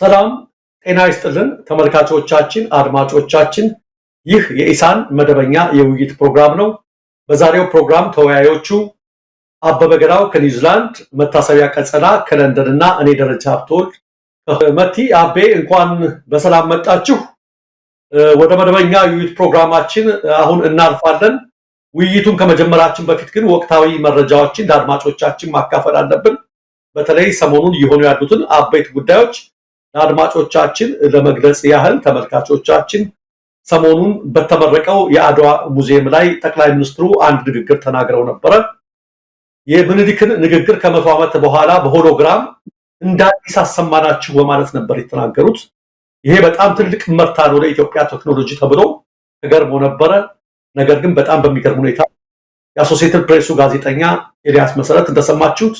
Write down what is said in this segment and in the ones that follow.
ሰላም ጤና ይስጥልን ተመልካቾቻችን አድማጮቻችን ይህ የኢሳን መደበኛ የውይይት ፕሮግራም ነው። በዛሬው ፕሮግራም ተወያዮቹ አበበ ገራው ከኒውዚላንድ፣ መታሰቢያ ቀጸላ ከለንደን እና እኔ ደረጃ ሀብተወልድ መቲ አቤ እንኳን በሰላም መጣችሁ። ወደ መደበኛ የውይይት ፕሮግራማችን አሁን እናልፋለን። ውይይቱን ከመጀመራችን በፊት ግን ወቅታዊ መረጃዎችን ለአድማጮቻችን ማካፈል አለብን። በተለይ ሰሞኑን እየሆኑ ያሉትን አበይት ጉዳዮች ለአድማጮቻችን ለመግለጽ ያህል ተመልካቾቻችን ሰሞኑን በተመረቀው የአድዋ ሙዚየም ላይ ጠቅላይ ሚኒስትሩ አንድ ንግግር ተናግረው ነበረ። የምኒልክን ንግግር ከ100 ዓመት በኋላ በሆሎግራም እንደ አዲስ አሰማናችሁ በማለት ነበር የተናገሩት። ይሄ በጣም ትልቅ መርታ ነው ለኢትዮጵያ ቴክኖሎጂ ተብሎ ተገርሞ ነበረ። ነገር ግን በጣም በሚገርም ሁኔታ የአሶሲኤትድ ፕሬሱ ጋዜጠኛ ኤልያስ መሰረት እንደሰማችሁት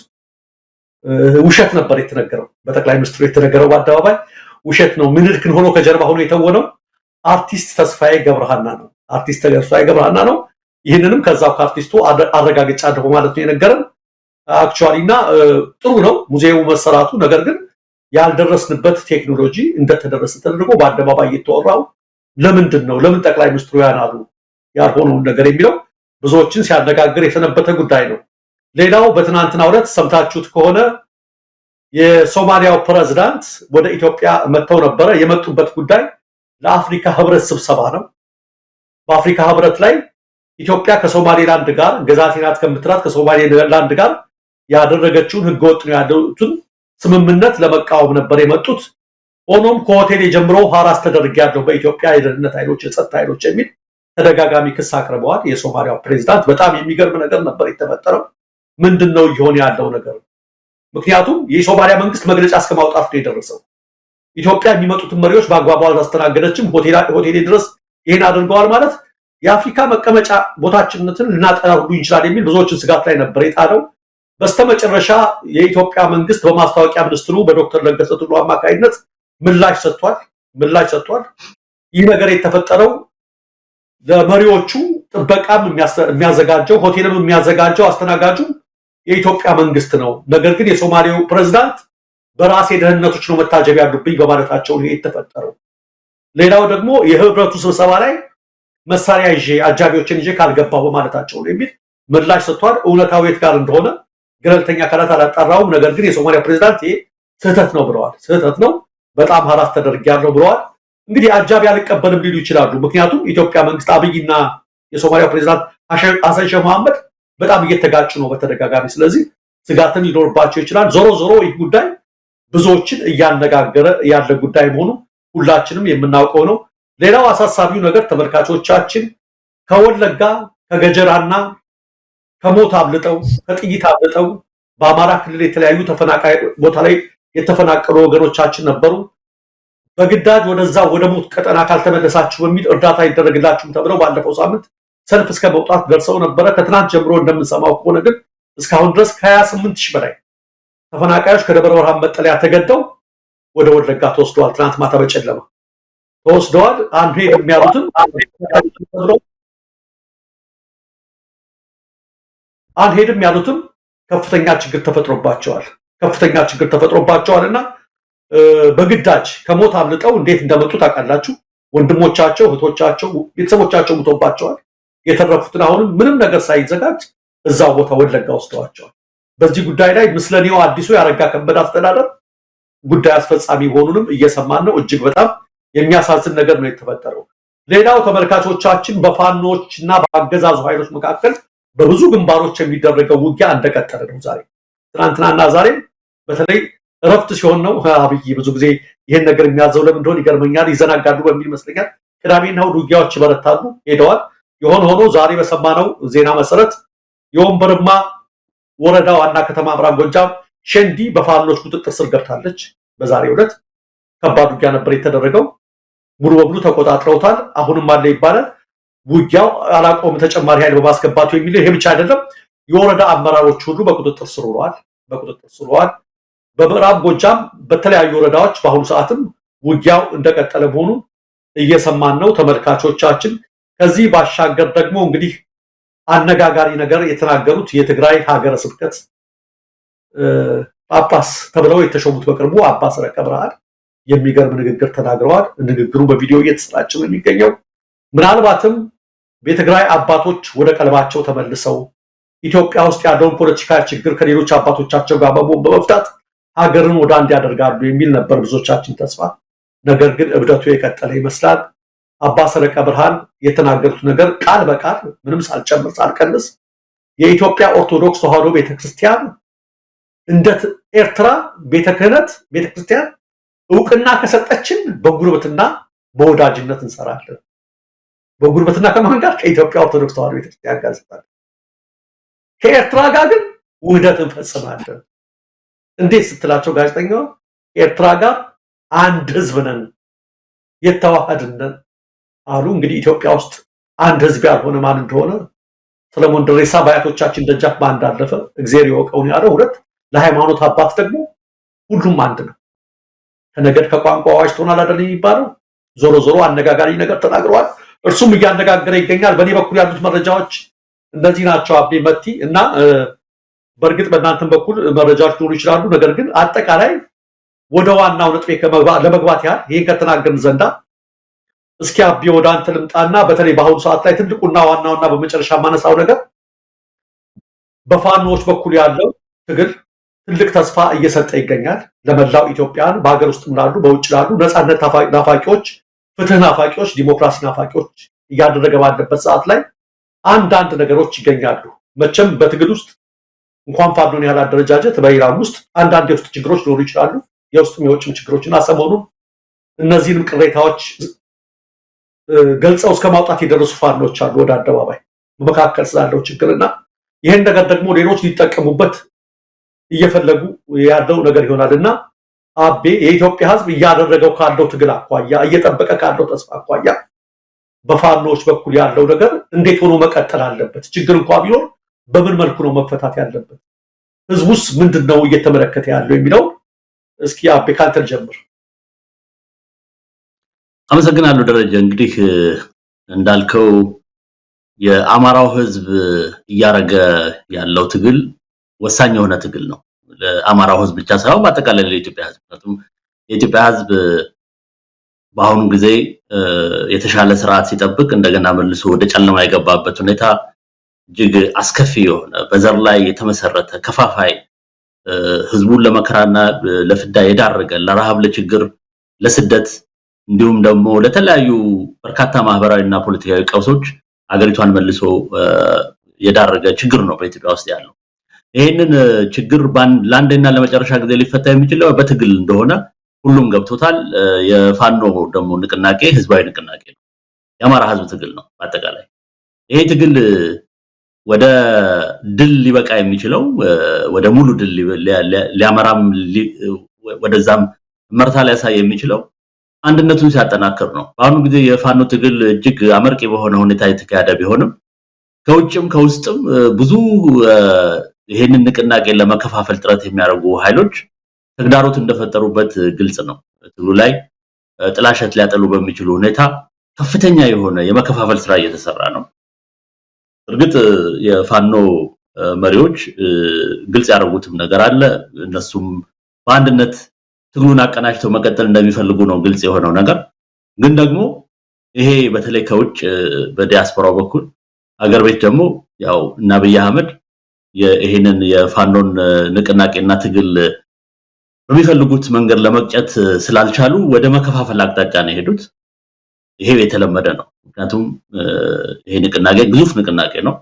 ውሸት ነበር የተነገረው። በጠቅላይ ሚኒስትሩ የተነገረው በአደባባይ ውሸት ነው። ምኒልክን ሆኖ ከጀርባ ሆኖ የተወነው አርቲስት ተስፋዬ ገብረሃና ነው። አርቲስት ተስፋዬ ገብረሃና ነው። ይህንንም ከዛው ከአርቲስቱ አረጋግጫለሁ ማለት ነው የነገረን። አክቹአሊና ጥሩ ነው ሙዚየሙ መሰራቱ። ነገር ግን ያልደረስንበት ቴክኖሎጂ እንደተደረሰ ተደርጎ በአደባባይ እየተወራው ለምንድን ነው? ለምን ጠቅላይ ሚኒስትሩ ያናሉ ያልሆነውን ነገር የሚለው ብዙዎችን ሲያነጋግር የሰነበተ ጉዳይ ነው። ሌላው በትናንትናው ዕለት ሰምታችሁት ከሆነ የሶማሊያው ፕሬዝዳንት ወደ ኢትዮጵያ መጥተው ነበረ። የመጡበት ጉዳይ ለአፍሪካ ህብረት ስብሰባ ነው። በአፍሪካ ህብረት ላይ ኢትዮጵያ ከሶማሌላንድ ጋር ግዛቴ ናት ከምትላት ከሶማሌላንድ ጋር ያደረገችውን ህገወጥ ነው ያሉትን ስምምነት ለመቃወም ነበር የመጡት። ሆኖም ከሆቴል ጀምሮ ሐራስ ተደርጊያለሁ በኢትዮጵያ የደህንነት ኃይሎች የጸጥታ ኃይሎች የሚል ተደጋጋሚ ክስ አቅርበዋል። የሶማሊያው ፕሬዝዳንት በጣም የሚገርም ነገር ነበር የተፈጠረው። ምንድነው ይሆን ያለው ነገር? ምክንያቱም የሶማሊያ መንግስት መግለጫ እስከማውጣት ነው የደረሰው። ኢትዮጵያ የሚመጡትን መሪዎች በአግባቡ አላስተናገደችም፣ ሆቴል ድረስ ይሄን አድርገዋል ማለት የአፍሪካ መቀመጫ ቦታችንነትን ልናጠና ሁሉ ይችላል የሚል ብዙዎችን ስጋት ላይ ነበር የጣለው። በስተመጨረሻ የኢትዮጵያ መንግስት በማስታወቂያ ሚኒስትሩ በዶክተር ለገሰ ቱሉ አማካይነት ምላሽ ሰጥቷል። ይህ ነገር የተፈጠረው ለመሪዎቹ ጥበቃም የሚያዘጋጀው ሆቴልም የሚያዘጋጀው አስተናጋጁ የኢትዮጵያ መንግስት ነው። ነገር ግን የሶማሌው ፕሬዝዳንት በራሴ ደህንነቶች ነው መታጀብ ያሉብኝ በማለታቸው ነው የተፈጠረው። ሌላው ደግሞ የህብረቱ ስብሰባ ላይ መሳሪያ ይዤ አጃቢዎችን ይዤ ካልገባው በማለታቸው ነው የሚል ምላሽ ሰጥቷል። እውነታው የት ጋር እንደሆነ ገለልተኛ አካላት አላጣራውም። ነገር ግን የሶማሊያ ፕሬዝዳንት ይሄ ስህተት ነው ብለዋል። ስህተት ነው፣ በጣም ሐራስ ተደርጊያለሁ ብለዋል። እንግዲህ አጃቢ አልቀበልም ሊሉ ይችላሉ። ምክንያቱም ኢትዮጵያ መንግስት አብይና የሶማሊያ ፕሬዝዳንት ሐሰን ሼህ መሐመድ በጣም እየተጋጩ ነው በተደጋጋሚ። ስለዚህ ስጋትን ሊኖርባቸው ይችላል። ዞሮ ዞሮ ይህ ጉዳይ ብዙዎችን እያነጋገረ ያለ ጉዳይ መሆኑ ሁላችንም የምናውቀው ነው። ሌላው አሳሳቢው ነገር ተመልካቾቻችን ከወለጋ ከገጀራና ከሞት አብልጠው ከጥይት አብልጠው በአማራ ክልል የተለያዩ ተፈናቃይ ቦታ ላይ የተፈናቀሉ ወገኖቻችን ነበሩ። በግዳጅ ወደዛ ወደ ሞት ቀጠና ካልተመለሳችሁ በሚል እርዳታ ይደረግላችሁም ተብለው ባለፈው ሳምንት ሰልፍ እስከ መውጣት ደርሰው ነበረ። ከትናንት ጀምሮ እንደምንሰማው ከሆነ ግን እስካሁን ድረስ ከ28000 በላይ ተፈናቃዮች ከደብረ ብርሃን መጠለያ ተገደው ወደ ወለጋ ተወስደዋል። ትናንት ማታ በጨለማ ተወስደዋል። አንሄድም ያሉትም ከፍተኛ ችግር ተፈጥሮባቸዋልና በግዳጅ ከሞት አምልጠው እንዴት እንደመጡ ታውቃላችሁ። ወንድሞቻቸው፣ እህቶቻቸው፣ ቤተሰቦቻቸው ሞቶባቸዋል። የተረፉትን አሁንም ምንም ነገር ሳይዘጋጅ እዛው ቦታ ወለጋ ወስደዋቸዋል። በዚህ ጉዳይ ላይ ምስለኔው አዲሱ ያረጋ ከበደ አስተዳደር ጉዳይ አስፈጻሚ ሆኑንም እየሰማን ነው። እጅግ በጣም የሚያሳዝን ነገር ነው የተፈጠረው። ሌላው ተመልካቾቻችን በፋኖችና በአገዛዙ ኃይሎች መካከል በብዙ ግንባሮች የሚደረገው ውጊያ እንደቀጠለ ነው። ዛሬ ትናንትናና ዛሬም በተለይ እረፍት ሲሆን ነው አብይ ብዙ ጊዜ ይሄን ነገር የሚያዘው ለምን እንደሆነ ይገርመኛል። ይዘናጋሉ በሚል ይመስለኛል። ቅዳሜና እሑድ ውጊያዎች ይበረታሉ ሄደዋል። የሆነ ሆኖ ዛሬ በሰማነው ዜና መሰረት የወንበርማ ወረዳ ዋና ከተማ ምዕራብ ጎጃም ሸንዲ በፋኖች ቁጥጥር ስር ገብታለች። በዛሬው ዕለት ከባድ ውጊያ ነበር የተደረገው። ሙሉ በሙሉ ተቆጣጥረውታል። አሁንም አለ ይባላል። ውጊያው አላቆም ተጨማሪ ኃይል በማስገባቱ የሚል ይሄ ብቻ አይደለም። የወረዳ አመራሮች ሁሉ በቁጥጥር ስር ውለዋል። በምዕራብ ጎጃም በተለያዩ ወረዳዎች በአሁኑ ሰዓትም ውጊያው እንደቀጠለ መሆኑን እየሰማን ነው ተመልካቾቻችን። ከዚህ ባሻገር ደግሞ እንግዲህ አነጋጋሪ ነገር የተናገሩት የትግራይ ሀገረ ስብከት ጳጳስ ተብለው የተሾሙት በቅርቡ አባ ሰረቀ ብርሃን የሚገርም ንግግር ተናግረዋል። ንግግሩ በቪዲዮ እየተሰራጨ ነው የሚገኘው። ምናልባትም የትግራይ አባቶች ወደ ቀልባቸው ተመልሰው ኢትዮጵያ ውስጥ ያለውን ፖለቲካ ችግር ከሌሎች አባቶቻቸው ጋር በመፍታት ሀገርን ወደ አንድ ያደርጋሉ የሚል ነበር ብዙዎቻችን ተስፋ። ነገር ግን እብደቱ የቀጠለ ይመስላል። አባ ሰረቀ ብርሃን የተናገሩት ነገር ቃል በቃል ምንም ሳልጨምር ሳልቀንስ የኢትዮጵያ ኦርቶዶክስ ተዋሕዶ ቤተክርስቲያን እንደ ኤርትራ ቤተ ክህነት ቤተክርስቲያን እውቅና ከሰጠችን በጉርብትና በወዳጅነት እንሰራለን። በጉርብትና ከማን ጋር? ከኢትዮጵያ ኦርቶዶክስ ተዋሕዶ ቤተክርስቲያን ጋር እንሰራለን። ከኤርትራ ጋር ግን ውህደት እንፈጽማለን። እንዴት ስትላቸው ጋዜጠኛው ኤርትራ ጋር አንድ ህዝብ ነን፣ የተዋሃድን አሉ። እንግዲህ ኢትዮጵያ ውስጥ አንድ ህዝብ ያልሆነ ማን እንደሆነ ሰለሞን ድሬሳ በአያቶቻችን ደጃፍ ማን እንዳለፈ እግዚአብሔር ይወቀውን ያለው። ሁለት ለሃይማኖት አባት ደግሞ ሁሉም አንድ ነው። ከነገድ ከቋንቋ አዋጅ ትሆናል አይደል የሚባለው። ዞሮ ዞሮ አነጋጋሪ ነገር ተናግረዋል። እርሱም እያነጋገረ ይገኛል። በእኔ በኩል ያሉት መረጃዎች እነዚህ ናቸው። አቤ መቲ እና በእርግጥ በእናንተም በኩል መረጃዎች ሊኖሩ ይችላሉ። ነገር ግን አጠቃላይ ወደ ዋናው ነጥቤ ለመግባት ያህል ይሄን ከተናገርን ዘንዳ እስኪ አቤ ወደ አንተ ልምጣና በተለይ በአሁኑ ሰዓት ላይ ትልቁና ዋናውና በመጨረሻ ማነሳው ነገር በፋኖዎች በኩል ያለው ትግል ትልቅ ተስፋ እየሰጠ ይገኛል። ለመላው ኢትዮጵያን በሀገር ውስጥም ላሉ በውጭ ላሉ ነፃነት ናፋቂዎች፣ ፍትህ ናፋቂዎች፣ ዲሞክራሲ ናፋቂዎች እያደረገ ባለበት ሰዓት ላይ አንዳንድ ነገሮች ይገኛሉ። መቼም በትግል ውስጥ እንኳን ፋኖን ያህል አደረጃጀት በኢራን ውስጥ አንዳንድ የውስጥ ችግሮች ሊኖሩ ይችላሉ። የውስጥም የውጭም ችግሮችና ሰሞኑን እነዚህንም ቅሬታዎች ገልጸው እስከ ማውጣት የደረሱ ፋኖች አሉ ወደ አደባባይ በመካከል ስላለው ችግርና ይህን ነገር ደግሞ ሌሎች ሊጠቀሙበት እየፈለጉ ያለው ነገር ይሆናልና አቤ የኢትዮጵያ ሕዝብ እያደረገው ካለው ትግል አኳያ እየጠበቀ ካለው ተስፋ አኳያ በፋኖች በኩል ያለው ነገር እንዴት ሆኖ መቀጠል አለበት? ችግር እንኳን ቢኖር በምን መልኩ ነው መፈታት ያለበት? ሕዝቡስ ምንድነው እየተመለከተ ያለው የሚለው እስኪ አቤ ካንተ ጀምር። አመሰግናለሁ ደረጀ። እንግዲህ እንዳልከው የአማራው ሕዝብ እያረገ ያለው ትግል ወሳኝ የሆነ ትግል ነው። ለአማራው ሕዝብ ብቻ ሳይሆን በአጠቃላይ ለኢትዮጵያ ሕዝብ። ምክንያቱም የኢትዮጵያ ሕዝብ በአሁኑ ጊዜ የተሻለ ስርዓት ሲጠብቅ እንደገና መልሶ ወደ ጨለማ የገባበት ሁኔታ እጅግ አስከፊ የሆነ በዘር ላይ የተመሰረተ ከፋፋይ ሕዝቡን ለመከራና ለፍዳ የዳረገ ለረሃብ፣ ለችግር፣ ለስደት እንዲሁም ደግሞ ለተለያዩ በርካታ ማህበራዊና ፖለቲካዊ ቀውሶች አገሪቷን መልሶ የዳረገ ችግር ነው በኢትዮጵያ ውስጥ ያለው። ይሄንን ችግር ለአንዴና ለመጨረሻ ጊዜ ሊፈታ የሚችለው በትግል እንደሆነ ሁሉም ገብቶታል። የፋኖ ደግሞ ንቅናቄ ህዝባዊ ንቅናቄ ነው። የአማራ ህዝብ ትግል ነው። በአጠቃላይ ይሄ ትግል ወደ ድል ሊበቃ የሚችለው ወደ ሙሉ ድል ሊያመራም ወደዛም መርታ ሊያሳይ የሚችለው አንድነቱን ሲያጠናክር ነው። በአሁኑ ጊዜ የፋኖ ትግል እጅግ አመርቂ በሆነ ሁኔታ የተካሄደ ቢሆንም ከውጭም ከውስጥም ብዙ ይሄንን ንቅናቄ ለመከፋፈል ጥረት የሚያደርጉ ኃይሎች ተግዳሮት እንደፈጠሩበት ግልጽ ነው። ትግሉ ላይ ጥላሸት ሊያጠሉ በሚችሉ ሁኔታ ከፍተኛ የሆነ የመከፋፈል ስራ እየተሰራ ነው። እርግጥ የፋኖ መሪዎች ግልጽ ያደረጉትም ነገር አለ። እነሱም በአንድነት ትግሉን አቀናጅተው መቀጠል እንደሚፈልጉ ነው ግልጽ የሆነው ነገር። ግን ደግሞ ይሄ በተለይ ከውጭ በዲያስፖራው በኩል አገር ቤት ደግሞ ያው እና አብይ አህመድ ይሄንን የፋኖን ንቅናቄና ትግል በሚፈልጉት መንገድ ለመቅጨት ስላልቻሉ ወደ መከፋፈል አቅጣጫ ነው የሄዱት። ይሄ የተለመደ ነው። ምክንያቱም ይሄ ንቅናቄ ግዙፍ ንቅናቄ ነው።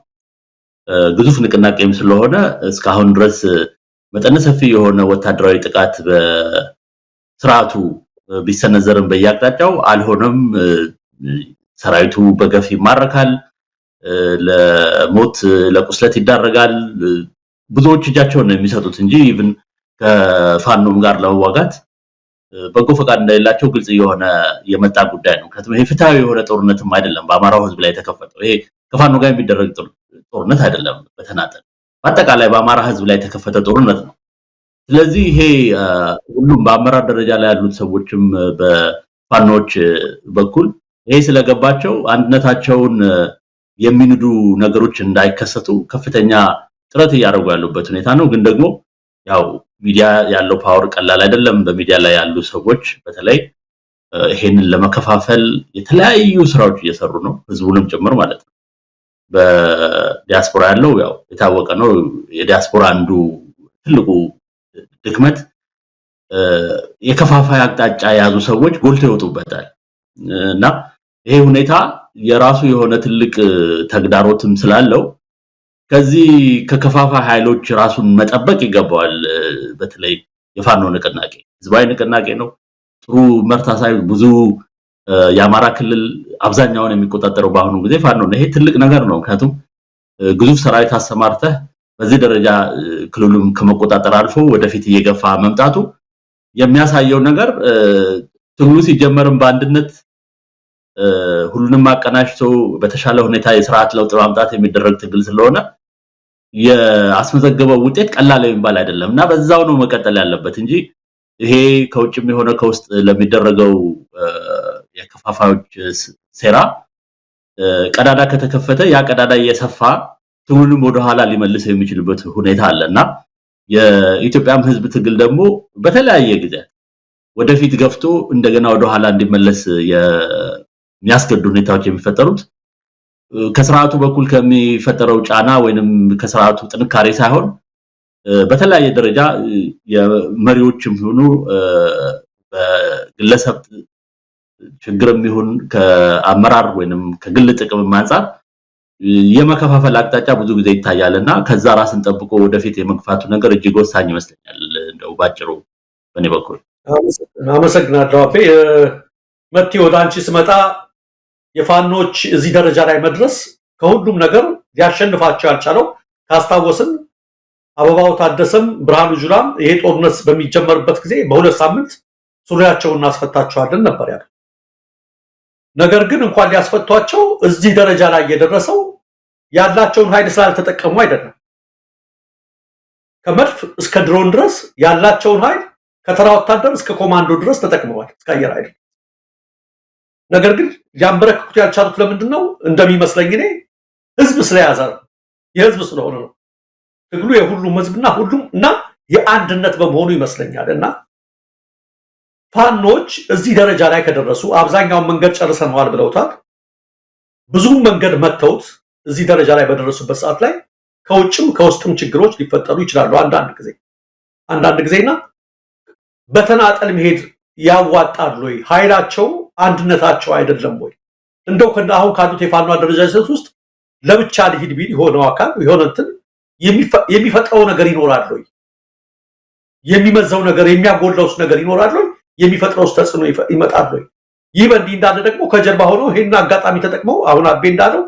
ግዙፍ ንቅናቄም ስለሆነ እስካሁን ድረስ መጠነ ሰፊ የሆነ ወታደራዊ ጥቃት በስርዓቱ ቢሰነዘርም በየአቅጣጫው አልሆነም። ሰራዊቱ በገፍ ይማረካል፣ ለሞት ለቁስለት ይዳረጋል። ብዙዎች እጃቸውን ነው የሚሰጡት እንጂ ኢቭን ከፋኖም ጋር ለመዋጋት በጎ ፈቃድ እንደሌላቸው ግልጽ የሆነ የመጣ ጉዳይ ነው። ምክንያቱም ይሄ ፍትሃዊ የሆነ ጦርነትም አይደለም በአማራው ህዝብ ላይ የተከፈተው። ይሄ ከፋኖ ጋር የሚደረግ ጦርነት አይደለም በተናጠል በአጠቃላይ በአማራ ህዝብ ላይ የተከፈተ ጦርነት ነው። ስለዚህ ይሄ ሁሉም በአመራር ደረጃ ላይ ያሉት ሰዎችም በፋኖች በኩል ይሄ ስለገባቸው አንድነታቸውን የሚንዱ ነገሮች እንዳይከሰቱ ከፍተኛ ጥረት እያደረጉ ያሉበት ሁኔታ ነው። ግን ደግሞ ያው ሚዲያ ያለው ፓወር ቀላል አይደለም። በሚዲያ ላይ ያሉ ሰዎች በተለይ ይሄንን ለመከፋፈል የተለያዩ ስራዎች እየሰሩ ነው፣ ህዝቡንም ጭምር ማለት ነው። በዲያስፖራ ያለው ያው የታወቀ ነው። የዲያስፖራ አንዱ ትልቁ ድክመት የከፋፋይ አቅጣጫ የያዙ ሰዎች ጎልተው ይወጡበታል እና ይሄ ሁኔታ የራሱ የሆነ ትልቅ ተግዳሮትም ስላለው ከዚህ ከከፋፋይ ኃይሎች ራሱን መጠበቅ ይገባዋል። በተለይ የፋኖ ንቅናቄ ህዝባዊ ንቅናቄ ነው። ጥሩ መርታሳይ ብዙ የአማራ ክልል አብዛኛውን የሚቆጣጠረው በአሁኑ ጊዜ ፋኖ ነው። ይሄ ትልቅ ነገር ነው። ምክንያቱም ግዙፍ ሰራዊት አሰማርተህ በዚህ ደረጃ ክልሉም ከመቆጣጠር አልፎ ወደፊት እየገፋ መምጣቱ የሚያሳየው ነገር ትግሉ ሲጀመርም በአንድነት ሁሉንም አቀናጅቶ በተሻለ ሁኔታ የሥርዓት ለውጥ ማምጣት የሚደረግ ትግል ስለሆነ የአስመዘገበው ውጤት ቀላል የሚባል አይደለምና በዛው ነው መቀጠል ያለበት እንጂ ይሄ ከውጭም የሆነ ከውስጥ ለሚደረገው የከፋፋዮች ሴራ ቀዳዳ ከተከፈተ ያ ቀዳዳ እየሰፋ ትግሉንም ወደ ኋላ ሊመልስ የሚችልበት ሁኔታ አለና የኢትዮጵያም ህዝብ ትግል ደግሞ በተለያየ ጊዜ ወደፊት ገፍቶ እንደገና ወደ ኋላ እንዲመለስ የሚያስገድዱ ሁኔታዎች የሚፈጠሩት ከስርዓቱ በኩል ከሚፈጠረው ጫና ወይንም ከስርዓቱ ጥንካሬ ሳይሆን በተለያየ ደረጃ የመሪዎችም ሆኑ በግለሰብ ችግርም ይሁን ከአመራር ወይንም ከግል ጥቅም አንፃር የመከፋፈል አቅጣጫ ብዙ ጊዜ ይታያልና ከዛ ራስን ጠብቆ ወደፊት የመግፋቱ ነገር እጅግ ወሳኝ ይመስለኛል። እንደው ባጭሩ በኔ በኩል አመሰግናለሁ። አቤ መቲ ወደ አንቺ ስመጣ የፋኖች እዚህ ደረጃ ላይ መድረስ ከሁሉም ነገር ሊያሸንፋቸው ያልቻለው ካስታወስን አበባው ታደሰም ብርሃኑ ጁላም ይሄ ጦርነት በሚጀመርበት ጊዜ በሁለት ሳምንት ሱሪያቸውን እናስፈታቸዋለን ነበር ያለው። ነገር ግን እንኳን ሊያስፈቷቸው እዚህ ደረጃ ላይ የደረሰው ያላቸውን ኃይል ስላልተጠቀሙ አይደለም። ከመድፍ እስከ ድሮን ድረስ ያላቸውን ኃይል ከተራ ወታደር እስከ ኮማንዶ ድረስ ተጠቅመዋል፣ እስከ አየር ኃይል። ነገር ግን ሊያንበረክኩት ያልቻሉት ለምንድነው? እንደሚመስለኝ እኔ ህዝብ ስለያዘ ነው፣ የህዝብ ስለሆነ ነው። ትግሉ የሁሉም ህዝብና ሁሉም እና የአንድነት በመሆኑ ይመስለኛል። እና ፋኖች እዚህ ደረጃ ላይ ከደረሱ አብዛኛውን መንገድ ጨርሰናል ብለውታል። ብዙም መንገድ መተውት እዚህ ደረጃ ላይ በደረሱበት ሰዓት ላይ ከውጭም ከውስጥም ችግሮች ሊፈጠሩ ይችላሉ። አንዳንድ ጊዜና በተናጠል መሄድ ያዋጣል ወይ? ኃይላቸው አንድነታቸው አይደለም ወይ? እንደው አሁን ካሉት የፋኖ አደረጃጀት ውስጥ ለብቻ ሊሄድ ቢል የሆነው አካል የሆነ እንትን የሚፈጥረው ነገር ይኖራል ወይ? የሚመዘው ነገር የሚያጎላውስ ነገር ይኖራል ወይ? የሚፈጥረውስ ተጽዕኖ ይመጣል ወይ? ይህ በእንዲህ እንዳለ ደግሞ ከጀርባ ሆነው ይሄን አጋጣሚ ተጠቅመው አሁን አቤ እንዳለው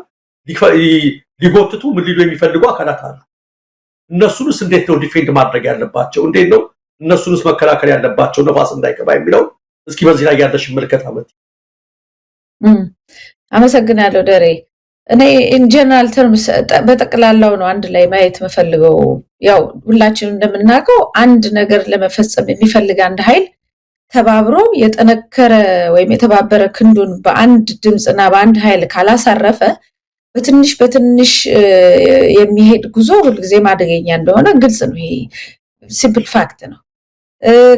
ሊጎትቱ ምን ሊሉ የሚፈልጉ አካላት አሉ። እነሱንስ እንዴት ነው ዲፌንድ ማድረግ ያለባቸው? እንዴት ነው እነሱንስ መከላከል ያለባቸው ነፋስ እንዳይገባ የሚለው እስኪ በዚህ ላይ ያለሽ ምልከታ አመት። አመሰግናለሁ ደሬ። እኔ ኢን ጀነራል ተርምስ በጠቅላላው ነው አንድ ላይ ማየት መፈልገው። ያው ሁላችንም እንደምናውቀው አንድ ነገር ለመፈጸም የሚፈልግ አንድ ኃይል ተባብሮ የጠነከረ ወይም የተባበረ ክንዱን በአንድ ድምጽና በአንድ ኃይል ካላሳረፈ በትንሽ የሚሄድ ጉዞ ሁልጊዜ አደገኛ እንደሆነ ግልጽ ነው። ይሄ ሲምፕል ፋክት ነው።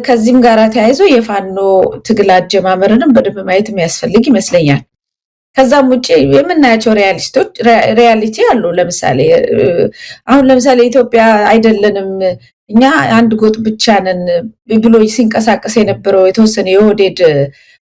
ከዚህም ጋር ተያይዞ የፋኖ ትግል አጀማመርንም በደንብ ማየት የሚያስፈልግ ይመስለኛል። ከዛም ውጪ የምናያቸው ሪያሊቲ አሉ። ለምሳሌ ኢትዮጵያ አይደለንም እኛ አንድ ጎጥ ብቻ ነን ብሎ ሲንቀሳቀስ የነበረው የተወሰነ የኦህዴድ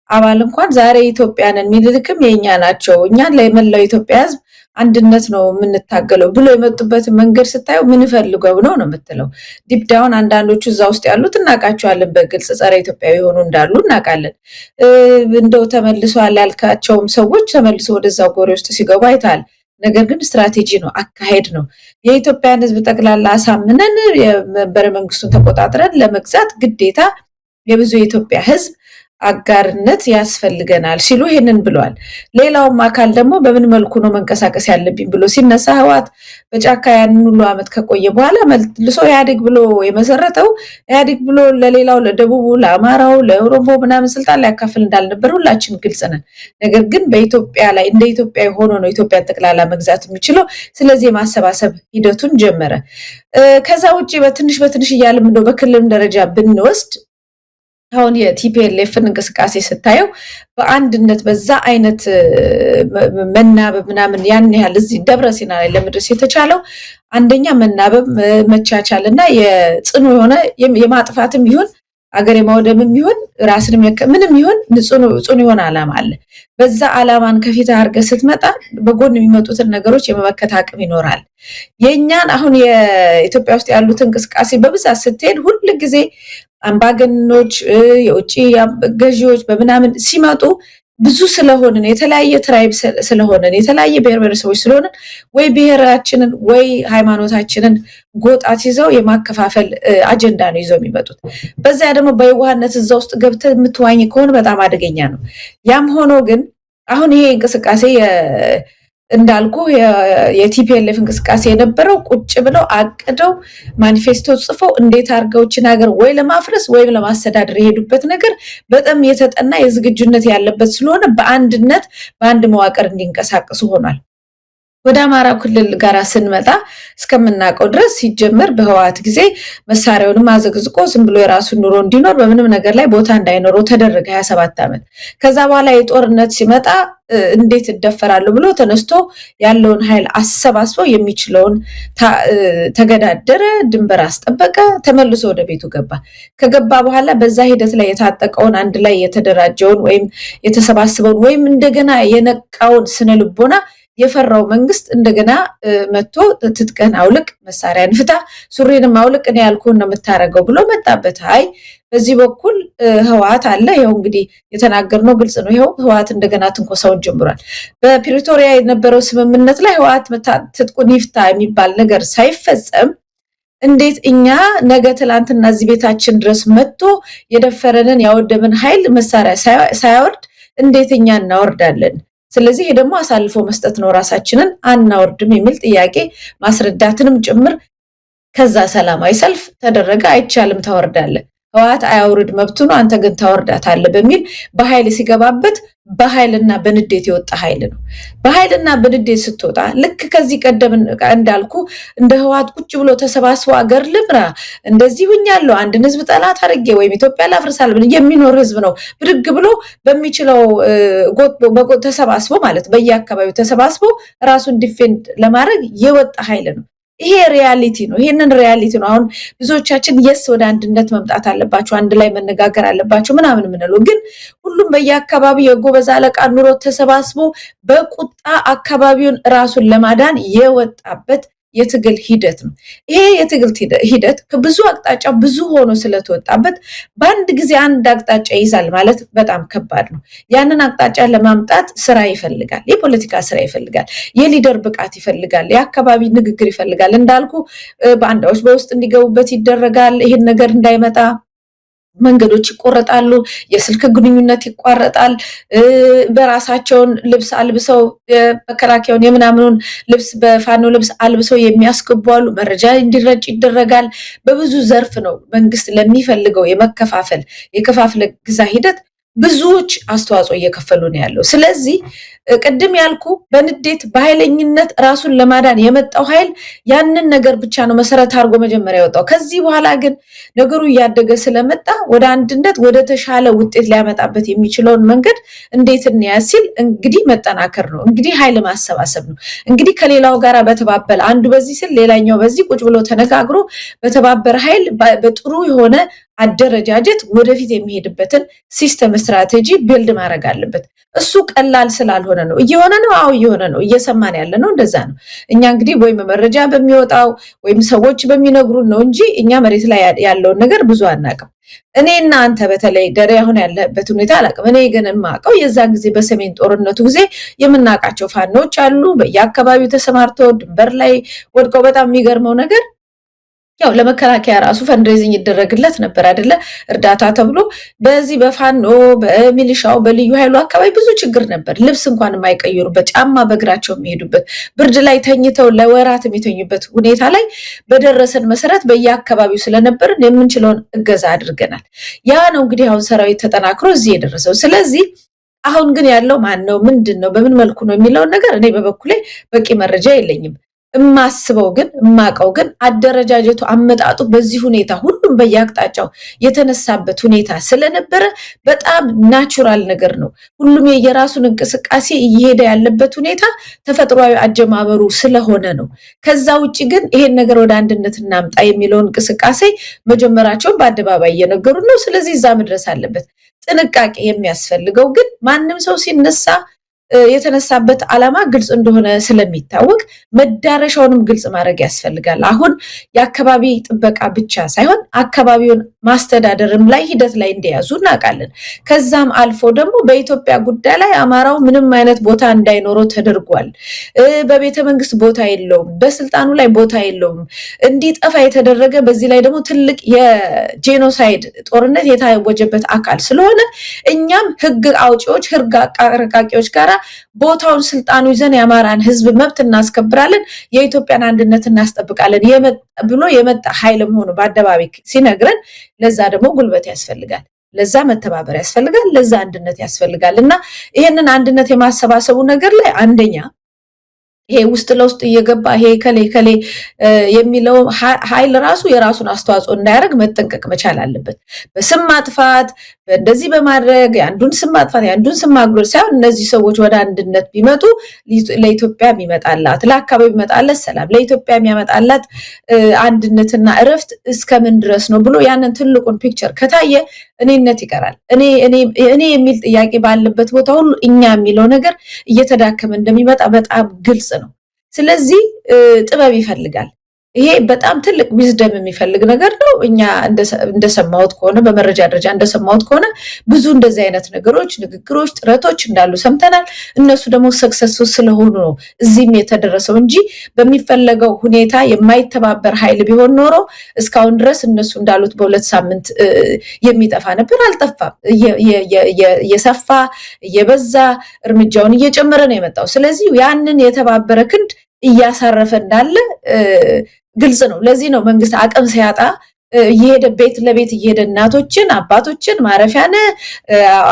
አባል እንኳን ዛሬ ኢትዮጵያንን ሚልልክም የኛ ናቸው እኛን ለመላው ኢትዮጵያ ሕዝብ አንድነት ነው የምንታገለው ብሎ የመጡበት መንገድ ስታየው ምን ፈልገው ነው የምትለው። ዲፕ ዳውን አንዳንዶቹ እዛ ውስጥ ያሉት እናቃቸዋለን፣ በግልጽ ጸረ ኢትዮጵያዊ ሆኑ እንዳሉ እናቃለን። እንደው ተመልሷል ያልካቸውም ሰዎች ተመልሶ ወደዛው ጎሬ ውስጥ ሲገቡ አይታል። ነገር ግን ስትራቴጂ ነው፣ አካሄድ ነው። የኢትዮጵያን ሕዝብ ጠቅላላ አሳምነን የመንበረ መንግስቱን ተቆጣጥረን ለመግዛት ግዴታ የብዙ የኢትዮጵያ ሕዝብ አጋርነት ያስፈልገናል ሲሉ ይሄንን ብለዋል። ሌላውም አካል ደግሞ በምን መልኩ ነው መንቀሳቀስ ያለብኝ ብሎ ሲነሳ ህወሓት በጫካ ያንን ሁሉ ዓመት ከቆየ በኋላ መልሶ ኢህአዴግ ብሎ የመሰረተው ኢህአዴግ ብሎ ለሌላው ለደቡቡ፣ ለአማራው፣ ለኦሮሞ ምናምን ስልጣን ሊያካፍል እንዳልነበር ሁላችን ግልጽ ነን። ነገር ግን በኢትዮጵያ ላይ እንደ ኢትዮጵያ ሆኖ ነው ኢትዮጵያን ጠቅላላ መግዛት የሚችለው። ስለዚህ የማሰባሰብ ሂደቱን ጀመረ። ከዛ ውጪ በትንሽ እያለም እንደው በክልልም ደረጃ ብንወስድ አሁን የቲፒኤልኤፍን እንቅስቃሴ ስታየው በአንድነት በዛ አይነት መናበብ ምናምን ያን ያህል እዚህ ደብረ ሲና ላይ ለመድረስ የተቻለው አንደኛ መናበብ መቻቻል እና የጽኑ የሆነ የማጥፋትም ይሁን አገር የማውደምም ይሁን ራስንም ምንም ይሁን ጽኑ የሆነ ዓላማ አለ። በዛ ዓላማን ከፊት አድርገህ ስትመጣ በጎን የሚመጡትን ነገሮች የመመከት አቅም ይኖራል። የኛን አሁን የኢትዮጵያ ውስጥ ያሉት እንቅስቃሴ በብዛት ስትሄድ ሁል ጊዜ አምባገነኖች የውጪ ገዢዎች በምናምን ሲመጡ ብዙ ስለሆነን የተለያየ ትራይብ ስለሆነን የተለያየ ብሔር ብሔረሰቦች ስለሆነን ወይ ብሔራችንን ወይ ሃይማኖታችንን ጎጣት ይዘው የማከፋፈል አጀንዳ ነው ይዘው የሚመጡት። በዛ ደግሞ በየዋህነት እዛ ውስጥ ገብተህ የምትዋኝ ከሆነ በጣም አደገኛ ነው። ያም ሆኖ ግን አሁን ይሄ እንቅስቃሴ እንዳልኩ የቲፒኤልኤፍ እንቅስቃሴ የነበረው ቁጭ ብለው አቅደው ማኒፌስቶ ጽፈው እንዴት አድርገውችን ሀገር ወይ ለማፍረስ ወይም ለማስተዳደር የሄዱበት ነገር በጣም የተጠና የዝግጁነት ያለበት ስለሆነ በአንድነት በአንድ መዋቅር እንዲንቀሳቀሱ ሆኗል። ወደ አማራ ክልል ጋር ስንመጣ እስከምናውቀው ድረስ ሲጀመር በህወሓት ጊዜ መሳሪያውንም አዘግዝቆ ዝም ብሎ የራሱን ኑሮ እንዲኖር በምንም ነገር ላይ ቦታ እንዳይኖረው ተደረገ 27 ዓመት። ከዛ በኋላ የጦርነት ሲመጣ እንዴት እደፈራለሁ ብሎ ተነስቶ ያለውን ኃይል አሰባስበው የሚችለውን ተገዳደረ፣ ድንበር አስጠበቀ፣ ተመልሶ ወደ ቤቱ ገባ። ከገባ በኋላ በዛ ሂደት ላይ የታጠቀውን አንድ ላይ የተደራጀውን ወይም የተሰባሰበውን ወይም እንደገና የነቃውን ስነልቦና የፈራው መንግስት እንደገና መጥቶ ትጥቅህን አውልቅ፣ መሳሪያን ፍታ፣ ሱሪንም አውልቅ፣ እኔ ያልኩህን ነው የምታረገው ብሎ መጣበት። አይ በዚህ በኩል ህወሓት አለ። ይኸው እንግዲህ የተናገርነው ግልጽ ነው። ይኸው ህወሓት እንደገና ትንኮሳውን ጀምሯል። በፕሪቶሪያ የነበረው ስምምነት ላይ ህወሓት ትጥቁን ይፍታ የሚባል ነገር ሳይፈጸም እንዴት እኛ ነገ ትላንትና እዚህ ቤታችን ድረስ መጥቶ የደፈረንን ያወደምን ኃይል መሳሪያ ሳያወርድ እንዴት እኛ እናወርዳለን? ስለዚህ ይሄ ደግሞ አሳልፎ መስጠት ነው፣ ራሳችንን አናወርድም የሚል ጥያቄ ማስረዳትንም ጭምር። ከዛ ሰላማዊ ሰልፍ ተደረገ። አይቻልም ታወርዳለህ፣ ህወሓት አያውርድ መብቱ ነው፣ አንተ ግን ታወርዳታለህ በሚል በኃይል ሲገባበት በኃይልና በንዴት የወጣ ኃይል ነው። በኃይልና በንዴት ስትወጣ ልክ ከዚህ ቀደም እንዳልኩ እንደ ህወሓት ቁጭ ብሎ ተሰባስቦ አገር ልምራ እንደዚህ ሁኛለሁ አንድን ህዝብ ጠላት አድርጌ ወይም ኢትዮጵያ ላፍርሳል የሚኖር ህዝብ ነው ብድግ ብሎ በሚችለው ጎጥ ተሰባስቦ ማለት በየአካባቢው ተሰባስቦ ራሱን ዲፌንድ ለማድረግ የወጣ ኃይል ነው። ይሄ ሪያሊቲ ነው። ይሄንን ሪያሊቲ ነው አሁን ብዙዎቻችን የስ ወደ አንድነት መምጣት አለባቸው፣ አንድ ላይ መነጋገር አለባቸው ምናምን የምንለው፣ ግን ሁሉም በየአካባቢው የጎበዝ አለቃ ኑሮ ተሰባስቦ በቁጣ አካባቢውን ራሱን ለማዳን የወጣበት የትግል ሂደት ነው። ይሄ የትግል ሂደት ከብዙ አቅጣጫ ብዙ ሆኖ ስለተወጣበት በአንድ ጊዜ አንድ አቅጣጫ ይይዛል ማለት በጣም ከባድ ነው። ያንን አቅጣጫ ለማምጣት ስራ ይፈልጋል፣ የፖለቲካ ስራ ይፈልጋል፣ የሊደር ብቃት ይፈልጋል፣ የአካባቢ ንግግር ይፈልጋል። እንዳልኩ ባንዳዎች በውስጥ እንዲገቡበት ይደረጋል። ይሄን ነገር እንዳይመጣ መንገዶች ይቆረጣሉ፣ የስልክ ግንኙነት ይቋረጣል። በራሳቸውን ልብስ አልብሰው መከላከያውን የምናምኑን ልብስ በፋኖ ልብስ አልብሰው የሚያስገቡ አሉ። መረጃ እንዲረጭ ይደረጋል። በብዙ ዘርፍ ነው መንግስት ለሚፈልገው የከፋፍለ ግዛ ሂደት ብዙዎች አስተዋጽኦ እየከፈሉ ነው ያለው። ስለዚህ ቅድም ያልኩ በንዴት በኃይለኝነት ራሱን ለማዳን የመጣው ኃይል ያንን ነገር ብቻ ነው መሰረት አድርጎ መጀመሪያ ያወጣው። ከዚህ በኋላ ግን ነገሩ እያደገ ስለመጣ ወደ አንድነት ወደ ተሻለ ውጤት ሊያመጣበት የሚችለውን መንገድ እንዴት እንያዝ ሲል እንግዲህ መጠናከር ነው፣ እንግዲህ ኃይል ማሰባሰብ ነው። እንግዲህ ከሌላው ጋር በተባበለ አንዱ በዚህ ሲል ሌላኛው በዚህ ቁጭ ብሎ ተነጋግሮ በተባበረ ኃይል በጥሩ የሆነ አደረጃጀት ወደፊት የሚሄድበትን ሲስተም ስትራቴጂ ቢልድ ማድረግ አለበት። እሱ ቀላል ስላልሆነ ነው። እየሆነ ነው። አዎ እየሆነ ነው። እየሰማን ያለ ነው። እንደዛ ነው። እኛ እንግዲህ ወይም መረጃ በሚወጣው ወይም ሰዎች በሚነግሩን ነው እንጂ እኛ መሬት ላይ ያለውን ነገር ብዙ አናውቅም። እኔና አንተ በተለይ ደሬ አሁን ያለበት ሁኔታ አላውቅም። እኔ ግን የማውቀው የዛን ጊዜ በሰሜን ጦርነቱ ጊዜ የምናውቃቸው ፋኖች አሉ፣ በየአካባቢው ተሰማርተው ድንበር ላይ ወድቀው። በጣም የሚገርመው ነገር ያው ለመከላከያ ራሱ ፈንድሬዚንግ ይደረግለት ነበር አይደለ? እርዳታ ተብሎ በዚህ በፋኖ በሚሊሻው በልዩ ኃይሉ አካባቢ ብዙ ችግር ነበር። ልብስ እንኳን የማይቀይሩበት ጫማ በእግራቸው የሚሄዱበት ብርድ ላይ ተኝተው ለወራት የሚተኙበት ሁኔታ ላይ በደረሰን መሰረት በየአካባቢው ስለነበርን የምንችለውን እገዛ አድርገናል። ያ ነው እንግዲህ አሁን ሰራዊት ተጠናክሮ እዚህ የደረሰው። ስለዚህ አሁን ግን ያለው ማን ነው ምንድን ነው በምን መልኩ ነው የሚለውን ነገር እኔ በበኩሌ በቂ መረጃ የለኝም። እማስበው ግን እማቀው ግን አደረጃጀቱ አመጣጡ በዚህ ሁኔታ ሁሉም በየአቅጣጫው የተነሳበት ሁኔታ ስለነበረ በጣም ናቹራል ነገር ነው። ሁሉም የየራሱን እንቅስቃሴ እየሄደ ያለበት ሁኔታ ተፈጥሯዊ አጀማመሩ ስለሆነ ነው። ከዛ ውጭ ግን ይሄን ነገር ወደ አንድነት እናምጣ የሚለውን እንቅስቃሴ መጀመራቸውን በአደባባይ እየነገሩ ነው። ስለዚህ እዛ መድረስ አለበት። ጥንቃቄ የሚያስፈልገው ግን ማንም ሰው ሲነሳ የተነሳበት ዓላማ ግልጽ እንደሆነ ስለሚታወቅ መዳረሻውንም ግልጽ ማድረግ ያስፈልጋል። አሁን የአካባቢ ጥበቃ ብቻ ሳይሆን አካባቢውን ማስተዳደርም ላይ ሂደት ላይ እንደያዙ እናውቃለን። ከዛም አልፎ ደግሞ በኢትዮጵያ ጉዳይ ላይ አማራው ምንም አይነት ቦታ እንዳይኖረው ተደርጓል። በቤተ መንግስት ቦታ የለውም፣ በስልጣኑ ላይ ቦታ የለውም፣ እንዲጠፋ የተደረገ በዚህ ላይ ደግሞ ትልቅ የጄኖሳይድ ጦርነት የታወጀበት አካል ስለሆነ እኛም ህግ አውጪዎች ህግ አቃቂዎች ጋራ ቦታውን ስልጣኑ ይዘን የአማራን ህዝብ መብት እናስከብራለን፣ የኢትዮጵያን አንድነት እናስጠብቃለን ብሎ የመጣ ኃይል መሆኑ በአደባባይ ሲነግረን ለዛ ደግሞ ጉልበት ያስፈልጋል፣ ለዛ መተባበር ያስፈልጋል፣ ለዛ አንድነት ያስፈልጋል እና ይሄንን አንድነት የማሰባሰቡ ነገር ላይ አንደኛ ይሄ ውስጥ ለውስጥ እየገባ ይሄ ከሌ የሚለው ኃይል ራሱ የራሱን አስተዋጽኦ እንዳያደርግ መጠንቀቅ መቻል አለበት። በስም ማጥፋት እንደዚህ በማድረግ የአንዱን ስም ማጥፋት የአንዱን ስም ማጉደል ሳይሆን እነዚህ ሰዎች ወደ አንድነት ቢመጡ ለኢትዮጵያ የሚመጣላት ለአካባቢ የሚመጣላት ሰላም ለኢትዮጵያ የሚያመጣላት አንድነትና እረፍት እስከምን ድረስ ነው ብሎ ያንን ትልቁን ፒክቸር ከታየ እኔነት ይቀራል። እኔ የሚል ጥያቄ ባለበት ቦታ ሁሉ እኛ የሚለው ነገር እየተዳከመ እንደሚመጣ በጣም ግልጽ ነው። ስለዚህ ጥበብ ይፈልጋል። ይሄ በጣም ትልቅ ዊዝደም የሚፈልግ ነገር ነው። እኛ እንደሰማሁት ከሆነ በመረጃ ደረጃ እንደሰማሁት ከሆነ ብዙ እንደዚህ አይነት ነገሮች፣ ንግግሮች፣ ጥረቶች እንዳሉ ሰምተናል። እነሱ ደግሞ ሰክሰስፉል ስለሆኑ ነው እዚህም የተደረሰው እንጂ በሚፈለገው ሁኔታ የማይተባበር ኃይል ቢሆን ኖሮ እስካሁን ድረስ እነሱ እንዳሉት በ2 ሳምንት የሚጠፋ ነበር። አልጠፋም። እየሰፋ እየበዛ እርምጃውን እየጨመረ ነው የመጣው። ስለዚህ ያንን የተባበረ ክንድ እያሳረፈ እንዳለ ግልጽ ነው። ለዚህ ነው መንግስት አቅም ሲያጣ እየሄደ ቤት ለቤት እየሄደ እናቶችን አባቶችን ማረፊያ ነህ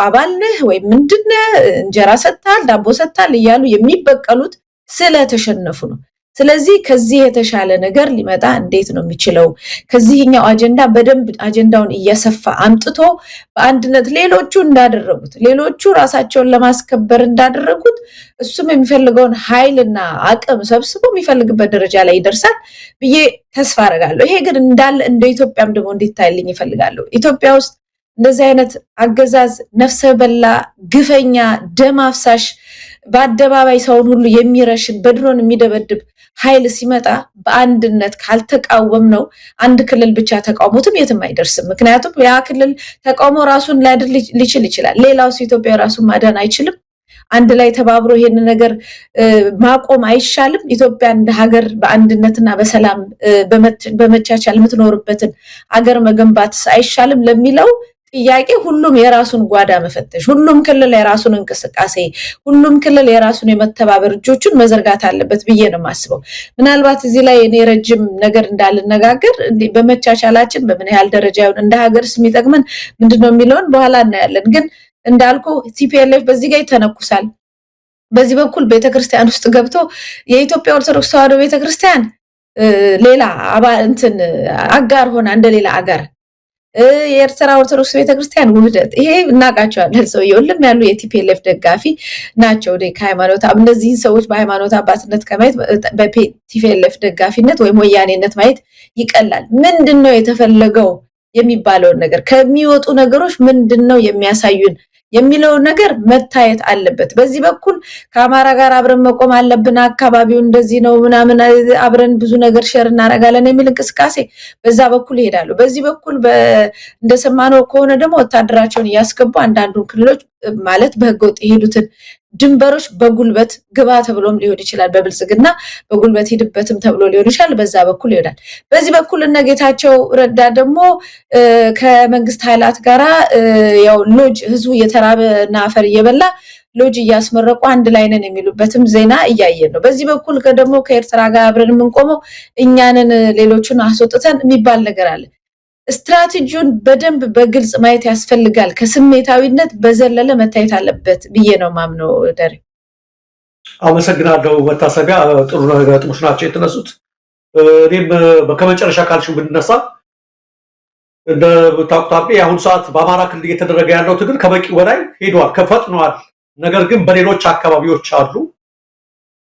አባል ነህ ወይም ምንድነህ እንጀራ ሰጥታል ዳቦ ሰጥታል እያሉ የሚበቀሉት ስለተሸነፉ ነው። ስለዚህ ከዚህ የተሻለ ነገር ሊመጣ እንዴት ነው የሚችለው? ከዚህኛው አጀንዳ በደንብ አጀንዳውን እያሰፋ አምጥቶ በአንድነት ሌሎቹ እንዳደረጉት ሌሎቹ ራሳቸውን ለማስከበር እንዳደረጉት እሱም የሚፈልገውን ኃይልና አቅም ሰብስቦ የሚፈልግበት ደረጃ ላይ ይደርሳል ብዬ ተስፋ አደርጋለሁ። ይሄ ግን እንዳለ እንደ ኢትዮጵያም ደግሞ እንዲታይልኝ ይፈልጋለሁ። ኢትዮጵያ ውስጥ እንደዚህ አይነት አገዛዝ ነፍሰ በላ ግፈኛ ደም አፍሳሽ በአደባባይ ሰውን ሁሉ የሚረሽን በድሮን የሚደበድብ ኃይል ሲመጣ በአንድነት ካልተቃወም ነው አንድ ክልል ብቻ ተቃውሞትም የትም አይደርስም። ምክንያቱም ያ ክልል ተቃውሞ ራሱን ሊያድር ሊችል ይችላል። ሌላው ኢትዮጵያ ራሱን ማዳን አይችልም። አንድ ላይ ተባብሮ ይሄን ነገር ማቆም አይሻልም? ኢትዮጵያ እንደ ሀገር በአንድነትና በሰላም በመቻቻል የምትኖርበትን ሀገር መገንባት አይሻልም ለሚለው ጥያቄ ሁሉም የራሱን ጓዳ መፈተሽ፣ ሁሉም ክልል የራሱን እንቅስቃሴ፣ ሁሉም ክልል የራሱን የመተባበር እጆቹን መዘርጋት አለበት ብዬ ነው የማስበው። ምናልባት እዚህ ላይ እኔ ረጅም ነገር እንዳልነጋገር በመቻቻላችን በምን ያህል ደረጃ ይሁን እንደ ሀገርስ የሚጠቅመን ምንድነው የሚለውን በኋላ እናያለን። ግን እንዳልኩ ቲፒኤልኤፍ በዚህ ጋር ይተነኩሳል። በዚህ በኩል ቤተክርስቲያን ውስጥ ገብቶ የኢትዮጵያ ኦርቶዶክስ ተዋሕዶ ቤተክርስቲያን ሌላ አጋር ሆና እንደሌላ አጋር የኤርትራ ኦርቶዶክስ ቤተክርስቲያን ውህደት ይሄ እናውቃቸዋለን። ሰውየው ሁሉም ያሉ የቲፒኤልኤፍ ደጋፊ ናቸው። ከሃይማኖት እነዚህን ሰዎች በሃይማኖት አባትነት ከማየት በቲፒኤልኤፍ ደጋፊነት ወይም ወያኔነት ማየት ይቀላል። ምንድነው የተፈለገው የሚባለውን ነገር ከሚወጡ ነገሮች ምንድነው የሚያሳዩን የሚለው ነገር መታየት አለበት። በዚህ በኩል ከአማራ ጋር አብረን መቆም አለብን፣ አካባቢው እንደዚህ ነው ምናምን አብረን ብዙ ነገር ሼር እናደርጋለን የሚል እንቅስቃሴ በዛ በኩል ይሄዳሉ። በዚህ በኩል እንደሰማነው ከሆነ ደግሞ ወታደራቸውን እያስገቡ አንዳንዱ ክልሎች ማለት በህገወጥ የሄዱትን ድንበሮች በጉልበት ግባ ተብሎም ሊሆን ይችላል። በብልጽግና በጉልበት ሂድበትም ተብሎ ሊሆን ይችላል። በዛ በኩል ይሆናል። በዚህ በኩል እነ ጌታቸው ረዳ ደግሞ ከመንግስት ኃይላት ጋራ ያው ሎጅ ህዝቡ እየተራበና አፈር እየበላ ሎጅ እያስመረቁ አንድ ላይ ነን የሚሉበትም ዜና እያየን ነው። በዚህ በኩል ደግሞ ከኤርትራ ጋር አብረን የምንቆመው እኛንን ሌሎቹን አስወጥተን የሚባል ነገር አለ። ስትራቴጂውን በደንብ በግልጽ ማየት ያስፈልጋል። ከስሜታዊነት በዘለለ መታየት አለበት ብዬ ነው ማምነው። ደሬ አመሰግናለሁ። መታሰቢያ ጥሩ ነጥቦች ናቸው የተነሱት። እኔም ከመጨረሻ ካልሽው ብንነሳ እንደምታውቁት የአሁኑ ሰዓት በአማራ ክልል እየተደረገ ያለው ትግል ከበቂ በላይ ሄዷል፣ ከፈጥኗል። ነገር ግን በሌሎች አካባቢዎች አሉ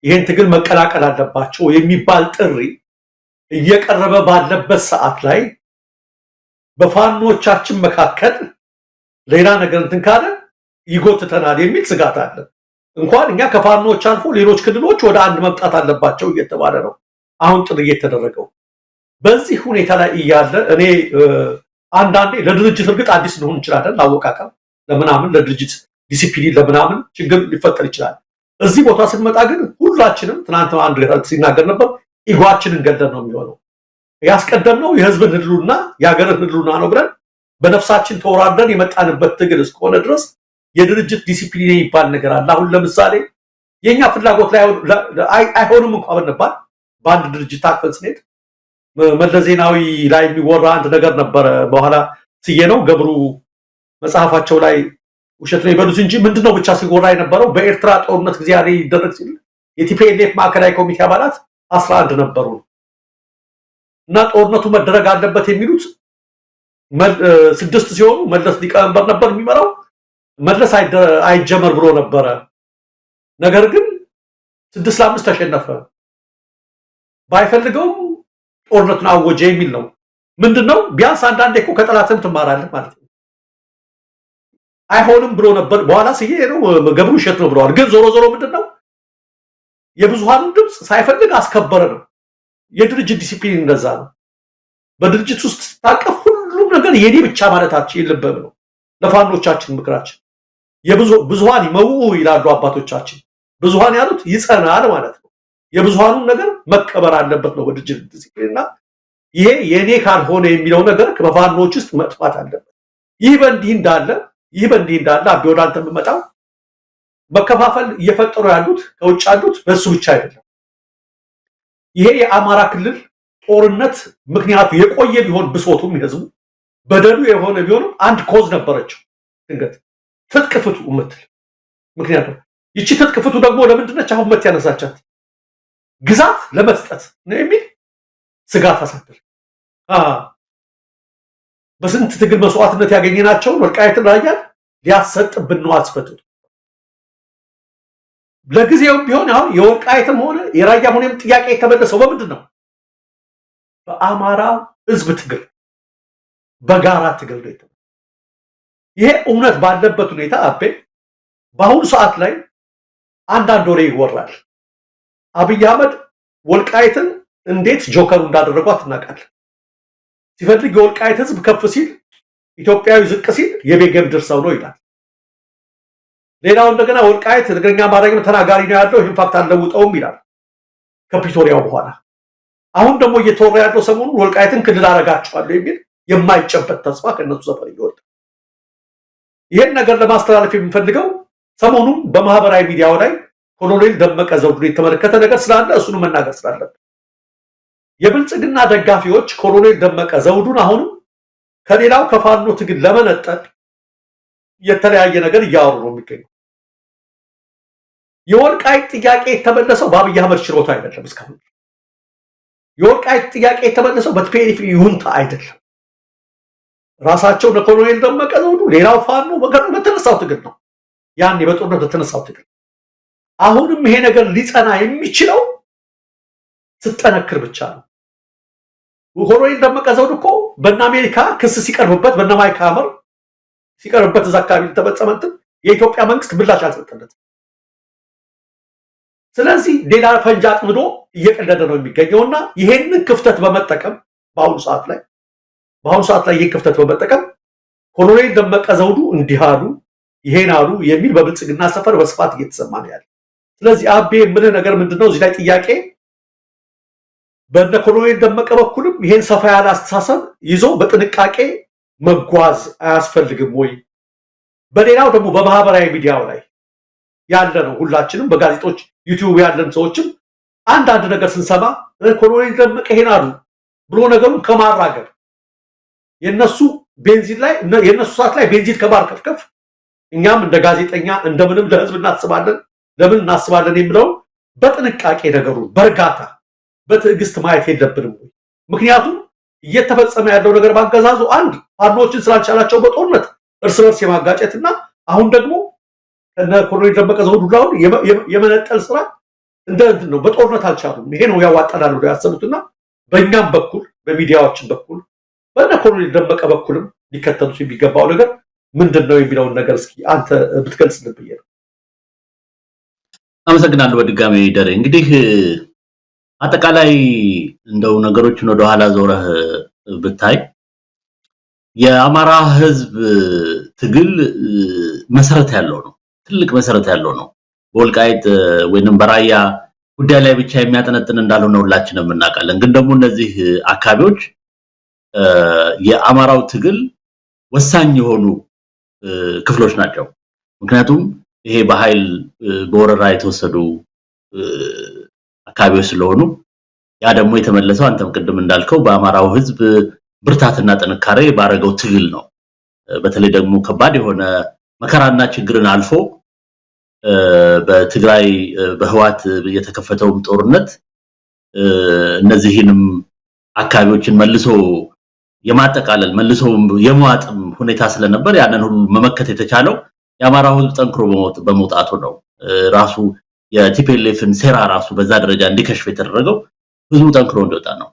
ይህን ትግል መቀላቀል አለባቸው የሚባል ጥሪ እየቀረበ ባለበት ሰዓት ላይ በፋኖቻችን መካከል ሌላ ነገር እንትን ካለ ይጎትተናል የሚል ስጋት አለ። እንኳን እኛ ከፋኖች አልፎ ሌሎች ክልሎች ወደ አንድ መምጣት አለባቸው እየተባለ ነው አሁን ጥሪ እየተደረገው። በዚህ ሁኔታ ላይ እያለ እኔ አንዳንዴ ለድርጅት እርግጥ አዲስ ልሆን እንችላለን፣ ላወቃቀም ለምናምን ለድርጅት ዲሲፕሊን ለምናምን ችግር ሊፈጠር ይችላል። እዚህ ቦታ ስንመጣ ግን ሁላችንም ትናንት አንድ ሲናገር ነበር፣ ኢጓችንን ገደል ነው የሚሆነው። ያስቀደምነው የህዝብን ህልውና የሀገርን ህልውና ነው ብለን በነፍሳችን ተወራርደን የመጣንበት ትግል እስከሆነ ድረስ የድርጅት ዲሲፕሊን የሚባል ነገር አለ። አሁን ለምሳሌ የኛ ፍላጎት ላይ አይሆንም እንኳን ብንባል በአንድ ድርጅት ታቅፈን ስንሄድ መለስ ዜናዊ ላይ የሚወራ አንድ ነገር ነበረ። በኋላ ስዬ ነው ገብሩ መጽሐፋቸው ላይ ውሸት ነው ይበሉት እንጂ ምንድነው ብቻ ሲወራ የነበረው በኤርትራ ጦርነት ጊዜ ያለ ይደረግ ሲል የቲፒኤልኤፍ ማዕከላዊ ኮሚቴ አባላት 11 ነበሩ እና ጦርነቱ መደረግ አለበት የሚሉት 6 ሲሆኑ መለስ ሊቀመንበር ነበር የሚመራው። መለስ አይጀመር ብሎ ነበረ። ነገር ግን 6-5 ተሸነፈ። ባይፈልገውም ጦርነቱን አወጀ የሚል ነው። ምንድነው ቢያንስ አንዳንዴ እኮ ከጠላትም ትማራለህ ማለት ነው። አይሆንም ብሎ ነበር። በኋላ ሲዬ ነው ገብሩ ውሸት ነው ብለዋል። ግን ዞሮ ዞሮ ምንድነው የብዙሃኑን ድምፅ ሳይፈልግ አስከበረ ነው። የድርጅት ዲሲፕሊን እንደዛ ነው። በድርጅት ውስጥ ታቀፍ ሁሉም ነገር የኔ ብቻ ማለታችን የለበም ነው። ለፋኖቻችን ምክራችን ብዙሃን ይመው ይላሉ አባቶቻችን። ብዙሃን ያሉት ይጸናል ማለት ነው። የብዙሃኑን ነገር መቀበር አለበት ነው በድርጅት ዲሲፕሊንና ይሄ የኔ ካልሆነ የሚለው ነገር በፋኖች ውስጥ መጥፋት አለበት። ይህ በእንዲህ እንዳለ አቢ ወደ አንተ የምመጣው መከፋፈል እየፈጠሩ ያሉት ከውጭ ያሉት በሱ ብቻ አይደለም። ይሄ የአማራ ክልል ጦርነት ምክንያቱ የቆየ ቢሆን ብሶቱም የህዝቡ በደሉ የሆነ ቢሆንም አንድ ኮዝ ነበረችው። ድንገት ትጥቅ ፍቱ የምትል ምክንያቱም ይቺ ትጥቅ ፍቱ ደግሞ ለምንድነች አሁን መት ያነሳቻት ግዛት ለመስጠት ነው የሚል ስጋት አሳደረ። በስንት ትግል መስዋዕትነት ያገኘናቸውን ወልቃይትን ራያን ሊያሰጥብን ነው አስፈትቶ። ለጊዜው ቢሆን አሁን የወልቃይትም ሆነ የራያም ሆነ ጥያቄ የተመለሰው በምንድን ነው? በአማራ ህዝብ ትግል በጋራ ትግል ነው። ይሄ እውነት ባለበት ሁኔታ አቤ በአሁኑ ሰዓት ላይ አንዳንድ ወሬ ይወራል። አብይ አህመድ ወልቃይትን እንዴት ጆከሩ እንዳደረጓት እናውቃለን። ሲፈልግ የወልቃይት ህዝብ ከፍ ሲል ኢትዮጵያዊ ዝቅ ሲል የቤጌምድር ሰው ነው ይላል። ሌላው እንደገና ወልቃይት ትግርኛ ማረግም ተናጋሪ ነው ያለው ይህን ፋክት አልለውጠውም ይላል ከፕሪቶሪያው በኋላ። አሁን ደግሞ እየተወራ ያለው ሰሞኑን ወልቃይትን ክልል አረጋቸዋለሁ የሚል የማይጨበጥ ተስፋ ከነሱ ሰፈር ይወጣ። ይሄን ነገር ለማስተላለፍ የሚፈልገው ሰሞኑን በማህበራዊ ሚዲያው ላይ ኮሎኔል ደመቀ ዘውዱ የተመለከተ ነገር ስላለ እሱን መናገር ስላለበት የብልጽግና ደጋፊዎች ኮሎኔል ደመቀ ዘውዱን አሁንም ከሌላው ከፋኖ ትግል ለመነጠል የተለያየ ነገር እያወሩ ነው የሚገኘው። የወልቃይት ጥያቄ የተመለሰው በአብይ አህመድ ችሮታ አይደለም። እስካሁን የወልቃይት ጥያቄ የተመለሰው በቲፒኤልኤፍ ይሁንታ አይደለም። ራሳቸው ለኮሎኔል ደመቀ ዘውዱ ሌላው ፋኖ በተነሳው ትግል ነው። ያን በጦርነት በተነሳው ትግል አሁንም ይሄ ነገር ሊጸና የሚችለው ስትጠነክር ብቻ ነው። ኮሎኔል ደመቀ ዘውዱ እኮ በእነ አሜሪካ ክስ ሲቀርብበት በእነ ማይክ ሀመር ሲቀርብበት እዛ አካባቢ ተፈጸመንትን የኢትዮጵያ መንግስት ምላሽ አልሰጠለትም። ስለዚህ ሌላ ፈንጃ አጥምዶ እየቀለደ ነው የሚገኘውና ይሄንን ክፍተት በመጠቀም በአሁኑ ሰዓት ላይ ይሄን ክፍተት በመጠቀም ኮሎኔል ደመቀ ዘውዱ እንዲህ አሉ፣ ይሄን አሉ የሚል በብልጽግና ሰፈር በስፋት እየተሰማ ነው ያለ። ስለዚህ አቤ የምልህ ነገር ምንድነው እዚህ ላይ ጥያቄ በእነ ኮሎኔል ደመቀ በኩልም ይሄን ሰፋ ያለ አስተሳሰብ ይዞ በጥንቃቄ መጓዝ አያስፈልግም ወይ? በሌላው ደግሞ በማህበራዊ ሚዲያው ላይ ያለ ነው ሁላችንም በጋዜጦች ዩቲዩብ ያለን ሰዎችም አንዳንድ ነገር ስንሰማ ኮሎኔል ደመቀ ይሄን አሉ ብሎ ነገሩን ከማራገብ የነሱ ቤንዚን ላይ የነሱ ሰዓት ላይ ቤንዚን ከማርከፍከፍ እኛም እንደ ጋዜጠኛ እንደምንም ለህዝብ እናስባለን ለምን እናስባለን የሚለው በጥንቃቄ ነገሩ በርጋታ በትዕግስት ማየት የለብንም። ምክንያቱም እየተፈጸመ ያለው ነገር ባገዛዙ አንድ ፋኖችን ስላልቻላቸው በጦርነት እርስ በርስ የማጋጨትና አሁን ደግሞ እነ ኮሎኔል ደመቀ ዘውዱ ላውን የመነጠል ስራ እንደዚህ ነው። በጦርነት አልቻሉም። ይሄ ነው ያዋጣናል ብለው ያሰቡትና በእኛም በኩል በሚዲያዎችን በኩል በእነ ኮሎኔል ደመቀ በኩልም ሊከተሉት የሚገባው ነገር ምንድነው የሚለውን ነገር እስኪ አንተ ብትገልጽልን ብዬ ነው። አመሰግናለሁ በድጋሚ ደሬ። እንግዲህ አጠቃላይ እንደው ነገሮችን ወደ ኋላ ዞረህ ብታይ የአማራ ህዝብ ትግል መሰረት ያለው ነው። ትልቅ መሰረት ያለው ነው። በወልቃይት ወይንም በራያ ጉዳይ ላይ ብቻ የሚያጠነጥን እንዳልሆነ ሁላችንም እናውቃለን። ግን ደግሞ እነዚህ አካባቢዎች የአማራው ትግል ወሳኝ የሆኑ ክፍሎች ናቸው። ምክንያቱም ይሄ በኃይል በወረራ የተወሰዱ አካባቢዎች ስለሆኑ ያ ደግሞ የተመለሰው አንተም ቅድም እንዳልከው በአማራው ህዝብ ብርታትና ጥንካሬ ባረገው ትግል ነው። በተለይ ደግሞ ከባድ የሆነ መከራና ችግርን አልፎ በትግራይ በህዋት የተከፈተው ጦርነት እነዚህንም አካባቢዎችን መልሶ የማጠቃለል መልሶ የመዋጥም ሁኔታ ስለነበር ያንን ሁሉ መመከት የተቻለው የአማራው ህዝብ ጠንክሮ በመውጣቱ ነው። ራሱ የቲፒኤልኤፍን ሴራ ራሱ በዛ ደረጃ እንዲከሽፍ የተደረገው ህዝቡ ጠንክሮ እንደወጣ ነው።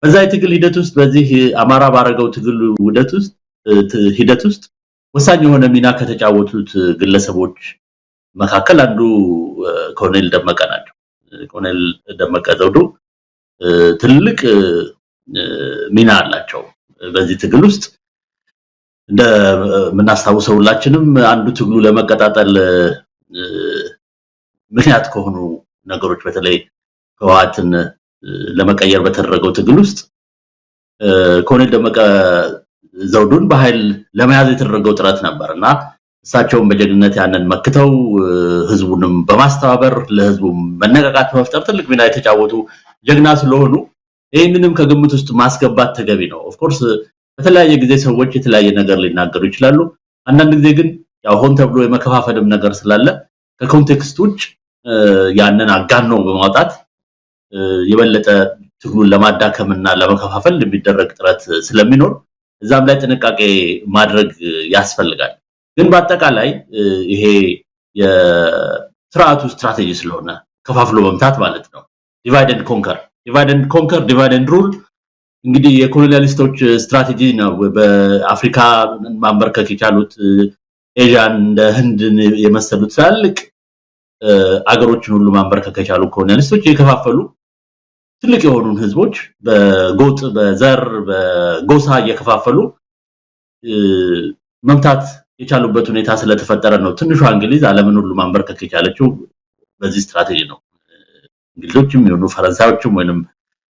በዛ የትግል ሂደት ውስጥ በዚህ አማራ ባረገው ትግል ሂደት ውስጥ ወሳኝ የሆነ ሚና ከተጫወቱት ግለሰቦች መካከል አንዱ ኮሎኔል ደመቀ ናቸው። ኮሎኔል ደመቀ ዘውዱ ትልቅ ሚና አላቸው በዚህ ትግል ውስጥ። እንደምናስታውሰው ሁላችንም አንዱ ትግሉ ለመቀጣጠል ምክንያት ከሆኑ ነገሮች በተለይ ህወሓትን ለመቀየር በተደረገው ትግል ውስጥ ኮሎኔል ደመቀ ዘውዱን በኃይል ለመያዝ የተደረገው ጥረት ነበርና እሳቸውም በጀግንነት ያንን መክተው ህዝቡንም በማስተባበር ለህዝቡ መነቃቃት መፍጠር ትልቅ ሚና የተጫወቱ ጀግና ስለሆኑ ይሄንንም ከግምት ውስጥ ማስገባት ተገቢ ነው። ኦፍ ኮርስ በተለያየ ጊዜ ሰዎች የተለያየ ነገር ሊናገሩ ይችላሉ። አንዳንድ ጊዜ ግን ያው ሆን ተብሎ የመከፋፈልም ነገር ስላለ ከኮንቴክስት ውጭ ያንን አጋኖ በማውጣት የበለጠ ትግሉን ለማዳከምና ለመከፋፈል የሚደረግ ጥረት ስለሚኖር እዛም ላይ ጥንቃቄ ማድረግ ያስፈልጋል። ግን በአጠቃላይ ይሄ የስርዓቱ ስትራቴጂ ስለሆነ ከፋፍሎ መምታት ማለት ነው። ዲቫይድ ኤንድ ኮንከር ዲቫይድ ኤንድ ሩል እንግዲህ የኮሎኒያሊስቶች ስትራቴጂ ነው። በአፍሪካ ማንበርከክ የቻሉት ኤዥያን እንደ ህንድን የመሰሉት ትላልቅ አገሮችን ሁሉ ማንበርከክ የቻሉ ኮሎኒያሊስቶች የከፋፈሉ ትልቅ የሆኑን ህዝቦች በጎጥ በዘር በጎሳ እየከፋፈሉ መምታት የቻሉበት ሁኔታ ስለተፈጠረ ነው። ትንሿ እንግሊዝ ዓለምን ሁሉ ማንበርከክ የቻለችው በዚህ ስትራቴጂ ነው። እንግሊዞችም ይሁኑ ፈረንሳዮችም ወይንም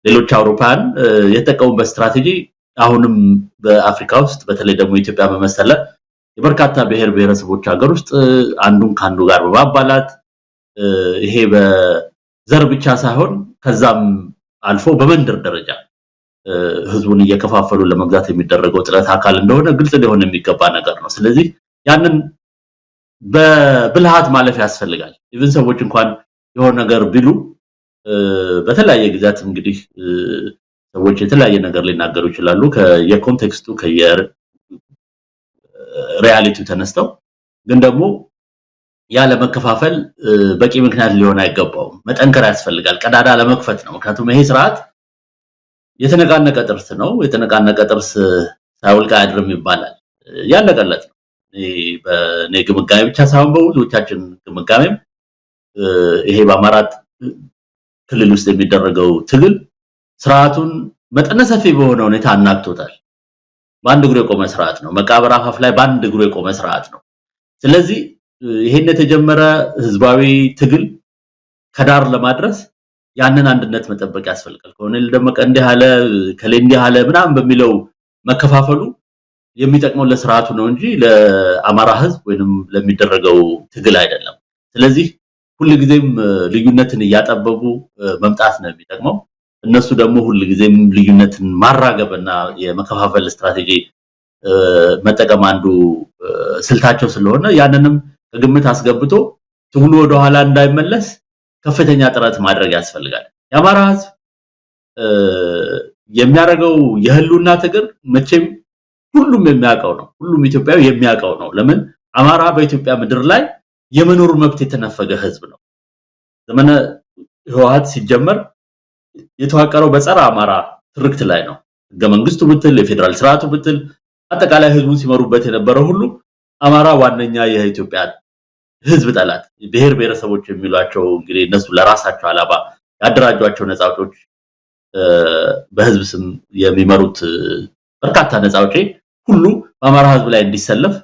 ሌሎች አውሮፓውያን የተጠቀሙበት ስትራቴጂ አሁንም በአፍሪካ ውስጥ በተለይ ደግሞ ኢትዮጵያ በመሰለ የበርካታ ብሔር ብሔረሰቦች ሀገር ውስጥ አንዱን ካንዱ ጋር በማባላት ይሄ በዘር ብቻ ሳይሆን ከዛም አልፎ በመንደር ደረጃ ህዝቡን እየከፋፈሉ ለመግዛት የሚደረገው ጥረት አካል እንደሆነ ግልጽ ሊሆን የሚገባ ነገር ነው። ስለዚህ ያንን በብልሃት ማለፍ ያስፈልጋል። ኢቭን ሰዎች እንኳን የሆነ ነገር ቢሉ በተለያየ ግዛት እንግዲህ ሰዎች የተለያየ ነገር ሊናገሩ ይችላሉ። የኮንቴክስቱ ከየሪያሊቲው ተነስተው ግን ደግሞ ያለ መከፋፈል በቂ ምክንያት ሊሆን አይገባውም። መጠንከር ያስፈልጋል። ቀዳዳ ለመክፈት ነው። ምክንያቱም ይሄ ስርዓት የተነቃነቀ ጥርስ ነው። የተነቃነቀ ጥርስ ሳይወልቅ አያድርም ይባላል። ያለቀለት ነው። በኔ ግምጋሜ ብቻ ሳይሆን በብዙዎቻችን ግምጋሜም ይሄ በአማራ ክልል ውስጥ የሚደረገው ትግል ስርዓቱን መጠነ ሰፊ በሆነ ሁኔታ አናግቶታል። በአንድ እግሩ የቆመ ስርዓት ነው። መቃብር አፋፍ ላይ በአንድ እግሩ የቆመ ስርዓት ነው። ስለዚህ ይሄን የተጀመረ ህዝባዊ ትግል ከዳር ለማድረስ ያንን አንድነት መጠበቅ ያስፈልጋል። ኮሎኔል ደመቀ እንዲህ አለ ከሌ እንዲህ አለ ምናምን በሚለው መከፋፈሉ የሚጠቅመው ለስርዓቱ ነው እንጂ ለአማራ ህዝብ ወይንም ለሚደረገው ትግል አይደለም። ስለዚህ ሁልጊዜም ልዩነትን እያጠበቡ መምጣት ነው የሚጠቅመው። እነሱ ደግሞ ሁልጊዜም ልዩነትን ማራገብና የመከፋፈል ስትራቴጂ መጠቀም አንዱ ስልታቸው ስለሆነ ያንንም ከግምት አስገብቶ ትግሉ ወደ ኋላ እንዳይመለስ ከፍተኛ ጥረት ማድረግ ያስፈልጋል። የአማራ ህዝብ የሚያደርገው የህልውና ትግል መቼም ሁሉም የሚያውቀው ነው። ሁሉም ኢትዮጵያዊ የሚያውቀው ነው። ለምን አማራ በኢትዮጵያ ምድር ላይ የመኖር መብት የተነፈገ ህዝብ ነው። ዘመነ ህወሓት ሲጀመር የተዋቀረው በጸረ አማራ ትርክት ላይ ነው። ህገ መንግስቱ ብትል የፌደራል ስርዓቱ ብትል አጠቃላይ ህዝቡን ሲመሩበት የነበረው ሁሉ አማራ ዋነኛ የኢትዮጵያ ህዝብ ጠላት ብሔር ብሔረሰቦች የሚሏቸው እንግዲህ እነሱ ለራሳቸው አላባ ያደራጇቸው ነፃ አውጪዎች በህዝብ ስም የሚመሩት በርካታ ነፃ አውጪ ሁሉ በአማራ ህዝብ ላይ እንዲሰለፍ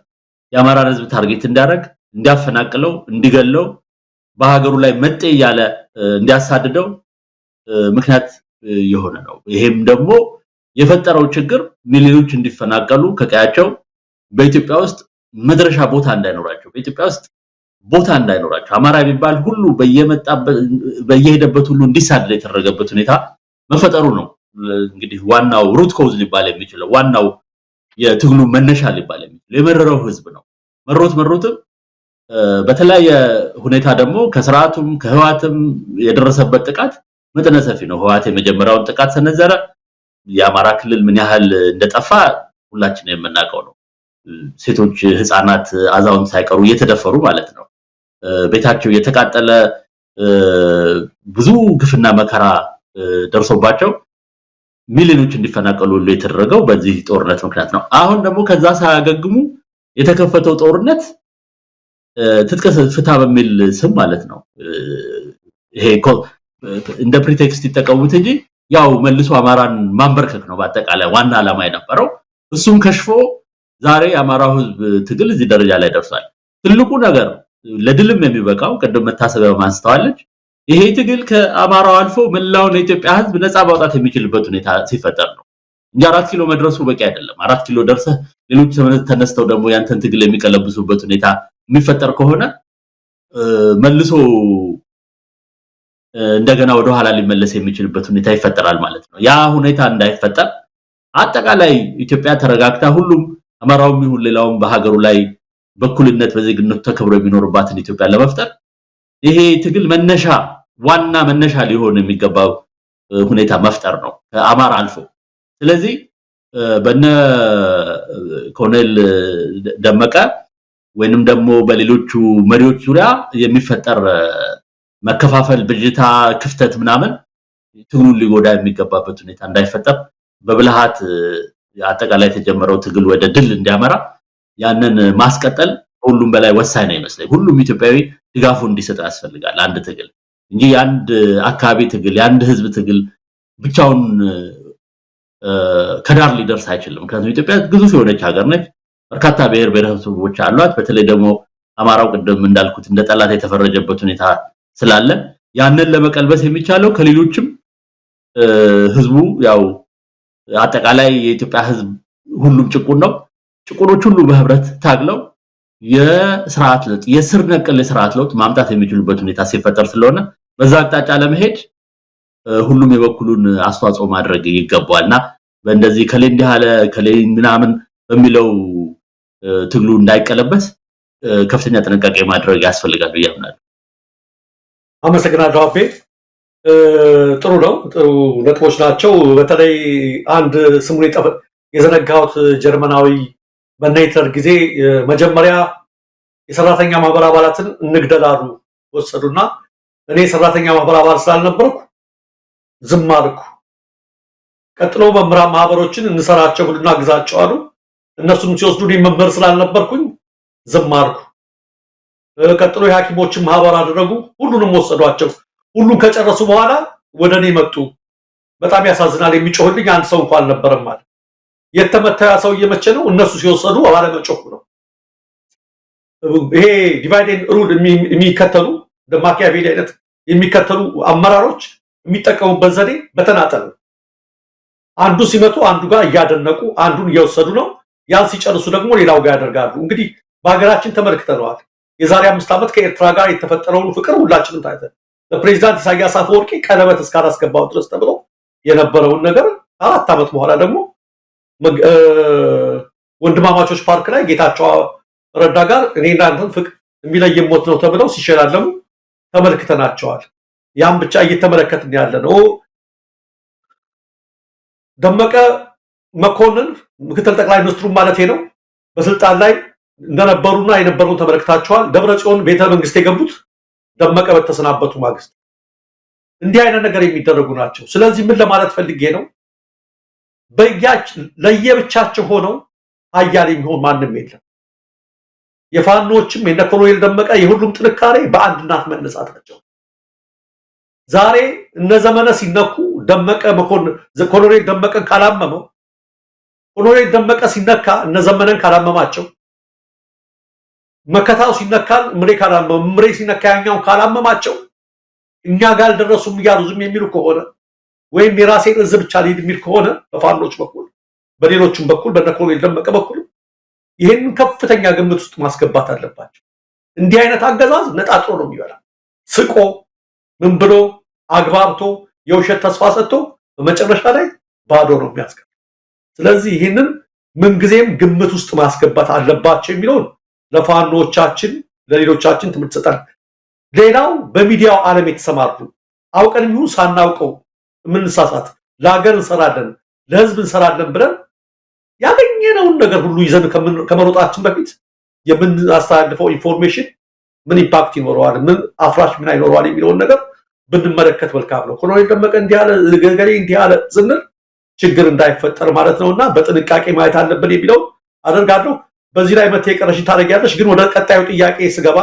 የአማራ ህዝብ ታርጌት እንዲያደርግ እንዲያፈናቅለው እንዲገለው በሀገሩ ላይ መጤ ያለ እንዲያሳድደው ምክንያት የሆነ ነው። ይሄም ደግሞ የፈጠረው ችግር ሚሊዮኖች እንዲፈናቀሉ ከቀያቸው በኢትዮጵያ ውስጥ መድረሻ ቦታ እንዳይኖራቸው በኢትዮጵያ ውስጥ ቦታ እንዳይኖራቸው አማራ የሚባል ሁሉ በየሄደበት ሁሉ እንዲሳደድ የተደረገበት ሁኔታ መፈጠሩ ነው። እንግዲህ ዋናው ሩት ኮዝ ሊባል የሚችለው ዋናው የትግሉ መነሻ ሊባል የሚችለው የመረረው ህዝብ ነው። መሮትም በተለያየ ሁኔታ ደግሞ ከስርዓቱም ከህዋትም የደረሰበት ጥቃት መጠነ ሰፊ ነው። ህዋት የመጀመሪያውን ጥቃት ሰነዘረ። የአማራ ክልል ምን ያህል እንደጠፋ ሁላችንም የምናውቀው ነው። ሴቶች፣ ህፃናት፣ አዛውንት ሳይቀሩ እየተደፈሩ ማለት ነው። ቤታቸው የተቃጠለ ብዙ ግፍና መከራ ደርሶባቸው ሚሊዮኖች እንዲፈናቀሉ ሁሉ የተደረገው በዚህ ጦርነት ምክንያት ነው። አሁን ደግሞ ከዛ ሳያገግሙ የተከፈተው ጦርነት ትጥቅ ፍታ በሚል ስም ማለት ነው። ይሄ እንደ ፕሪቴክስት ይጠቀሙት እንጂ ያው መልሶ አማራን ማንበርከክ ነው በአጠቃላይ ዋና ዓላማ የነበረው። እሱም ከሽፎ ዛሬ የአማራው ህዝብ ትግል እዚህ ደረጃ ላይ ደርሷል። ትልቁ ነገር ለድልም የሚበቃው ቅድም መታሰቢያው ማንስተዋለች ይሄ ትግል ከአማራው አልፎ መላውን የኢትዮጵያ ህዝብ ነፃ ማውጣት የሚችልበት ሁኔታ ሲፈጠር ነው እንጂ 4 ኪሎ መድረሱ በቂ አይደለም። 4 ኪሎ ደርሰህ ሌሎች ተነስተው ደግሞ ያንተን ትግል የሚቀለብሱበት ሁኔታ የሚፈጠር ከሆነ መልሶ እንደገና ወደ ኋላ ሊመለስ የሚችልበት ሁኔታ ይፈጠራል ማለት ነው። ያ ሁኔታ እንዳይፈጠር አጠቃላይ ኢትዮጵያ ተረጋግታ ሁሉም አማራውም ይሁን ሌላውም በሀገሩ ላይ በኩልነት በዜግነት ተከብሮ የሚኖርባትን ኢትዮጵያ ለመፍጠር ይሄ ትግል ዋና መነሻ ሊሆን የሚገባው ሁኔታ መፍጠር ነው ከአማራ አልፎ። ስለዚህ በነ ኮሎኔል ደመቀ ወይንም ደግሞ በሌሎቹ መሪዎች ዙሪያ የሚፈጠር መከፋፈል፣ ብጅታ፣ ክፍተት ምናምን ትግሉን ሊጎዳ የሚገባበት ሁኔታ እንዳይፈጠር በብልሃት አጠቃላይ የተጀመረው ትግል ወደ ድል እንዲያመራ ያንን ማስቀጠል ሁሉም በላይ ወሳኝ ነው ይመስለኝ። ሁሉም ኢትዮጵያዊ ድጋፉ እንዲሰጥ ያስፈልጋል አንድ ትግል እንጂ አንድ አካባቢ ትግል አንድ ህዝብ ትግል ብቻውን ከዳር ሊደርስ አይችልም። ምክንያቱም ኢትዮጵያ ግዙፍ የሆነች ሀገር ነች። በርካታ ብሔር ብሔረሰቦች አሏት። በተለይ ደግሞ አማራው ቅድም እንዳልኩት እንደ ጠላት የተፈረጀበት ሁኔታ ስላለ ያንን ለመቀልበስ የሚቻለው ከሌሎችም ህዝቡ ያው አጠቃላይ የኢትዮጵያ ህዝብ ሁሉም ጭቁን ነው። ጭቁኖች ሁሉ በህብረት ታግለው የስርዓት ለውጥ የስር ነቀል የስርዓት ለውጥ ማምጣት የሚችሉበት ሁኔታ ሲፈጠር ስለሆነ በዛ አቅጣጫ ለመሄድ ሁሉም የበኩሉን አስተዋጽኦ ማድረግ ይገባዋልና በእንደዚህ ከሌ እንዲህ አለ ከሌ ምናምን በሚለው ትግሉ እንዳይቀለበስ ከፍተኛ ጥንቃቄ ማድረግ ያስፈልጋል ብዬ አምናለሁ። አመሰግናለሁ አቤ። ጥሩ ነው። ጥሩ ነጥቦች ናቸው። በተለይ አንድ ስሙን የዘነጋሁት ጀርመናዊ በናይተር ጊዜ መጀመሪያ የሰራተኛ ማህበር አባላትን እንግደላሉ ወሰዱና እኔ የሰራተኛ ማህበር አባል ስላልነበርኩ ዝም አልኩ። ቀጥሎ መምህራን ማህበሮችን እንሰራቸው ብሉና ግዛቸው አሉ። እነሱም ሲወስዱ እኔ መምህር ስላልነበርኩኝ ዝም አልኩ። ቀጥሎ የሐኪሞችን ማህበር አደረጉ። ሁሉንም ወሰዷቸው። ሁሉም ከጨረሱ በኋላ ወደኔ መጡ። በጣም ያሳዝናል። የሚጮህልኝ አንድ ሰው እንኳን አልነበረም ማለት የተመታ ሰው እየመቸ ነው። እነሱ ሲወሰዱ አባለ መጮህ ነው። ይሄ ዲቫይድ ኤንድ ሩል የሚከተሉ ማኪያቬሊ አይነት የሚከተሉ አመራሮች የሚጠቀሙበት ዘዴ በተናጠል አንዱ ሲመጡ አንዱ ጋር እያደነቁ አንዱን እየወሰዱ ነው። ያን ሲጨርሱ ደግሞ ሌላው ጋር ያደርጋሉ። እንግዲህ በሀገራችን ተመልክተነዋል። የዛሬ 5 ዓመት ከኤርትራ ጋር የተፈጠረውን ፍቅር ሁላችንም ታይተን ለፕሬዚዳንት ኢሳያስ አፈወርቂ ቀለበት እስካላስገባው ድረስ ተብሎ የነበረውን ነገር 4 ዓመት በኋላ ደግሞ ወንድማማቾች ፓርክ ላይ ጌታቸው ረዳ ጋር እኔ እናንተን ፍቅር የሚለይ ሞት ነው ተብለው ሲሸላለሙ ተመልክተናቸዋል። ያን ብቻ እየተመለከትን ያለ ነው። ደመቀ መኮንን ምክትል ጠቅላይ ሚኒስትሩ ማለት ነው በስልጣን ላይ እንደነበሩና የነበሩን ተመልክታቸዋል። ደብረጽዮን ቤተ መንግስት የገቡት ደመቀ በተሰናበቱ ማግስት እንዲህ አይነት ነገር የሚደረጉ ናቸው። ስለዚህ ምን ለማለት ፈልጌ ነው፣ ለየብቻቸው ሆነው ሀያል የሚሆን ማንም የለም። የፋኖችም የነ ኮሎኔል ደመቀ የሁሉም ጥንካሬ በአንድ እናት መነሳታቸው። ዛሬ እነ ዘመነ ሲነኩ ደመቀ መኮንን ኮሎኔል ደመቀን ካላመመው፣ ኮሎኔል ደመቀ ሲነካ እነ ዘመነን ካላመማቸው፣ መከታው ሲነካል ምሬ ሲነካ ያኛውን ካላመማቸው እኛ ጋር አልደረሱም እያሉ ዝም የሚሉ ከሆነ ወይም የራሴን እዝ ብቻ ሊድ የሚል ከሆነ በፋኖች በኩል በሌሎችም በኩል በነ ኮሎኔል ደመቀ በኩል ይህንን ከፍተኛ ግምት ውስጥ ማስገባት አለባቸው። እንዲህ አይነት አገዛዝ ነጣጥሮ ነው የሚበላ። ስቆ ምን ብሎ አግባብቶ የውሸት ተስፋ ሰጥቶ በመጨረሻ ላይ ባዶ ነው የሚያስቀር። ስለዚህ ይህንን ምንጊዜም ግምት ውስጥ ማስገባት አለባቸው የሚለውን ለፋኖቻችን ለሌሎቻችን ትምህርት ሰጣል። ሌላው በሚዲያው ዓለም የተሰማሩ አውቀን ይሁን ሳናውቀው የምንሳሳት ለሀገር እንሰራለን ለህዝብ እንሰራለን ብለን ያገኘነውን ነገር ሁሉ ይዘን ከመሮጣችን በፊት የምናስተላልፈው ኢንፎርሜሽን ምን ኢምፓክት ይኖረዋል፣ ምን አፍራሽ ምን አይኖረዋል የሚለውን ነገር ብንመለከት መልካም ነው። ኮሎኔል ደመቀ እንዲህ ያለ ገገሬ እንዲህ ያለ ስንል ችግር እንዳይፈጠር ማለት ነውና በጥንቃቄ ማየት አለብን የሚለው አደርጋለሁ። በዚህ ላይ መተቀረሽ ታረጋለሽ። ግን ወደ ቀጣዩ ጥያቄ ስገባ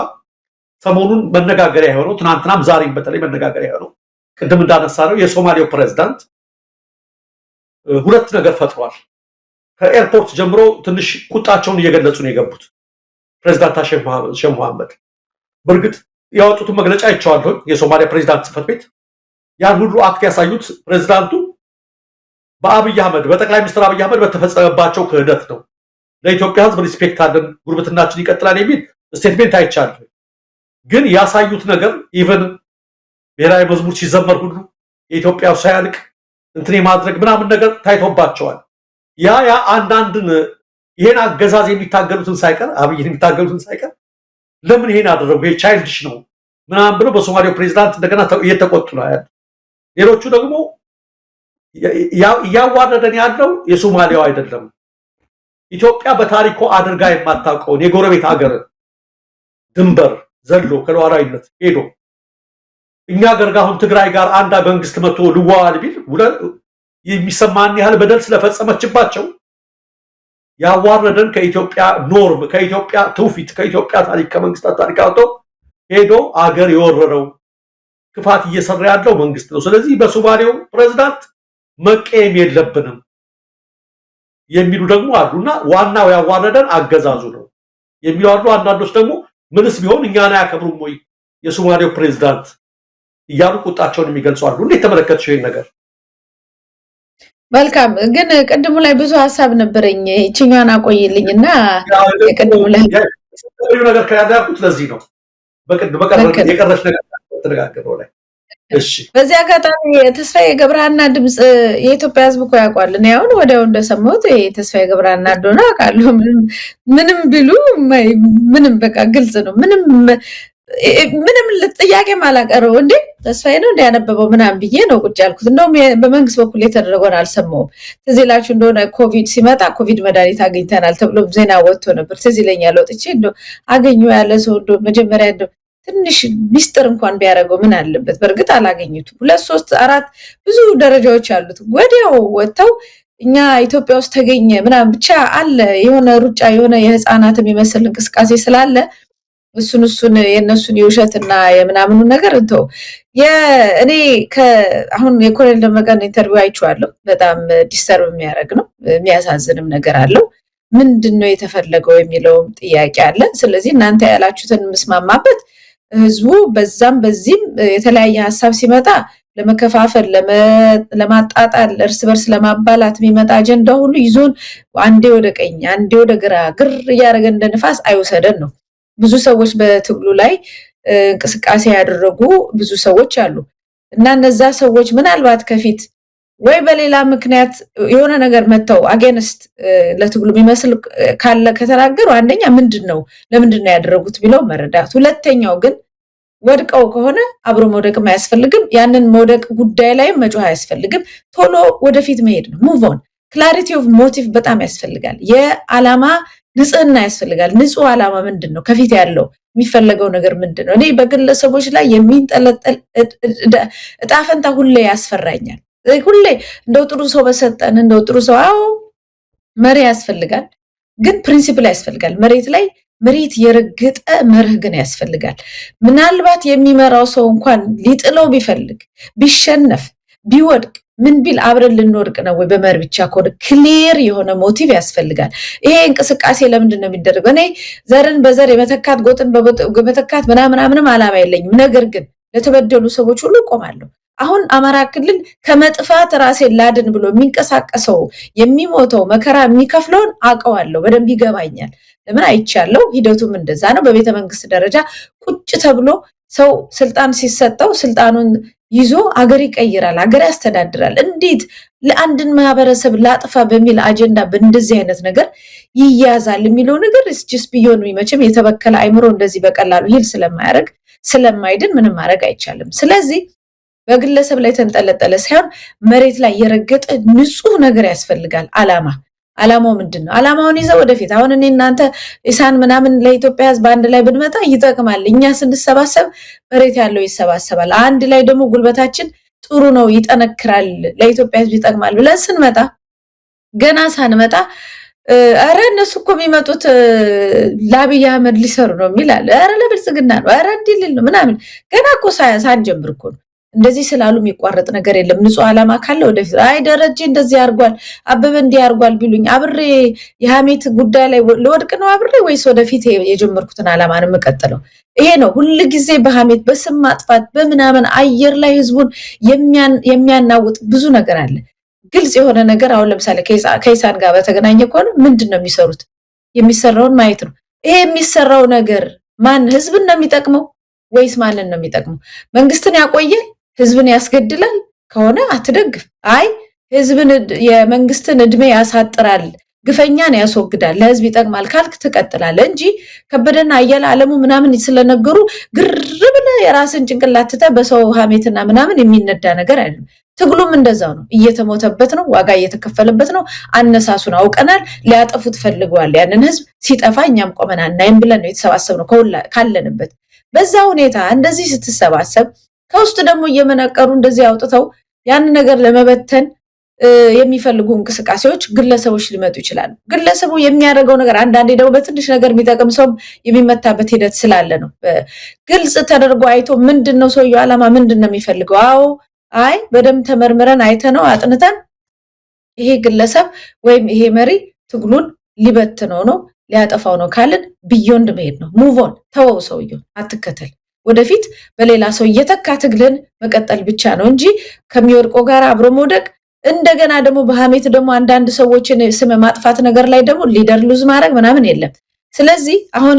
ሰሞኑን መነጋገሪያ የሆነው ትናንትናም ዛሬም በተለይ መነጋገሪያ የሆነው ቅድም እንዳነሳነው የሶማሌው ፕሬዝዳንት ሁለት ነገር ፈጥሯል። ከኤርፖርት ጀምሮ ትንሽ ቁጣቸውን እየገለጹ ነው የገቡት ፕሬዝዳንት ሼህ መሐመድ። በእርግጥ ያወጡትን መግለጫ አይቼዋለሁ። የሶማሊያ ፕሬዝዳንት ጽሕፈት ቤት ያን ሁሉ አክት ያሳዩት ፕሬዝዳንቱ በአብይ አህመድ በጠቅላይ ሚኒስትር አብይ አህመድ በተፈጸመባቸው ክህደት ነው። ለኢትዮጵያ ሕዝብ ሪስፔክት አለን፣ ጉርብትናችን ይቀጥላል የሚል ስቴትሜንት አይቻለሁ። ግን ያሳዩት ነገር ኢቨን ብሔራዊ መዝሙር ሲዘመር ሁሉ የኢትዮጵያ ሳያልቅ እንትን የማድረግ ምናምን ነገር ታይቶባቸዋል። ያ አንዳንድን ይሄን አገዛዝ የሚታገሉትን ሳይቀር አብይን የሚታገሉትን ሳይቀር ለምን ይሄን አደረጉ ይሄ ቻይልድሽ ነው ምናምን ብለው በሶማሌው ፕሬዝዳንት እንደገና እየተቆጡ ነው ያሉት። ሌሎቹ ደግሞ እያዋረደን ያለው የሶማሊያው አይደለም ኢትዮጵያ በታሪኮ አድርጋ የማታውቀውን የጎረቤት ሀገር ድንበር ዘሎ ከሉዓላዊነት ሄዶ እኛ ሀገር ጋር አሁን ትግራይ ጋር አንድ መንግስት መጥቶ ልዋዋል ቢል የሚሰማን ያህል በደል ስለፈጸመችባቸው ያዋረደን ከኢትዮጵያ ኖርም ከኢትዮጵያ ትውፊት ከኢትዮጵያ ታሪክ ከመንግስታት ታሪክ አውጥቶ ሄዶ አገር የወረረው ክፋት እየሰራ ያለው መንግስት ነው። ስለዚህ በሶማሌው ፕሬዝዳንት መቀየም የለብንም የሚሉ ደግሞ አሉና ዋናው ያዋረደን አገዛዙ ነው የሚሉ አሉ። አንዳንዶች ደግሞ ምንስ ቢሆን እኛን አያከብሩም ወይ የሶማሌው ፕሬዝዳንት እያሉ ቁጣቸውን የሚገልጹ አሉ። እንዴት ተመለከትሽ ይሄን ነገር? መልካም ግን ቅድሙ ላይ ብዙ ሀሳብ ነበረኝ። እቺኛን አቆይልኝና ቅድሙ ላይ ነገር ከያዳኩት ለዚህ ነው የቀረሽ ነገር ተነጋገረው ላይ እሺ። በዚህ አጋጣሚ ተስፋዬ ገብረሃና ድምጽ የኢትዮጵያ ሕዝብ እኮ ያውቃል። እኔ አሁን ወዲያው እንደሰማሁት ተስፋዬ ገብረሃና እንደሆነ አውቃለሁ። ምንም ቢሉ ምንም በቃ ግልጽ ነው። ምንም ጥያቄ ማላቀረው እንዴ ተስፋዬ ነው እንዲያነበበው ምናምን ብዬ ነው ቁጭ ያልኩት። እንደውም በመንግስት በኩል የተደረገውን አልሰማሁም። ትዝ ይላችሁ እንደሆነ ኮቪድ ሲመጣ ኮቪድ መድኃኒት አግኝተናል ተብሎ ዜና ወጥቶ ነበር። ትዝ ይለኛል። ወጥቼ እንደው አገኙ ያለ ሰው እንደው መጀመሪያ እንደው ትንሽ ሚስጥር እንኳን ቢያደርገው ምን አለበት? በእርግጥ አላገኙትም። 2 3 4 ብዙ ደረጃዎች አሉት። ወዲያው ወጥተው እኛ ኢትዮጵያ ውስጥ ተገኘ ምናምን ብቻ አለ የሆነ ሩጫ የሆነ የህፃናት የሚመስል እንቅስቃሴ ስላለ እሱን የነሱን የውሸትና የምናምኑ ነገር እንተው። እኔ አሁን የኮሎኔል ደመቀን ኢንተርቪው አይቼዋለሁ። በጣም ዲስተርብ የሚያደርግ ነው፣ የሚያሳዝንም ነገር አለው። ምንድነው የተፈለገው የሚለው ጥያቄ አለ። ስለዚህ እናንተ ያላችሁትን መስማማበት ህዝቡ በዛም በዚህም የተለያየ ሐሳብ ሲመጣ ለመከፋፈል ለማጣጣል እርስ በርስ ለማባላት የሚመጣ አጀንዳ ሁሉ ይዞን አንዴ ወደ ቀኝ አንዴ ወደ ግራ ግር እያደረገ እንደ ንፋስ አይወሰደን ነው። ብዙ ሰዎች በትግሉ ላይ እንቅስቃሴ ያደረጉ ብዙ ሰዎች አሉ እና እነዛ ሰዎች ምናልባት ከፊት ወይ በሌላ ምክንያት የሆነ ነገር መተው አጌንስት ለትግሉ የሚመስል ካለ ከተናገሩ አንደኛ ምንድነው ለምንድነው ያደረጉት ቢለው መረዳት፣ ሁለተኛው ግን ወድቀው ከሆነ አብሮ መውደቅም አያስፈልግም። ያንን መውደቅ ጉዳይ ላይ መጮህ አያስፈልግም። ቶሎ ወደፊት መሄድ ነው። ሙቭ ኦን። ክላሪቲ ኦፍ ሞቲቭ በጣም ያስፈልጋል። የዓላማ ንጽህና ያስፈልጋል። ንጹህ ዓላማ ምንድነው? ከፊት ያለው የሚፈለገው ነገር ምንድነው? እኔ በግለሰቦች ላይ የሚንጠለጠል እጣ ፈንታ ሁሌ ያስፈራኛል። ሁሌ እንደው ጥሩ ሰው በሰጠን እንደው ጥሩ ሰው አዎ መሪ ያስፈልጋል፣ ግን ፕሪንሲፕል ያስፈልጋል። መሬት የረገጠ መርህ ግን ያስፈልጋል። ምናልባት የሚመራው ሰው እንኳን ሊጥለው ቢፈልግ ቢሸነፍ ቢወድቅ ምን ቢል አብረን ልንወድቅ ነው ወይ? በመርህ ብቻ ከሆነ ክሊር የሆነ ሞቲቭ ያስፈልጋል። ይሄ እንቅስቃሴ ለምንድን ነው የሚደረገው? እኔ ዘርን በዘር የመተካት ጎጥን በመተካት ምናምንም ዓላማ የለኝም። ነገር ግን ለተበደሉ ሰዎች ሁሉ ቆማለሁ። አሁን አማራ ክልል ከመጥፋት ራሴን ላድን ብሎ የሚንቀሳቀሰው የሚሞተው መከራ የሚከፍለውን አውቀዋለሁ፣ በደንብ ይገባኛል። ለምን አይቻለሁ። ሂደቱም እንደዛ ነው። በቤተ መንግስት ደረጃ ቁጭ ተብሎ ሰው ስልጣን ሲሰጠው ስልጣኑን ይዞ አገር ይቀይራል፣ አገር ያስተዳድራል። እንዴት ለአንድን ማህበረሰብ ላጥፋ በሚል አጀንዳ በእንደዚህ አይነት ነገር ይያዛል የሚለው ነገር ጀስት ቢዮን መቼም የተበከለ አይምሮ እንደዚህ በቀላሉ ሂል ስለማያደርግ ስለማይድን ምንም ማድረግ አይቻልም። ስለዚህ በግለሰብ ላይ ተንጠለጠለ ሳይሆን መሬት ላይ የረገጠ ንጹህ ነገር ያስፈልጋል። ዓላማው ምንድነው? ዓላማውን ይዘው ወደፊት አሁን እኔ እናንተ ኢሳን ምናምን ለኢትዮጵያ ሕዝብ አንድ ላይ ብንመጣ ይጠቅማል። እኛ ስንሰባሰብ መሬት ያለው ይሰባሰባል። አንድ ላይ ደግሞ ጉልበታችን ጥሩ ነው፣ ይጠነክራል፣ ለኢትዮጵያ ሕዝብ ይጠቅማል ብለን ስንመጣ ገና ሳንመጣ አረ እነሱ እኮ የሚመጡት ለአብይ አህመድ ሊሰሩ ነው የሚላል፣ አረ ለብልጽግና ነው፣ አረ እንዲህ ልል ነው ምናምን ገና እኮ ሳንጀምር እኮ ነው። እንደዚህ ስላሉ የሚቋረጥ ነገር የለም። ንጹህ ዓላማ ካለ ወደፊት አይ ደረጀ እንደዚህ አርጓል፣ አበበ እንዲህ አርጓል ቢሉኝ አብሬ የሐሜት ጉዳይ ላይ ለወድቅ ነው አብሬ ወይስ ወደፊት የጀመርኩትን ዓላማ ነው የምቀጥለው? ይሄ ነው ሁሉ ጊዜ በሐሜት በስም ማጥፋት በምናምን አየር ላይ ህዝቡን የሚያናውጥ ብዙ ነገር አለ። ግልጽ የሆነ ነገር አሁን ለምሳሌ ከኢሳን ጋር በተገናኘ ከሆነ ምንድነው የሚሰሩት? የሚሰራውን ማየት ነው። ይሄ የሚሰራው ነገር ማን ህዝብን ነው የሚጠቅመው ወይስ ማንን ነው የሚጠቅመው? መንግስትን ያቆያል? ህዝብን ያስገድላል ከሆነ አትደግፍ። አይ ህዝብን የመንግስትን እድሜ ያሳጥራል፣ ግፈኛን ያስወግዳል፣ ለህዝብ ይጠቅማል ካልክ ትቀጥላለህ እንጂ ከበደና አያለ አለሙ ምናምን ስለነገሩ ግር ብለህ የራስን ጭንቅላት ትተህ በሰው ሐሜትና ምናምን የሚነዳ ነገር አይደለም። ትግሉም እንደዛው ነው። እየተሞተበት ነው፣ ዋጋ እየተከፈለበት ነው። አነሳሱን አውቀናል። ሊያጠፉት ፈልገዋል። ያንን ህዝብ ሲጠፋ እኛም ቆመን አናይም ብለን ነው የተሰባሰብነው ካለንበት። በዛ ሁኔታ እንደዚህ ስትሰባሰብ ከውስጥ ደግሞ እየመነቀሩ እንደዚህ አውጥተው ያን ነገር ለመበተን የሚፈልጉ እንቅስቃሴዎች ግለሰቦች ሊመጡ ይችላሉ። ግለሰቡ የሚያደርገው ነገር አንዳንዴ ደግሞ በትንሽ ነገር የሚጠቅም ሰው የሚመታበት ሂደት ስላለ ነው። ግልጽ ተደርጎ አይቶ ምንድነው ሰውየው ዓላማ ምንድነው የሚፈልገው? አዎ አይ በደንብ ተመርምረን አይተነው አጥንተን ይሄ ግለሰብ ወይም ይሄ መሪ ትግሉን ሊበትነው ነው ሊያጠፋው ነው ካልን ቢዮንድ መሄድ ነው። ሙቭ ኦን። ተወው፣ ሰውየው አትከተል። ወደፊት በሌላ ሰው እየተካ ትግልን መቀጠል ብቻ ነው እንጂ ከሚወድቀው ጋር አብሮ መውደቅ እንደገና ደግሞ በሐሜት ደግሞ አንዳንድ ሰዎችን ስም ማጥፋት ነገር ላይ ደግሞ ሊደር ሉዝ ማድረግ ምናምን የለም። ስለዚህ አሁን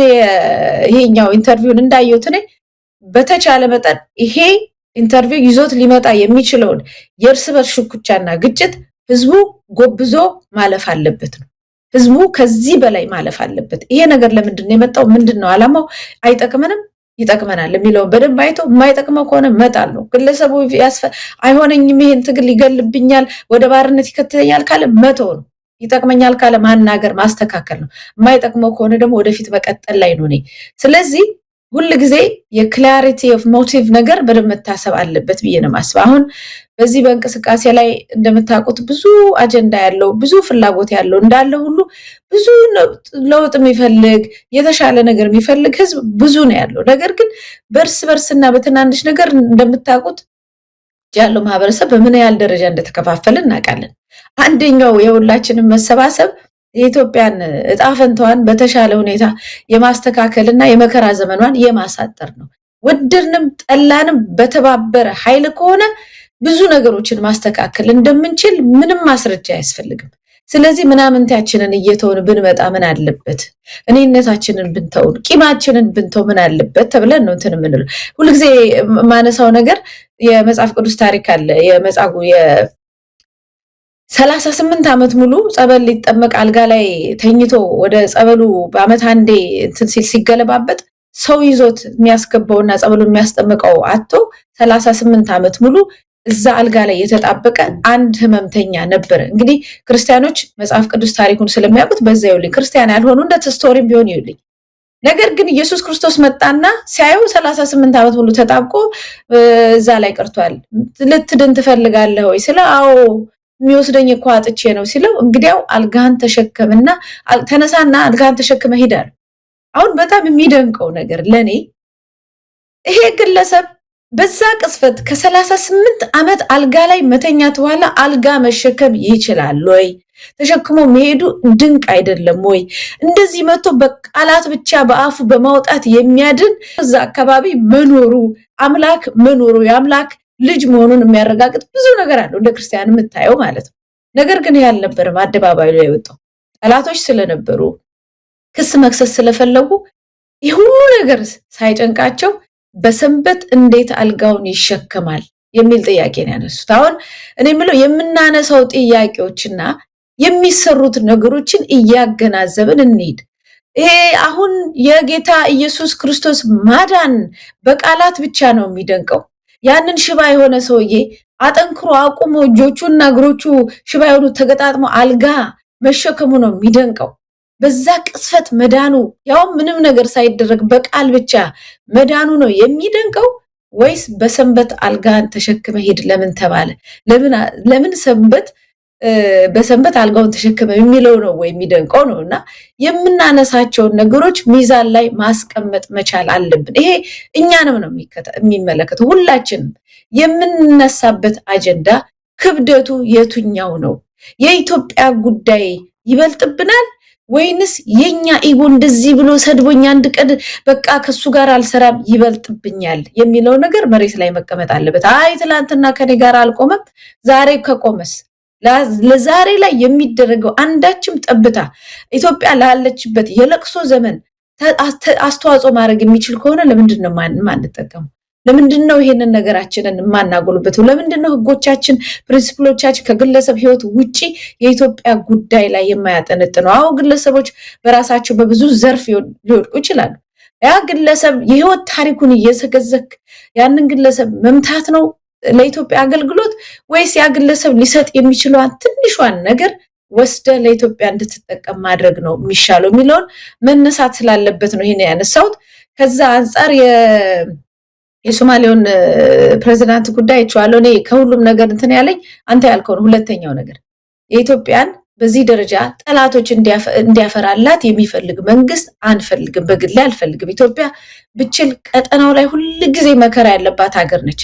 ይሄኛው ኢንተርቪውን እንዳየሁት እኔ በተቻለ መጠን ይሄ ኢንተርቪው ይዞት ሊመጣ የሚችለውን የእርስ በርስ ሽኩቻና ግጭት ህዝቡ ጎብዞ ማለፍ አለበት ነው። ህዝቡ ከዚህ በላይ ማለፍ አለበት። ይሄ ነገር ለምንድን ነው የመጣው? ምንድነው ዓላማው? አይጠቅመንም ይጠቅመናል የሚለውን በደንብ አይቶ የማይጠቅመው ከሆነ መጣል ነው። ግለሰቡ አይሆነኝም፣ ይሄን ትግል ይገልብኛል፣ ወደ ባርነት ይከተኛል ካለ መተው ነው። ይጠቅመኛል ካለ ማናገር ማስተካከል ነው። የማይጠቅመው ከሆነ ደግሞ ወደፊት መቀጠል ላይ ነው። ስለዚህ ሁሉ ጊዜ የክላሪቲ ኦፍ ሞቲቭ ነገር በደንብ መታሰብ አለበት ብዬ ነው የማስበው። አሁን በዚህ በእንቅስቃሴ ላይ እንደምታውቁት ብዙ አጀንዳ ያለው ብዙ ፍላጎት ያለው እንዳለ ሁሉ ብዙ ለውጥ የሚፈልግ የተሻለ ነገር የሚፈልግ ህዝብ ብዙ ነው ያለው። ነገር ግን በርስ በርስና በትናንሽ ነገር እንደምታውቁት ያለው ማህበረሰብ በምን ያህል ደረጃ እንደተከፋፈለ እናውቃለን። አንደኛው የሁላችንም መሰባሰብ የኢትዮጵያን እጣ ፈንታዋን በተሻለ ሁኔታ የማስተካከልና የመከራ ዘመኗን የማሳጠር ነው። ወደድንም ጠላንም በተባበረ ኃይል ከሆነ ብዙ ነገሮችን ማስተካከል እንደምንችል ምንም ማስረጃ አያስፈልግም። ስለዚህ ምናምንታችንን እየተውን ብንመጣ ምን አለበት? እኔነታችንን ብንተው፣ ቂማችንን ብንተው ምን አለበት ተብለን ነው እንትን የምንለው። ሁልጊዜ ማነሳው ነገር የመጽሐፍ ቅዱስ ታሪክ አለ። የመጻጉዕ 38 ዓመት ሙሉ ጸበል ሊጠመቅ አልጋ ላይ ተኝቶ ወደ ጸበሉ በአመት አንዴ እንትን ሲል ሲገለባበጥ ሰው ይዞት የሚያስገባውና ጸበሉን የሚያስጠምቀው አጥቶ 38 ዓመት ሙሉ እዛ አልጋ ላይ የተጣበቀ አንድ ህመምተኛ ነበር። እንግዲህ ክርስቲያኖች መጽሐፍ ቅዱስ ታሪኩን ስለሚያውቁት በዛ ይውልኝ፣ ክርስቲያን ያልሆኑ እንደ ስቶሪም ቢሆን ይውልኝ። ነገር ግን ኢየሱስ ክርስቶስ መጣና ሲያዩ 38 ዓመት ሙሉ ተጣብቆ እዛ ላይ ቀርቷል። ልትድን ትፈልጋለህ ወይ ስለ አዎ የሚወስደኝ እኮ አጥቼ ነው ሲለው፣ እንግዲያው አልጋህን ተሸከምና ተነሳና አልጋህን ተሸክመ ሄዳል። አሁን በጣም የሚደንቀው ነገር ለኔ ይሄ ግለሰብ በዛ ቅስፈት ከ38 ዓመት አልጋ ላይ መተኛት በኋላ አልጋ መሸከም ይችላል ወይ? ተሸክሞ መሄዱ ድንቅ አይደለም ወይ? እንደዚህ መጥቶ በቃላት ብቻ በአፉ በማውጣት የሚያድን እዛ አካባቢ መኖሩ አምላክ መኖሩ የአምላክ ልጅ መሆኑን የሚያረጋግጥ ብዙ ነገር አለው እንደ ክርስቲያን የምታየው ማለት ነው። ነገር ግን ይሄ አልነበረም አደባባዩ ላይ የወጣው። ጠላቶች ስለነበሩ ክስ መክሰስ ስለፈለጉ ይህ ሁሉ ነገር ሳይጨንቃቸው በሰንበት እንዴት አልጋውን ይሸከማል የሚል ጥያቄ ነው ያነሱት። አሁን እኔ የምለው የምናነሳው ጥያቄዎችና የሚሰሩት ነገሮችን እያገናዘብን እንሂድ። ይሄ አሁን የጌታ ኢየሱስ ክርስቶስ ማዳን በቃላት ብቻ ነው የሚደንቀው። ያንን ሽባ የሆነ ሰውዬ አጠንክሮ አቁሞ እጆቹና እግሮቹ ሽባ የሆኑ ተገጣጥሞ አልጋ መሸከሙ ነው የሚደንቀው። በዛ ቅስፈት መዳኑ ያው ምንም ነገር ሳይደረግ በቃል ብቻ መዳኑ ነው የሚደንቀው ወይስ በሰንበት አልጋን ተሸክመ ሄድ ለምን ተባለ? ለምን ሰንበት በሰንበት አልጋውን ተሸክመ የሚለው ነው ወይ የሚደንቀው ነው? እና የምናነሳቸውን ነገሮች ሚዛን ላይ ማስቀመጥ መቻል አለብን። ይሄ እኛንም ነው የሚመለከተው። ሁላችንም የምንነሳበት አጀንዳ ክብደቱ የቱኛው ነው? የኢትዮጵያ ጉዳይ ይበልጥብናል ወይንስ የኛ ኢጎ እንደዚህ ብሎ ሰድቦኛ አንድ ቀን በቃ ከሱ ጋር አልሰራም ይበልጥብኛል የሚለው ነገር መሬት ላይ መቀመጥ አለበት። አይ ትላንትና ከኔ ጋር አልቆመም ዛሬ ከቆመስ ለዛሬ ላይ የሚደረገው አንዳችም ጠብታ ኢትዮጵያ ላለችበት የለቅሶ ዘመን አስተዋጽኦ ማድረግ የሚችል ከሆነ ለምንድን ነው ማንጠቀመው? ለምንድን ነው ይሄንን ነገራችንን ማናጎልበት? ለምንድን ነው ህጎቻችን ፕሪንሲፕሎቻችን ከግለሰብ ህይወት ውጪ የኢትዮጵያ ጉዳይ ላይ የማያጠነጥነው? አዎ ግለሰቦች በራሳቸው በብዙ ዘርፍ ሊወድቁ ይችላሉ። ያ ግለሰብ የህይወት ታሪኩን እየሰገዘክ ያንን ግለሰብ መምታት ነው ለኢትዮጵያ አገልግሎት ወይስ ያ ግለሰብ ሊሰጥ የሚችለዋን ትንሿን ነገር ወስደ ለኢትዮጵያ እንድትጠቀም ማድረግ ነው የሚሻለው የሚለውን መነሳት ስላለበት ነው ይሄን ያነሳሁት። ከዛ አንፃር የሶማሌውን ፕሬዝዳንት ጉዳይ አይቼዋለሁ። እኔ ከሁሉም ነገር እንትን ያለኝ አንተ ያልከው ነው። ሁለተኛው ነገር የኢትዮጵያን በዚህ ደረጃ ጠላቶች እንዲያፈራላት የሚፈልግ መንግስት አንፈልግም። በግል ላይ አልፈልግም። ኢትዮጵያ ብችል ቀጠናው ላይ ሁሉ ጊዜ መከራ ያለባት ሀገር ነች።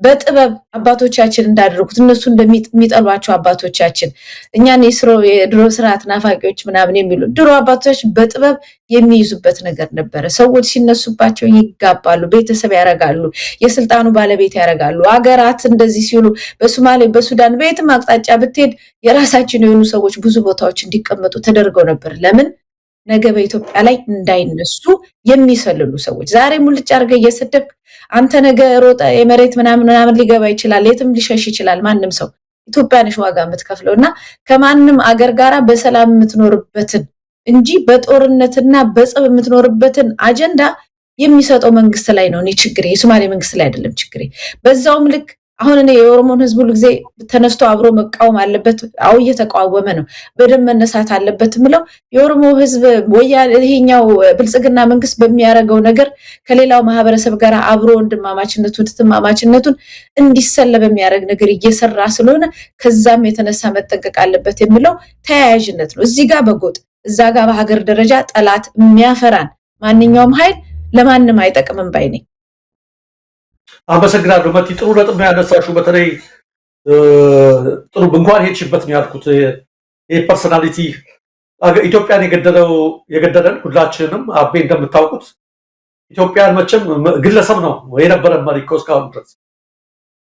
በጥበብ አባቶቻችን እንዳደረጉት እነሱ እንደሚጠሏቸው አባቶቻችን እኛን የድሮ ስርዓት ናፋቂዎች ምናምን የሚሉ ድሮ አባቶቻችን በጥበብ የሚይዙበት ነገር ነበረ። ሰዎች ሲነሱባቸው ይጋባሉ፣ ቤተሰብ ያረጋሉ፣ የስልጣኑ ባለቤት ያረጋሉ። ሀገራት እንደዚህ ሲሉ በሶማሌ በሱዳን በየትም አቅጣጫ ብትሄድ የራሳችን የሆኑ ሰዎች ብዙ ቦታዎች እንዲቀመጡ ተደርገው ነበር። ለምን? ነገ በኢትዮጵያ ላይ እንዳይነሱ የሚሰልሉ ሰዎች። ዛሬ ሙልጭ አድርገህ እየሰደብክ አንተ ነገ ሮጠ የመሬት ምናምን ሊገባ ይችላል፣ የትም ሊሸሽ ይችላል። ማንም ሰው ኢትዮጵያ ነሽ ዋጋ የምትከፍለው እና ከማንም አገር ጋራ በሰላም የምትኖርበትን እንጂ በጦርነትና በጸብ የምትኖርበትን አጀንዳ የሚሰጠው መንግስት ላይ ነው እኔ ችግሬ። የሶማሌ መንግስት ላይ አይደለም ችግሬ። በዛውም ልክ አሁን እኔ የኦሮሞን ህዝብ ሁሉ ጊዜ ተነስቶ አብሮ መቃወም አለበት። አው እየተቃወመ ነው፣ በደም መነሳት አለበት ምለው የኦሮሞ ህዝብ ይሄኛው ብልጽግና መንግስት በሚያረገው ነገር ከሌላው ማህበረሰብ ጋር አብሮ ወንድማማችነቱን እንዲሰለብ የሚያደርግ ነገር እየሰራ ስለሆነ ከዛም የተነሳ መጠንቀቅ አለበት የሚለው ተያያዥነት ነው። እዚህ ጋር በጎጥ እዛ ጋር በሀገር ደረጃ ጠላት የሚያፈራን ማንኛውም ኃይል ለማንም አይጠቅምም ባይ ነኝ። አመሰግናለሁ መቲ። ጥሩ ነጥብ ያነሳሽው። በተለይ ጥሩ እንኳን ሄድሽበት ነው ያልኩት። ይሄ ፐርሰናሊቲ ኢትዮጵያን የገደለን ሁላችንም አቤ እንደምታውቁት ኢትዮጵያን መቼም ግለሰብ ነው የነበረ መሪ እኮ እስካሁን ድረስ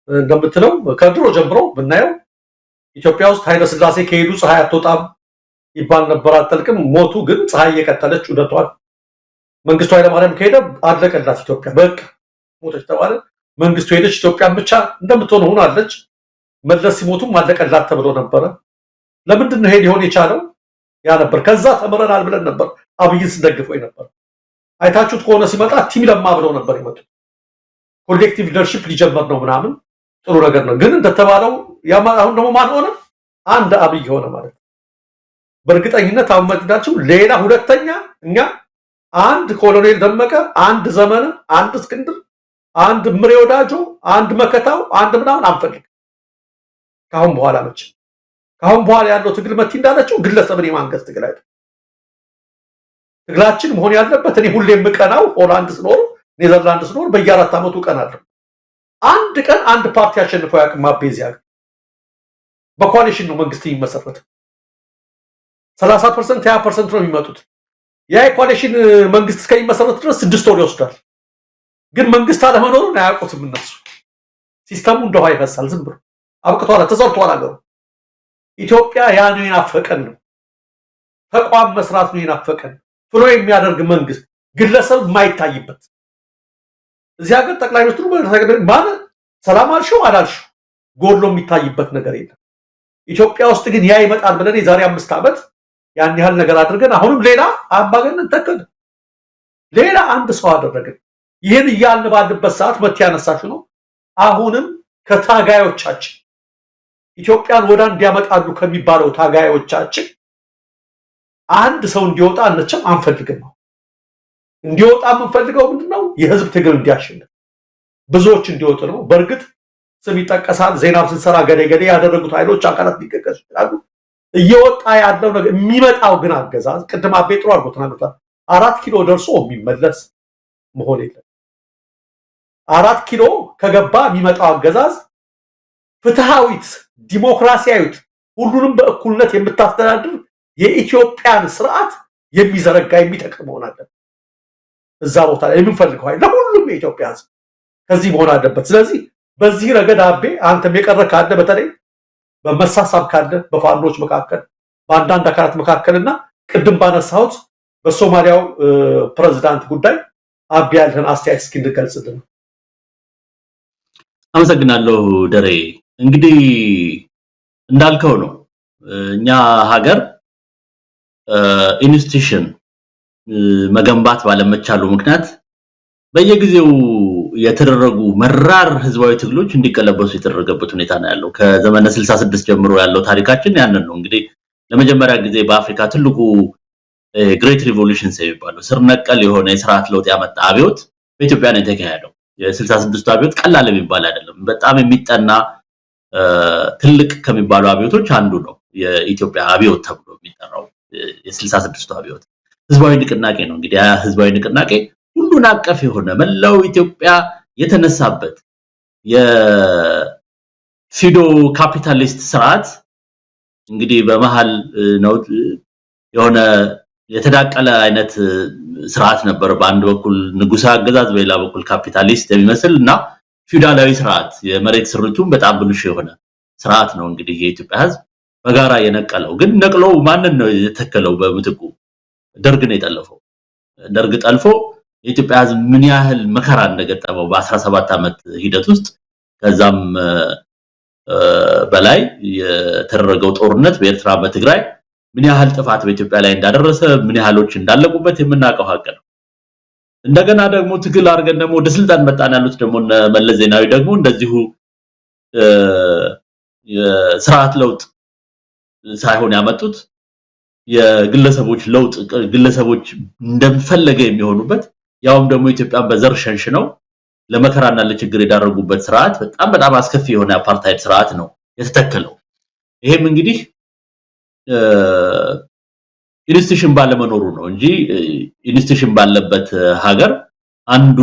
እንደምትለው ከድሮ ጀምሮ ብናየው ኢትዮጵያ ውስጥ ኃይለ ሥላሴ ከሄዱ ፀሐይ አትወጣም ይባል ነበር፣ አትጠልቅም። ሞቱ ግን ፀሐይ እየቀጠለች ውደቷል። መንግስቱ ኃይለማርያም ከሄደ አለቀላት ኢትዮጵያ፣ በቃ ሞተች ተባለ። መንግስቱ ሄደች፣ ኢትዮጵያን ብቻ እንደምትሆን ሆናለች። መለስ ሲሞቱም አለቀላት ተብሎ ነበረ። ለምንድን ነው ይሄ ሊሆን የቻለው? ያ ነበር። ከዛ ተምረናል ብለን ነበር አብይን ስንደግፈው ነበር። አይታችሁት ከሆነ ሲመጣ ቲም ለማ ብለው ነበር የመጡት። ኮሌክቲቭ ሊደርሺፕ ሊጀመር ነው ምናምን ጥሩ ነገር ነው። ግን እንደተባለው አሁን ደግሞ ማን ሆነ? አንድ አብይ ሆነ ማለት ነው። በእርግጠኝነት አሁን መጥታችሁ ሌላ ሁለተኛ እኛ አንድ ኮሎኔል ደመቀ፣ አንድ ዘመነ፣ አንድ እስክንድር፣ አንድ ምሬ ወዳጆ፣ አንድ መከታው፣ አንድ ምናምን አንፈልግ። ካሁን በኋላ መቼ ካሁን በኋላ ያለው ትግል መቲ እንዳለችው ግለሰብን የማንገስ ትግል አይደለም። ትግላችን መሆን ያለበት እኔ ሁሌ የምቀናው ሆላንድ ስኖር ኔዘርላንድ ስኖር በየ4 ዓመቱ ቀናለሁ። አንድ ቀን አንድ ፓርቲ አሸንፈው ያቅም አቤዝ ያገ በኮአሊሽን ነው መንግስት የሚመሰረተው። 30% 20% ነው የሚመጡት። ያ የኮአሊሽን መንግስት እስከሚመሰረት ድረስ 6 ወር ይወስዳል። ግን መንግስት አለመኖሩን አያውቁትም እነሱ። ሲስተሙ እንደው ይፈሳል ዝም ብሎ አብቅቷል፣ ተሰርቷል አገሩ። ኢትዮጵያ ያን የናፈቀን ነው። ተቋም መስራት ነው የናፈቀን። ፍሎ የሚያደርግ መንግስት ግለሰብ የማይታይበት እዚህ ሀገር ጠቅላይ ሚኒስትሩ ማለት ሰላም አልሽው አላልሽው ጎሎ የሚታይበት ነገር የለም። ኢትዮጵያ ውስጥ ግን ያ ይመጣል ብለን የዛሬ 5 ዓመት ያን ያህል ነገር አድርገን አሁንም ሌላ አምባገነን ተከለ ሌላ አንድ ሰው አደረግን። ይህን እያልን ባለበት ሰዓት መት ያነሳችሁ ነው። አሁንም ከታጋዮቻችን ኢትዮጵያን ወደ አንድ ያመጣሉ ከሚባለው ታጋዮቻችን አንድ ሰው እንዲወጣ አንቸም አንፈልግም ነው። እንዲወጣ የምንፈልገው ምንድነው? የህዝብ ትግል እንዲያሸንፍ ብዙዎች እንዲወጡ ነው። በእርግጥ ስም ይጠቀሳል። ዜናው ስንሰራ ገደ ያደረጉት ኃይሎች አካላት ሊቀቀሱ ይችላሉ። እየወጣ ያለው ነገር የሚመጣው ግን አገዛዝ ቅድም አቤ ጥሩ አድርጎ ተናግሯል። 4 ኪሎ ደርሶ የሚመለስ መሆን የለም። 4 ኪሎ ከገባ የሚመጣው አገዛዝ ፍትሃዊት ዲሞክራሲያዊት ሁሉንም በእኩልነት የምታስተዳድር የኢትዮጵያን ስርዓት የሚዘረጋ የሚተክል መሆን አለበት። እዛ ቦታ ላይ የምንፈልገው አይደል ለሁሉም የኢትዮጵያ ህዝብ ከዚህ መሆን አለበት። ስለዚህ በዚህ ረገድ አቤ አንተም የቀረ ካለ በተለይ በመሳሳብ ካለ በፋኖች መካከል በአንዳንድ አካላት መካከልና ቅድም ባነሳሁት በሶማሊያው ፕሬዝዳንት ጉዳይ አቤ ያለህን አስተያየት እስኪ እንገልጽልን። አመሰግናለሁ ደሬ። እንግዲህ እንዳልከው ነው እኛ ሀገር ኢንስቲትዩሽን መገንባት ባለመቻሉ ምክንያት በየጊዜው የተደረጉ መራር ህዝባዊ ትግሎች እንዲቀለበሱ የተደረገበት ሁኔታ ነው ያለው። ከዘመነ 66 ጀምሮ ያለው ታሪካችን ያንን ነው። እንግዲህ ለመጀመሪያ ጊዜ በአፍሪካ ትልቁ ግሬት ሪቮሉሽንስ የሚባለው ስር ነቀል የሆነ የስርዓት ለውጥ ያመጣ አብዮት በኢትዮጵያ ነው የተካሄደው። የ66 አብዮት ቀላል የሚባል አይደለም። በጣም የሚጠና ትልቅ ከሚባሉ አብዮቶች አንዱ ነው የኢትዮጵያ አብዮት ተብሎ የሚጠራው የ66 አብዮት። ህዝባዊ ንቅናቄ ነው። እንግዲህ ህዝባዊ ንቅናቄ ሁሉን አቀፍ የሆነ መላው ኢትዮጵያ የተነሳበት የፊዶ ካፒታሊስት ስርዓት እንግዲህ በመሃል ነው የሆነ የተዳቀለ አይነት ስርዓት ነበር። በአንድ በኩል ንጉሳዊ አገዛዝ፣ በሌላ በኩል ካፒታሊስት የሚመስል እና ፊውዳላዊ ስርዓት የመሬት ስርቱም በጣም ብልሹ የሆነ ስርዓት ነው። እንግዲህ የኢትዮጵያ ህዝብ በጋራ የነቀለው ግን ነቅሎ ማንን ነው የተከለው? በምትኩ ደርግ ነው የጠለፈው። ደርግ ጠልፎ የኢትዮጵያ ህዝብ ምን ያህል መከራ እንደገጠመው በ17 ዓመት ሂደት ውስጥ ከዛም በላይ የተደረገው ጦርነት በኤርትራ በትግራይ ምን ያህል ጥፋት በኢትዮጵያ ላይ እንዳደረሰ ምን ያህሎች እንዳለቁበት የምናውቀው ሀቅ ነው። እንደገና ደግሞ ትግል አድርገን ደግሞ ወደ ስልጣን መጣን ያሉት ደግሞ መለስ ዜናዊ ደግሞ እንደዚሁ የስርዓት ለውጥ ሳይሆን ያመጡት የግለሰቦች ለውጥ ግለሰቦች እንደፈለገ የሚሆኑበት ያውም ደግሞ ኢትዮጵያን በዘር ሸንሽነው ለመከራና ለችግር የዳረጉበት ስርዓት በጣም አስከፊ የሆነ አፓርታይድ ስርዓት ነው የተተከለው። ይሄም እንግዲህ ኢንስቲትዩሽን ባለመኖሩ ነው እንጂ ኢንስቲትዩሽን ባለበት ሀገር አንዱ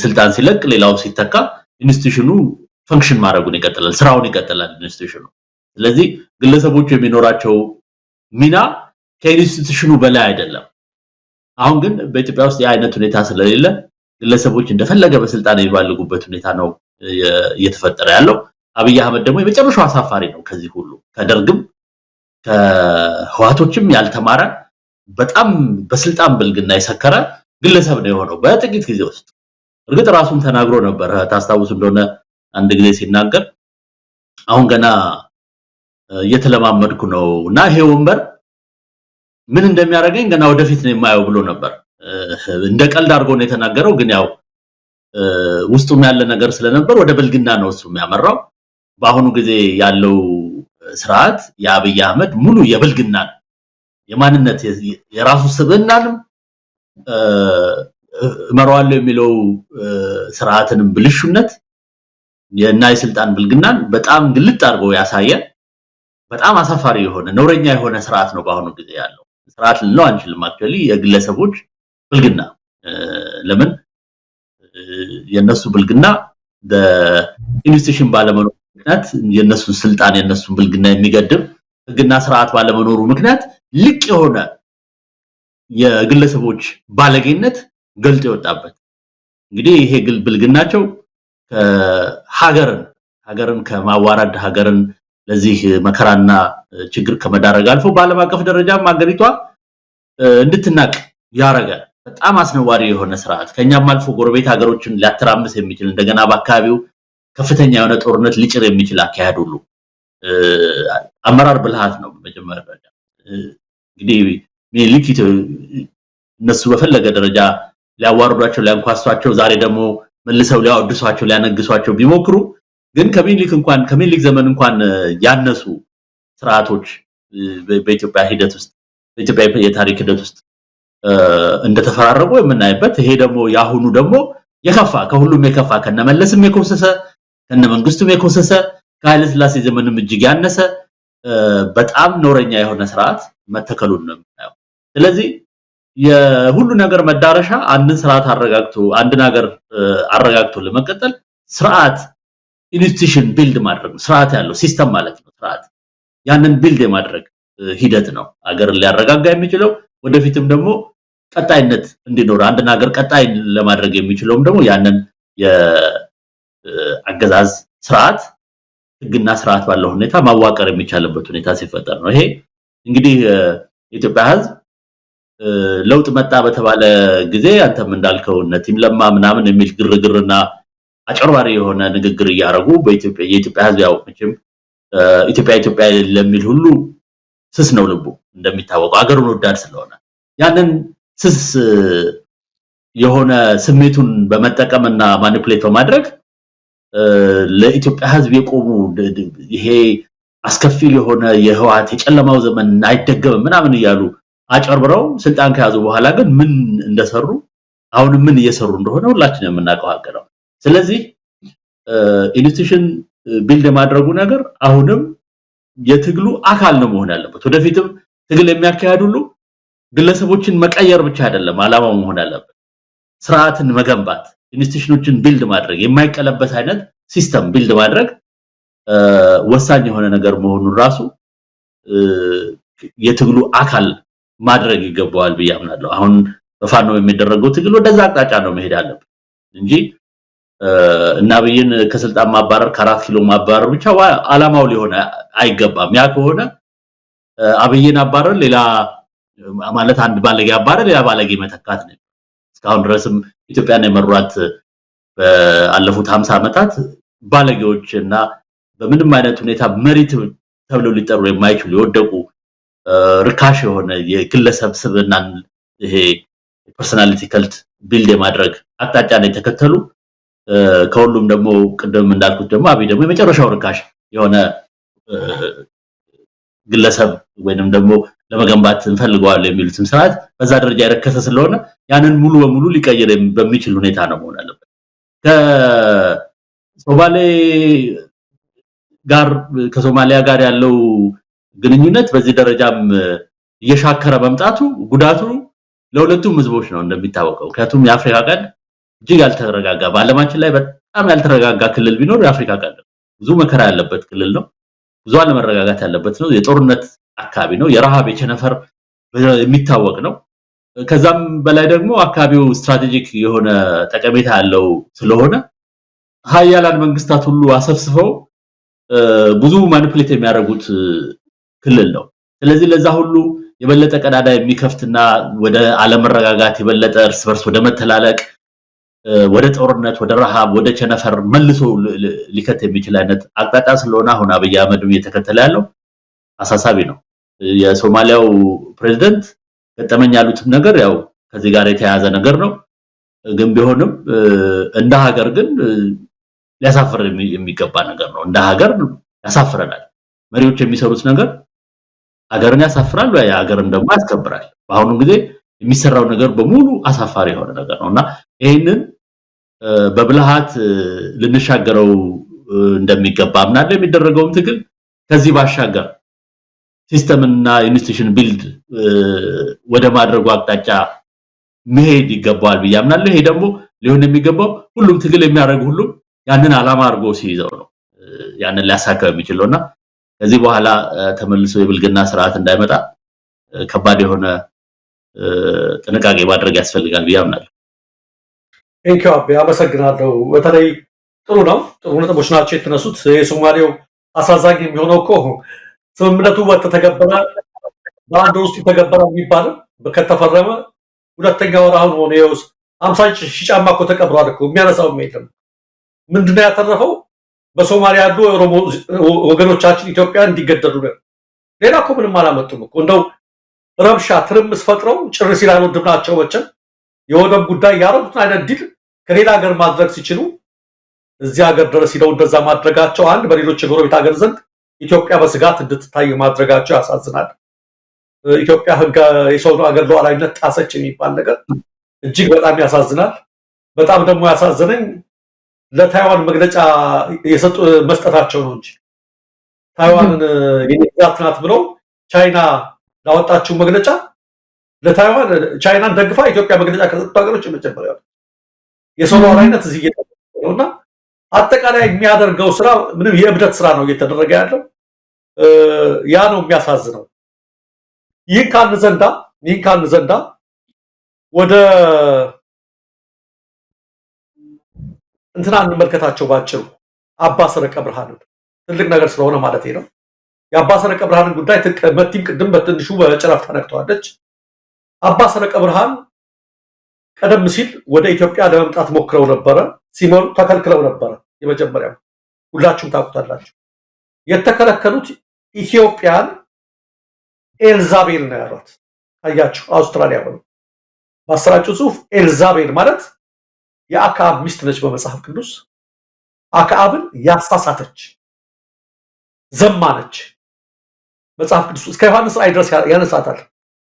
ስልጣን ሲለቅ ሌላው ሲተካ ኢንስቲትዩሽኑ ፈንክሽን ማድረጉን ይቀጥላል፣ ስራውን ይቀጥላል ኢንስቲትዩሽኑ። ስለዚህ ግለሰቦቹ የሚኖራቸው ሚና ከኢንስቲትዩሽኑ በላይ አይደለም። አሁን ግን በኢትዮጵያ ውስጥ የአይነት ሁኔታ ስለሌለ ግለሰቦች እንደፈለገ በስልጣን የሚባልጉበት ሁኔታ ነው እየተፈጠረ ያለው። አብይ አህመድ ደግሞ የመጨረሻው አሳፋሪ ነው ከዚህ ሁሉ ከደርግም ከህዋቶችም ያልተማረ በጣም በስልጣን ብልግና የሰከረ ግለሰብ ነው የሆነው በጥቂት ጊዜ ውስጥ። እርግጥ ራሱን ተናግሮ ነበር ታስታውሱ እንደሆነ አንድ ጊዜ ሲናገር አሁን ገና እየተለማመድኩ ነውና ይሄ ወንበር ምን እንደሚያደርገኝ ገና ወደፊት ነው የማየው ብሎ ነበር። እንደ ቀልድ አድርጎ ነው የተናገረው፣ ግን ያው ውስጡም ያለ ነገር ስለነበር ወደ ብልግና ነው እሱ የሚያመራው። በአሁኑ ጊዜ ያለው ስርዓት የአብይ አህመድ ሙሉ የብልግና የማንነት የራሱ ስብዕናንም እመራዋለሁ የሚለው ስርዓትንም ብልሹነት የና የስልጣን ብልግናን በጣም ግልጥ አድርጎ ያሳየ በጣም አሳፋሪ የሆነ ነውረኛ የሆነ ስርዓት ነው በአሁኑ ጊዜ ያለው። ስርዓት ነው አንችልም አክቹአሊ የግለሰቦች ብልግና። ለምን የነሱ ብልግና በኢንስቲትዩሽን ባለመኖሩ ምክንያት የነሱ ስልጣን የነሱ ብልግና የሚገድብ ህግና ስርዓት ባለመኖሩ ምክንያት ልቅ የሆነ የግለሰቦች ባለጌነት ገልጦ የወጣበት እንግዲህ ይሄ ብልግናቸው ሀገርን ከማዋረድ ሀገርን ለዚህ መከራና ችግር ከመዳረግ አልፎ በዓለም አቀፍ ደረጃም ሀገሪቷ እንድትናቅ ያረጋል። በጣም አስነዋሪ የሆነ ስርዓት ከኛም አልፎ ጎረቤት ሀገሮችን ሊያተራምስ የሚችል እንደገና በአካባቢው ከፍተኛ የሆነ ጦርነት ሊጭር የሚችል አካሄድ ሁሉ አመራር ብልሃት ነው። በመጀመሪያ ደረጃ እንግዲህ ሚኒሊክ እነሱ በፈለገ ደረጃ ሊያዋርዷቸው ሊያንኳሷቸው ዛሬ ደግሞ መልሰው ሊያወድሷቸው ሊያነግሷቸው ቢሞክሩ ግን ከሚኒሊክ ዘመን እንኳን ያነሱ ስርዓቶች በኢትዮጵያ ሂደት ውስጥ በኢትዮጵያ የታሪክ ሂደት ውስጥ እንደተፈራረቁ የምናይበት ይሄ ደግሞ ያሁኑ ደግሞ የከፋ ከሁሉም የከፋ ከነመለስም የኮሰሰ ከነመንግስቱም የኮሰሰ ከኃይለ ሥላሴ ዘመንም እጅግ ያነሰ በጣም ኖረኛ የሆነ ስርዓት መተከሉን ነው የምናየው። ስለዚህ የሁሉ ነገር መዳረሻ አንድን ስርዓት አንድን ሀገር አረጋግቶ ለመቀጠል ስርዓት ኢንስቲትዩሽን ቢልድ ማድረግ ነው። ስርዓት ያለው ሲስተም ማለት ነው። ስርዓት ያንን ቢልድ የማድረግ ሂደት ነው ሀገርን ሊያረጋጋ የሚችለው። ወደፊትም ደግሞ ቀጣይነት እንዲኖር አንድን ሀገር ቀጣይ ለማድረግ የሚችለውም ደግሞ ያንን የአገዛዝ ስርዓት ህግና ስርዓት ባለው ሁኔታ ማዋቀር የሚቻልበት ሁኔታ ሲፈጠር ነው። ይሄ እንግዲህ የኢትዮጵያ ህዝብ ለውጥ መጣ በተባለ ጊዜ አንተም እንዳልከው ነቲም ለማ ምናምን የሚል ግርግርና አጨርባሪ የሆነ ንግግር እያረጉ የኢትዮጵያ ህዝብ ያው መቼም ኢትዮጵያ ለሚል ሁሉ ስስ ነው ልቡ እንደሚታወቀው ሀገሩን ወዳድ ስለሆነ ያንን ስስ የሆነ ስሜቱን በመጠቀምና ማኒፑሌት በማድረግ ለኢትዮጵያ ህዝብ የቆሙ ይሄ አስከፊ የሆነ የህወሓት የጨለማው ዘመን አይደገምም ምናምን እያሉ አጨርብረው ስልጣን ከያዙ በኋላ ግን ምን እንደሰሩ አሁን ምን እየሰሩ እንደሆነ ሁላችንም የምናውቀው ሀቅ ነው። ስለዚህ ኢንስቲትዩሽን ቢልድ የማድረጉ ነገር አሁንም የትግሉ አካል ነው መሆን ያለበት። ወደፊትም ትግል የሚያካሂዱ ሁሉ ግለሰቦችን መቀየር ብቻ አይደለም አላማው መሆን ያለበት፣ ስርዓትን መገንባት፣ ኢንስቲትዩሽኖችን ቢልድ ማድረግ፣ የማይቀለበስ አይነት ሲስተም ቢልድ ማድረግ ወሳኝ የሆነ ነገር መሆኑን ራሱ የትግሉ አካል ማድረግ ይገባዋል ብዬ አምናለሁ። አሁን በፋኖ የሚደረገው ትግል ወደዛ አቅጣጫ ነው መሄድ ያለበት እንጂ እና አብይን ከስልጣን ማባረር ከ4 ኪሎ ማባረር ብቻ አላማው ሊሆን አይገባም። ያ ከሆነ አብይን አባረር ሌላ ማለት አንድ ባለጌ አባረር ሌላ ባለጌ መተካት ነው። እስካሁን ድረስም ኢትዮጵያን የመሯት በአለፉት 50 ዓመታት ባለጌዎችና በምንም አይነት ሁኔታ መሪት ተብለው ሊጠሩ የማይችሉ የወደቁ ርካሽ የሆነ የግለሰብ ስብዕናን ይሄ ፐርሰናሊቲ ከልት ቢልድ የማድረግ አቅጣጫ ነው የተከተሉ። ከሁሉም ደግሞ ቅድም እንዳልኩት ደግሞ አብይ ደግሞ የመጨረሻው ርካሽ የሆነ ግለሰብ ወይንም ደግሞ ለመገንባት እንፈልገዋለን የሚሉትም ስርዓት በዛ ደረጃ የረከሰ ስለሆነ ያንን ሙሉ በሙሉ ሊቀየር በሚችል ሁኔታ ነው መሆን ያለበት። ከሶማሊያ ጋር ያለው ግንኙነት በዚህ ደረጃም እየሻከረ መምጣቱ ጉዳቱ ለሁለቱም ህዝቦች ነው እንደሚታወቀው። ምክንያቱም የአፍሪካ ቀንድ እጅግ ያልተረጋጋ በዓለማችን ላይ በጣም ያልተረጋጋ ክልል ቢኖር የአፍሪካ ቀንድ ብዙ መከራ ያለበት ክልል ነው። ብዙ አለመረጋጋት ያለበት ነው። የጦርነት አካባቢ ነው። የረሃብ የቸነፈር የሚታወቅ ነው። ከዛም በላይ ደግሞ አካባቢው ስትራቴጂክ የሆነ ጠቀሜታ ያለው ስለሆነ ሀያላን መንግስታት ሁሉ አሰብስበው ብዙ ማኒፑሌት የሚያደርጉት ክልል ነው። ስለዚህ ለዛ ሁሉ የበለጠ ቀዳዳ የሚከፍትና ወደ አለመረጋጋት የበለጠ እርስ በርስ ወደ መተላለቅ ወደ ጦርነት ወደ ረሃብ ወደ ቸነፈር መልሶ ሊከት የሚችል አይነት አቅጣጫ ስለሆነ አሁን አብይ አህመድም እየተከተለ ያለው አሳሳቢ ነው። የሶማሊያው ፕሬዝዳንት ገጠመኝ ያሉትም ነገር ያው ከዚህ ጋር የተያያዘ ነገር ነው። ግን ቢሆንም እንደ ሀገር ግን ሊያሳፍር የሚገባ ነገር ነው። እንደ ሀገር ያሳፍረናል። መሪዎች የሚሰሩት ነገር ሀገርን ያሳፍራል ወይ ሀገርን ደግሞ ያስከብራል። በአሁኑ ጊዜ የሚሰራው ነገር በሙሉ አሳፋሪ የሆነ ነገር ነውና ይሄንን በብልሃት ልንሻገረው እንደሚገባ አምናለሁ። የሚደረገውም ትግል ከዚህ ባሻገር ሲስተምና ኢንስቲትዩሽን ቢልድ ወደ ማድረጉ አቅጣጫ መሄድ ይገባዋል ብዬ አምናለሁ። ይሄ ደግሞ ሊሆን የሚገባው ሁሉም ትግል የሚያደርግ ሁሉም ያንን አላማ አድርጎ ሲይዘው ነው ያንን ሊያሳካው የሚችለውና ከዚህ በኋላ ተመልሶ የብልግና ስርዓት እንዳይመጣ ከባድ የሆነ ጥንቃቄ ማድረግ ያስፈልጋል ብዬ አምናለሁ። ቴንኪው አቤ፣ አመሰግናለሁ። በተለይ ጥሩ ነው፣ ጥሩ ነጥቦች ናቸው የተነሱት። የሶማሌው አሳዛኝ የሚሆነው እኮ ስምምነቱ በተተገበረ በአንድ ውስጥ የተገበረ የሚባልም ከተፈረመ ሁለተኛ ወር አሁን ሆነ። ይኸውስ 50 ሺህ ጫማ እኮ ተቀብሯል እኮ የሚያነሳውም የለም። ምንድነው ያተረፈው? በሶማሊያ ያሉ ኦሮሞ ወገኖቻችን ኢትዮጵያ እንዲገደሉ ነው። ሌላ እኮ ምንም አላመጡም እኮ። እንደው ረብሻ ትርምስ ፈጥረው ጭር ሲል አልወድም ናቸው። መቼም የወደብ ጉዳይ ያረዱትን አይነት ዲል ከሌላ ሀገር ማድረግ ሲችሉ እዚህ ሀገር ድረስ ሂደው እንደዛ ማድረጋቸው አንድ በሌሎች የጎረቤት ሀገር ዘንድ ኢትዮጵያ በስጋት እንድትታይ ማድረጋቸው ያሳዝናል። ኢትዮጵያ የሰው ሀገር ሉዓላዊነት ጣሰች የሚባል ነገር እጅግ በጣም ያሳዝናል። በጣም ደግሞ ያሳዝነኝ ለታይዋን መግለጫ የሰጡ መስጠታቸው ነው እንጂ ታይዋንን የግዛት ናት ብለው ቻይና ላወጣችው መግለጫ ለታይዋን ቻይናን ደግፋ ኢትዮጵያ መግለጫ ከሰጡ ሀገሮች የመጀመሪያው የሰው ሉዓላዊነት እዚህ ነውና አጠቃላይ የሚያደርገው ስራ ምንም የእብደት ስራ ነው እየተደረገ ያለው። ያ ነው የሚያሳዝነው። ይህን ካልን ዘንዳ ወደ እንትና እንመልከታቸው ባጭሩ። አባ ሰረቀ ብርሃንን ትልቅ ነገር ስለሆነ ማለት ነው። የአባ ሰረቀ ብርሃንን ጉዳይ መቲም ቅድም በትንሹ በጨረፍታ ነክተዋለች። አባ ሰረቀ ብርሃን ቀደም ሲል ወደ ኢትዮጵያ ለመምጣት ሞክረው ነበረ። ሲመሩ ተከልክለው ነበረ። የመጀመሪያው ሁላችሁም ታውቁታላችሁ። የተከለከሉት ኢትዮጵያን ኤልዛቤል ነው ያሏት። አያችሁ፣ አውስትራሊያ ነው ባሰራጩ ጽሁፍ ኤልዛቤል ማለት የአክዓብ ሚስት ነች። በመጽሐፍ ቅዱስ አክዓብን ያሳሳተች ዘማነች። መጽሐፍ ቅዱስ እስከ ዮሐንስ ራእይ ድረስ ያነሳታል።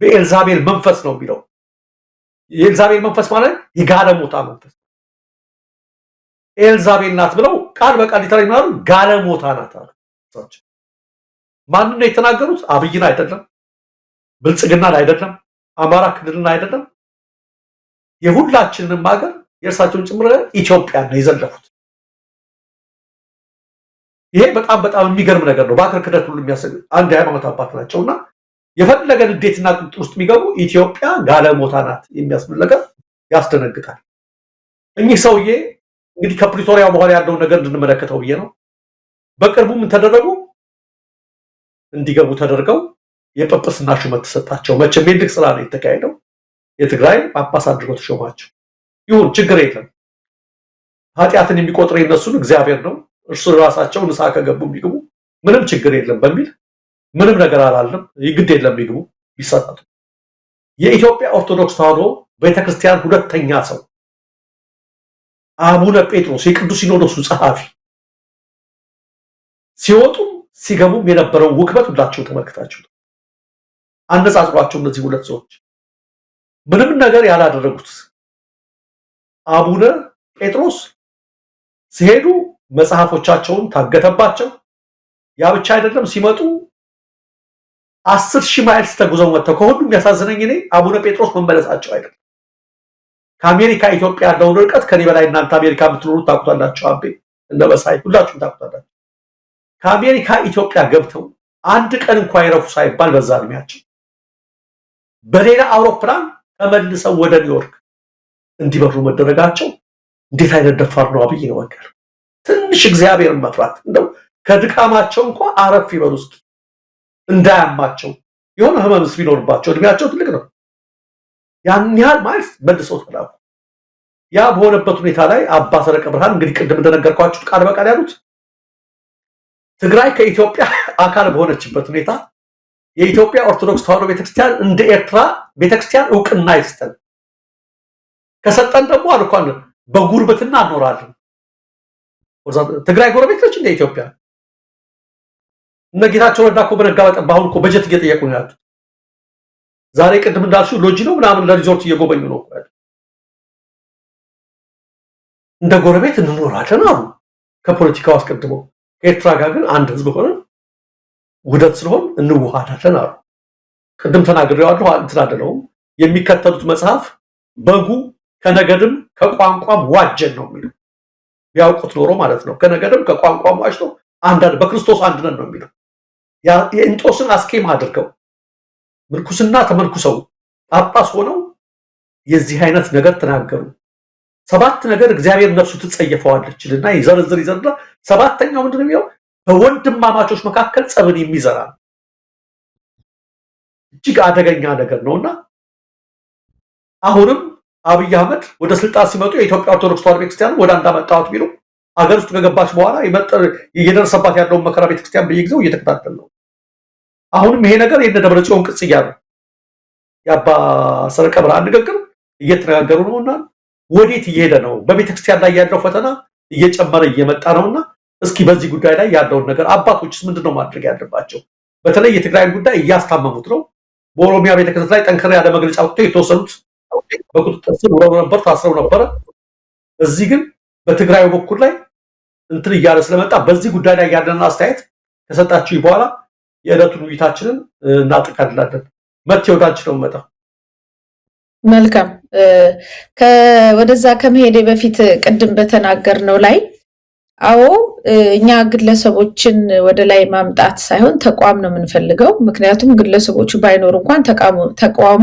በኤልዛቤል መንፈስ ነው የሚለው። የኤልዛቤል መንፈስ ማለት የጋለሞታ መንፈስ ኤልዛቤል ናት ብለው ቃል በቃል ሊተረጉ ይላሉ። ጋለሞታ ናት አሉ። ማንን ነው የተናገሩት? አብይን አይደለም፣ ብልጽግናን አይደለም፣ አማራ ክልልን አይደለም፣ የሁላችንንም ሀገር የእርሳቸውን ጭምር ኢትዮጵያን ነው የዘለፉት። ይሄ በጣም በጣም የሚገርም ነገር ነው። በአገር ክህደት ሁሉ የሚያሰግ አንድ የሃይማኖት አባት ናቸውና የፈለገ ንዴትና ቁጥጥር ውስጥ የሚገቡ ኢትዮጵያ ጋለሞታ ናት የሚያስብል ነገር ያስደነግጣል። እኚህ ሰውዬ እንግዲህ ከፕሪቶሪያው በኋላ ያለውን ነገር እንድንመለከተው ብዬ ነው። በቅርቡ ምን ተደረጉ? እንዲገቡ ተደርገው የጵጵስና ሹመት ተሰጣቸው። መቼም የልቅ ስራ ነው የተካሄደው። የትግራይ ጳጳስ አድርገው ተሾማቸው። ይሁን ችግር የለም። ኃጢአትን የሚቆጥር የነሱን እግዚአብሔር ነው። እርሱ ራሳቸው ንስሐ ከገቡ የሚግቡ ምንም ችግር የለም በሚል ምንም ነገር አላለም። ይግድ የለም ይግቡ ይሳሳቱ። የኢትዮጵያ ኦርቶዶክስ ተዋሕዶ ቤተክርስቲያን ሁለተኛ ሰው አቡነ ጴጥሮስ የቅዱስ ሲኖዶሱ ጸሐፊ ሲወጡም ሲገቡም የነበረው ውክበት ሁላችሁ ተመልክታችሁ አነጻጽሯቸው። እነዚህ ሁለት ሰዎች ምንም ነገር ያላደረጉት አቡነ ጴጥሮስ ሲሄዱ መጽሐፎቻቸውን ታገተባቸው። ያ ብቻ አይደለም፣ ሲመጡ 10,000 ማይልስ ተጉዘው መጥተው ከሁሉም የሚያሳዝነኝ እኔ አቡነ ጴጥሮስ መመለሳቸው አይደለም። ከአሜሪካ ኢትዮጵያ ያለውን ርቀት ከኔ በላይ እናንተ አሜሪካ የምትኖሩት ታውቁታላችሁ። አቤ እነ በሳይ ሁላችሁም ታውቁታላችሁ። ከአሜሪካ ኢትዮጵያ ገብተው አንድ ቀን እንኳን ይረፉ ሳይባል በዛ እድሜያቸው በሌላ አውሮፕላን ተመልሰው ወደ ኒውዮርክ እንዲበሩ መደረጋቸው እንዴት አይነት ደፋር ነው አብይ ነው። ወገር ትንሽ እግዚአብሔርን መፍራት እንደው ከድካማቸው እንኳን አረፍ ይበሉ እስኪ እንዳያማቸው የሆነ ህመምስ ቢኖርባቸው እድሜያቸው ትልቅ ነው። ያን ያህል ማለት መልሰው ተላኩ። ያ በሆነበት ሁኔታ ላይ አባ ሰረቀ ብርሃን እንግዲህ ቅድም እንደነገርኳችሁ ቃል በቃል ያሉት ትግራይ ከኢትዮጵያ አካል በሆነችበት ሁኔታ የኢትዮጵያ ኦርቶዶክስ ተዋሕዶ ቤተክርስቲያን እንደ ኤርትራ ቤተክርስቲያን እውቅና ይስጠን፣ ከሰጠን ደግሞ አልኳን በጉርብትና እንኖራለን። ትግራይ ጎረቤት ነች እንደ ኢትዮጵያ። እነ ጌታቸው ረዳ እኮ በነጋ በጠባ አሁን እኮ በጀት እየጠየቁ ነው ያሉት። ዛሬ ቅድም እንዳልሽው ሎጂ ነው ምናምን ለሪዞርት እየጎበኙ ነው። እንደ ጎረቤት እንኖራለን አሉ ከፖለቲካው አስቀድመው። ከኤርትራ ጋር ግን አንድ ህዝብ ሆነን ውህደት ስለሆን እንዋሃዳለን አሉ። ቅድም ተናግሬዋለሁ። እንትን አይደለሁም የሚከተሉት መጽሐፍ በጉ ከነገድም ከቋንቋም ዋጀን ነው የሚለው። ቢያውቁት ኖሮ ማለት ነው። ከነገድም ከቋንቋም ዋጅተው አንድ በክርስቶስ አንድ ነን ነው የሚለው። የእንጦስን አስኬም አድርገው ምርኩስና ተመልኩሰው ጳጳስ ሆነው የዚህ አይነት ነገር ተናገሩ። ሰባት ነገር እግዚአብሔር ነፍሱ ትጸየፈዋለችልና ይዘርዝር ይዘርዝር። ሰባተኛው ምንድነው የሚለው? በወንድማማቾች መካከል ጸብን የሚዘራ እጅግ አደገኛ ነገር ነውና አሁንም አብይ አህመድ ወደ ስልጣን ሲመጡ የኢትዮጵያ ኦርቶዶክስ ተዋሕዶ ቤተክርስቲያን ወደ አንድ አመጣሁት ቢሉ አገር ውስጥ ከገባች በኋላ እየደረሰባት ያለውን መከራ ቤተክርስቲያን በየጊዜው እየተከታተል ነው። አሁንም ይሄ ነገር የነ ደብረ ጽዮን ቅጽያ ነው። የአባ ሰረቀ ብርሃን ንግግር እየተነጋገሩ ነውና ወዴት እየሄደ ነው? በቤተክርስቲያን ላይ ያለው ፈተና እየጨመረ እየመጣ ነውና እስኪ በዚህ ጉዳይ ላይ ያለውን ነገር አባቶችስ ምንድነው ማድረግ ያለባቸው? በተለይ የትግራይን ጉዳይ እያስታመሙት ነው። በኦሮሚያ ቤተክርስቲያን ላይ ጠንከር ያለ መግለጫ ወጥቶ የተወሰኑት በቁጥጥር ስር ውለው ነበር፣ ታስረው ነበረ። እዚህ ግን በትግራይ በኩል ላይ እንትን እያለ ስለመጣ በዚህ ጉዳይ ላይ ያለንን አስተያየት ከሰጣችሁ በኋላ የዕለቱን ውይይታችንን እናጠቃልላለን። መቴ ወዳንቺ ነው የምመጣው። መልካም። ወደዛ ከመሄዴ በፊት ቅድም በተናገርነው ላይ አዎ እኛ ግለሰቦችን ወደ ላይ ማምጣት ሳይሆን ተቋም ነው የምንፈልገው። ምክንያቱም ግለሰቦቹ ባይኖሩ እንኳን ተቋሙ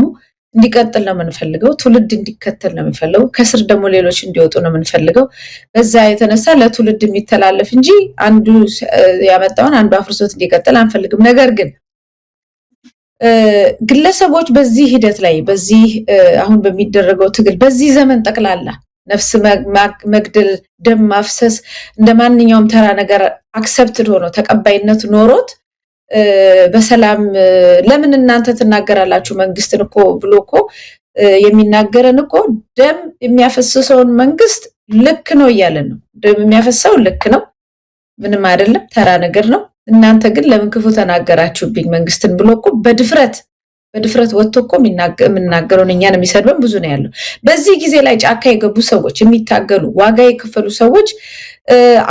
እንዲቀጥል ነው የምንፈልገው። ትውልድ እንዲከተል ነው የምንፈልገው። ከስር ደግሞ ሌሎች እንዲወጡ ነው የምንፈልገው። በዛ የተነሳ ለትውልድ የሚተላለፍ እንጂ አንዱ ያመጣውን አንዱ አፍርሶት እንዲቀጥል አንፈልግም። ነገር ግን ግለሰቦች በዚህ ሂደት ላይ በዚህ አሁን በሚደረገው ትግል በዚህ ዘመን ጠቅላላ ነፍስ መግደል፣ ደም ማፍሰስ እንደ ማንኛውም ተራ ነገር አክሰፕትድ ሆኖ ተቀባይነት ኖሮት በሰላም ለምን እናንተ ትናገራላችሁ? መንግስትን እኮ ብሎ እኮ የሚናገረን እኮ ደም የሚያፈስሰውን መንግስት ልክ ነው እያለን ነው። ደም የሚያፈሰው ልክ ነው፣ ምንም አይደለም፣ ተራ ነገር ነው። እናንተ ግን ለምን ክፉ ተናገራችሁብኝ መንግስትን ብሎ እኮ በድፍረት ወጥቶ እኮ የምናገረውን እኛን የሚሰድበን ብዙ ነው ያለው። በዚህ ጊዜ ላይ ጫካ የገቡ ሰዎች የሚታገሉ ዋጋ የከፈሉ ሰዎች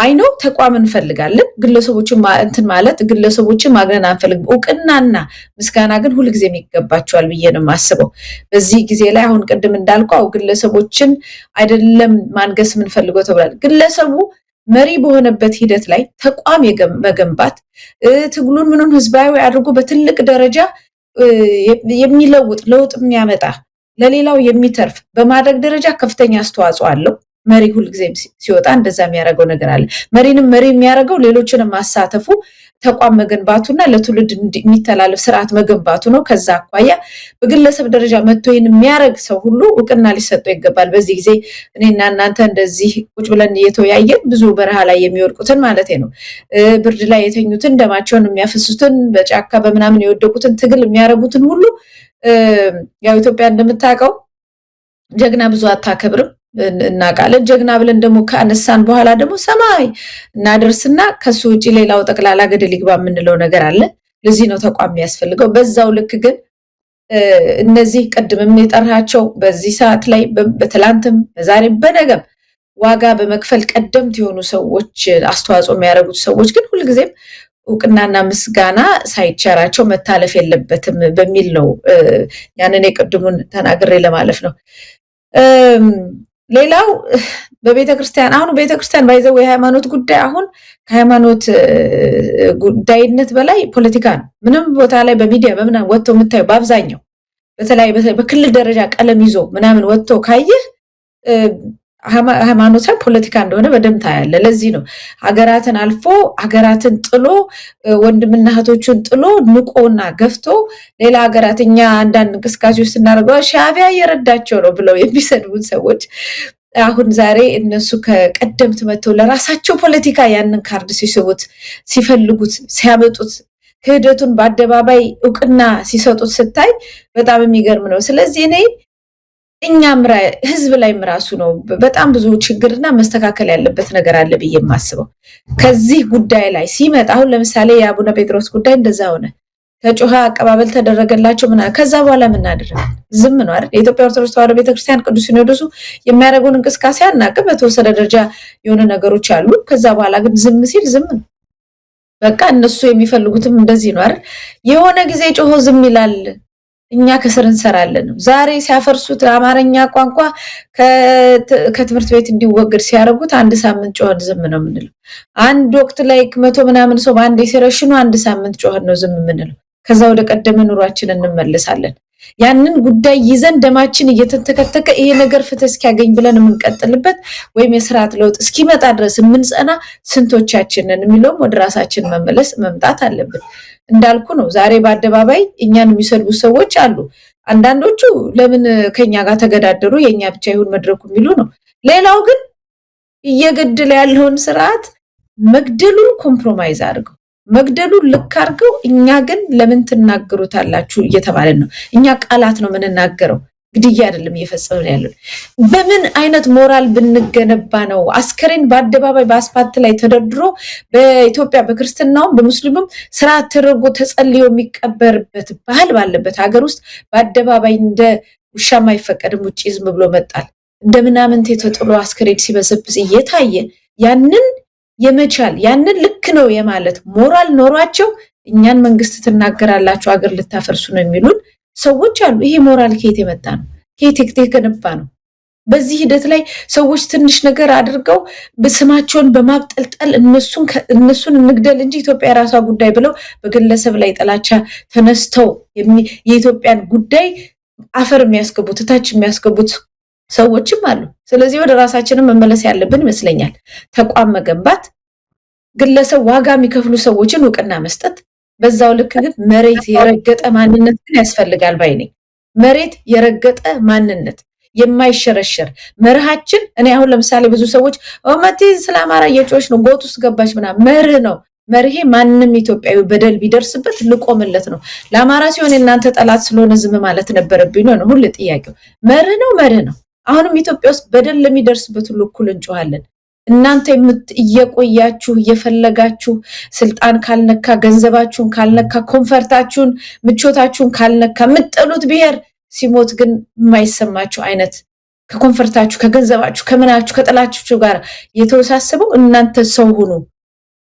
አይኖ ተቋም እንፈልጋለን። ግለሰቦችን እንትን ማለት ግለሰቦችን ማግነን አንፈልግም። እውቅናና ምስጋና ግን ሁልጊዜም ይገባቸዋል ብዬ ነው የማስበው። በዚህ ጊዜ ላይ አሁን ቅድም እንዳልከው ግለሰቦችን አይደለም ማንገስ የምንፈልገው ተብሏል። ግለሰቡ መሪ በሆነበት ሂደት ላይ ተቋም መገንባት ትግሉን ምኑን ህዝባዊ አድርጎ በትልቅ ደረጃ የሚለውጥ ለውጥ የሚያመጣ ለሌላው የሚተርፍ በማድረግ ደረጃ ከፍተኛ አስተዋጽኦ አለው። መሪ ሁልጊዜም ሲወጣ እንደዛ የሚያደርገው ነገር አለ። መሪንም መሪ የሚያደርገው ሌሎችንም ማሳተፉ ተቋም መገንባቱና ለትውልድ የሚተላለፍ ስርዓት መገንባቱ ነው። ከዛ አኳያ በግለሰብ ደረጃ መጥቶ ይህን የሚያደርግ ሰው ሁሉ እውቅና ሊሰጠው ይገባል። በዚህ ጊዜ እኔና እናንተ እንደዚህ ቁጭ ብለን እየተወያየን ብዙ በረሃ ላይ የሚወድቁትን ማለት ነው፣ ብርድ ላይ የተኙትን፣ ደማቸውን የሚያፈሱትን፣ በጫካ በምናምን የወደቁትን ትግል የሚያደርጉትን ሁሉ ያው ኢትዮጵያ እንደምታውቀው ጀግና ብዙ አታከብርም እናውቃለን። ጀግና ብለን ደግሞ ከአነሳን በኋላ ደግሞ ሰማይ እናደርስና ከሱ ውጭ ሌላው ጠቅላላ ገደል ይግባ የምንለው ነገር አለ። ለዚህ ነው ተቋም የሚያስፈልገው። በዛው ልክ ግን እነዚህ ቅድምም የጠራቸው በዚህ ሰዓት ላይ በትላንትም በዛሬም በነገም ዋጋ በመክፈል ቀደምት የሆኑ ሰዎች አስተዋጽኦ የሚያደርጉት ሰዎች ግን ሁልጊዜም እውቅናና ምስጋና ሳይቸራቸው መታለፍ የለበትም በሚል ነው ያንን የቅድሙን ተናግሬ ለማለፍ ነው። ሌላው በቤተክርስቲያን አሁን ቤተክርስቲያን ባይዘው የሃይማኖት ጉዳይ አሁን ከሃይማኖት ጉዳይነት በላይ ፖለቲካ ነው። ምንም ቦታ ላይ በሚዲያ በምናምን ወጥቶ የምታየው በአብዛኛው በተለይ በክልል ደረጃ ቀለም ይዞ ምናምን ወጥቶ ካየህ ሃይማኖት ሳይሆን ፖለቲካ እንደሆነ በደንብ ታያለ። ለዚህ ነው ሀገራትን አልፎ ሀገራትን ጥሎ ወንድምና እህቶቹን ጥሎ ንቆና ገፍቶ ሌላ ሀገራት እኛ አንዳንድ እንቅስቃሴዎች ስናደርገው ሻዕቢያ እየረዳቸው ነው ብለው የሚሰድቡን ሰዎች አሁን ዛሬ እነሱ ከቀደምት መጥተው ለራሳቸው ፖለቲካ ያንን ካርድ ሲስቡት ሲፈልጉት ሲያመጡት ክህደቱን በአደባባይ እውቅና ሲሰጡት ስታይ በጣም የሚገርም ነው። ስለዚህ እኔ እኛም ህዝብ ላይም ራሱ ነው በጣም ብዙ ችግርና መስተካከል ያለበት ነገር አለ ብዬ የማስበው። ከዚህ ጉዳይ ላይ ሲመጣ አሁን ለምሳሌ የአቡነ ጴጥሮስ ጉዳይ እንደዛ ሆነ፣ ተጮኸ፣ አቀባበል ተደረገላቸው ምናምን። ከዛ በኋላ ምን አደረገ? ዝም ነው አይደል? የኢትዮጵያ ኦርቶዶክስ ተዋሕዶ ቤተክርስቲያን ቅዱስ ሲኖዶሱ የሚያደርገውን እንቅስቃሴ አናውቅም። በተወሰነ ደረጃ የሆነ ነገሮች አሉ። ከዛ በኋላ ግን ዝም ሲል ዝም ነው። በቃ እነሱ የሚፈልጉትም እንደዚህ ነው አይደል? የሆነ ጊዜ ጮሆ ዝም ይላል፣ እኛ ከስር እንሰራለን ነው። ዛሬ ሲያፈርሱት አማርኛ ቋንቋ ከትምህርት ቤት እንዲወገድ ሲያደርጉት አንድ ሳምንት ጮህን ዝም ነው የምንለው። አንድ ወቅት ላይ 100 ምናምን ሰው በአንድ ሲረሽኑ አንድ ሳምንት ጮህን ነው ዝም የምንለው። ከዛ ወደ ቀደመ ኑሯችን እንመለሳለን። ያንን ጉዳይ ይዘን ደማችን እየተንተከተከ ይሄ ነገር ፍትህ እስኪያገኝ ብለን የምንቀጥልበት ወይም የስርዓት ለውጥ እስኪመጣ ድረስ የምንጸና ስንቶቻችንን የሚለውም ወደ ራሳችን መምጣት አለብን። እንዳልኩ ነው ዛሬ በአደባባይ እኛን የሚሰድቡ ሰዎች አሉ። አንዳንዶቹ ለምን ከኛ ጋር ተገዳደሩ የኛ ብቻ ይሁን መድረኩ የሚሉ ነው። ሌላው ግን እየገደለ ያለውን ስርዓት መግደሉን ኮምፕሮማይዝ አድርገው መግደሉን ልክ አድርገው እኛ ግን ለምን ትናገሩታላችሁ እየተባለን ነው። እኛ ቃላት ነው የምንናገረው፣ ግድያ አይደለም እየፈጸምን ያለው። በምን አይነት ሞራል ብንገነባ ነው አስከሬን በአደባባይ በአስፓልት ላይ ተደርድሮ በኢትዮጵያ በክርስትናውም በሙስሊሙም ስርዓት ተደርጎ ተጸልዮ የሚቀበርበት ባህል ባለበት ሀገር ውስጥ በአደባባይ እንደ ውሻ አይፈቀድም ውጪ ዝም ብሎ መጣል እንደ ምናምን ተጥሎ አስከሬን ሲበሰብስ እየታየ ያንን የመቻል ያንን ልክ ነው የማለት ሞራል ኖሯቸው እኛን መንግስት ትናገራላችሁ ሀገር ልታፈርሱ ነው የሚሉን ሰዎች አሉ። ይሄ ሞራል ከየት የመጣ ነው? ከየት የተገነባ ነው? በዚህ ሂደት ላይ ሰዎች ትንሽ ነገር አድርገው በስማቸውን በማብጠልጠል እነሱን እንግደል እንጂ ኢትዮጵያ የራሷ ጉዳይ ብለው በግለሰብ ላይ ጥላቻ ተነስተው የኢትዮጵያን ጉዳይ አፈር የሚያስገቡት ታች የሚያስገቡት ሰዎችም አሉ። ስለዚህ ወደ ራሳችንን መመለስ ያለብን ይመስለኛል። ተቋም መገንባት፣ ግለሰብ ዋጋ የሚከፍሉ ሰዎችን እውቅና መስጠት፣ በዛው ልክ ግን መሬት የረገጠ ማንነት ግን ያስፈልጋል ባይ ነኝ። መሬት የረገጠ ማንነት የማይሸረሸር መርሃችን። እኔ አሁን ለምሳሌ ብዙ ሰዎች ኦመቲ ስለ አማራ እየጮች ነው ጎጥ ውስጥ ገባች ምናምን፣ መርህ ነው። መርሄ ማንንም ኢትዮጵያዊ በደል ቢደርስበት ልቆምለት ነው። ለአማራ ሲሆን እናንተ ጠላት ስለሆነ ዝም ማለት ነበረብኝ ነው ሁሉ ጥያቄው። መርህ ነው፣ መርህ ነው። አሁንም ኢትዮጵያ ውስጥ በደል ለሚደርስበት ሁሉ እኩል እንጮሃለን። እናንተ እየቆያችሁ እየፈለጋችሁ ስልጣን ካልነካ ገንዘባችሁን ካልነካ ኮንፈርታችሁን ምቾታችሁን ካልነካ ምጥሉት ብሔር ሲሞት ግን የማይሰማችሁ አይነት ከኮንፈርታችሁ ከገንዘባችሁ ከምናችሁ ከጥላችሁ ጋር የተወሳሰበው እናንተ ሰው ሁኑ።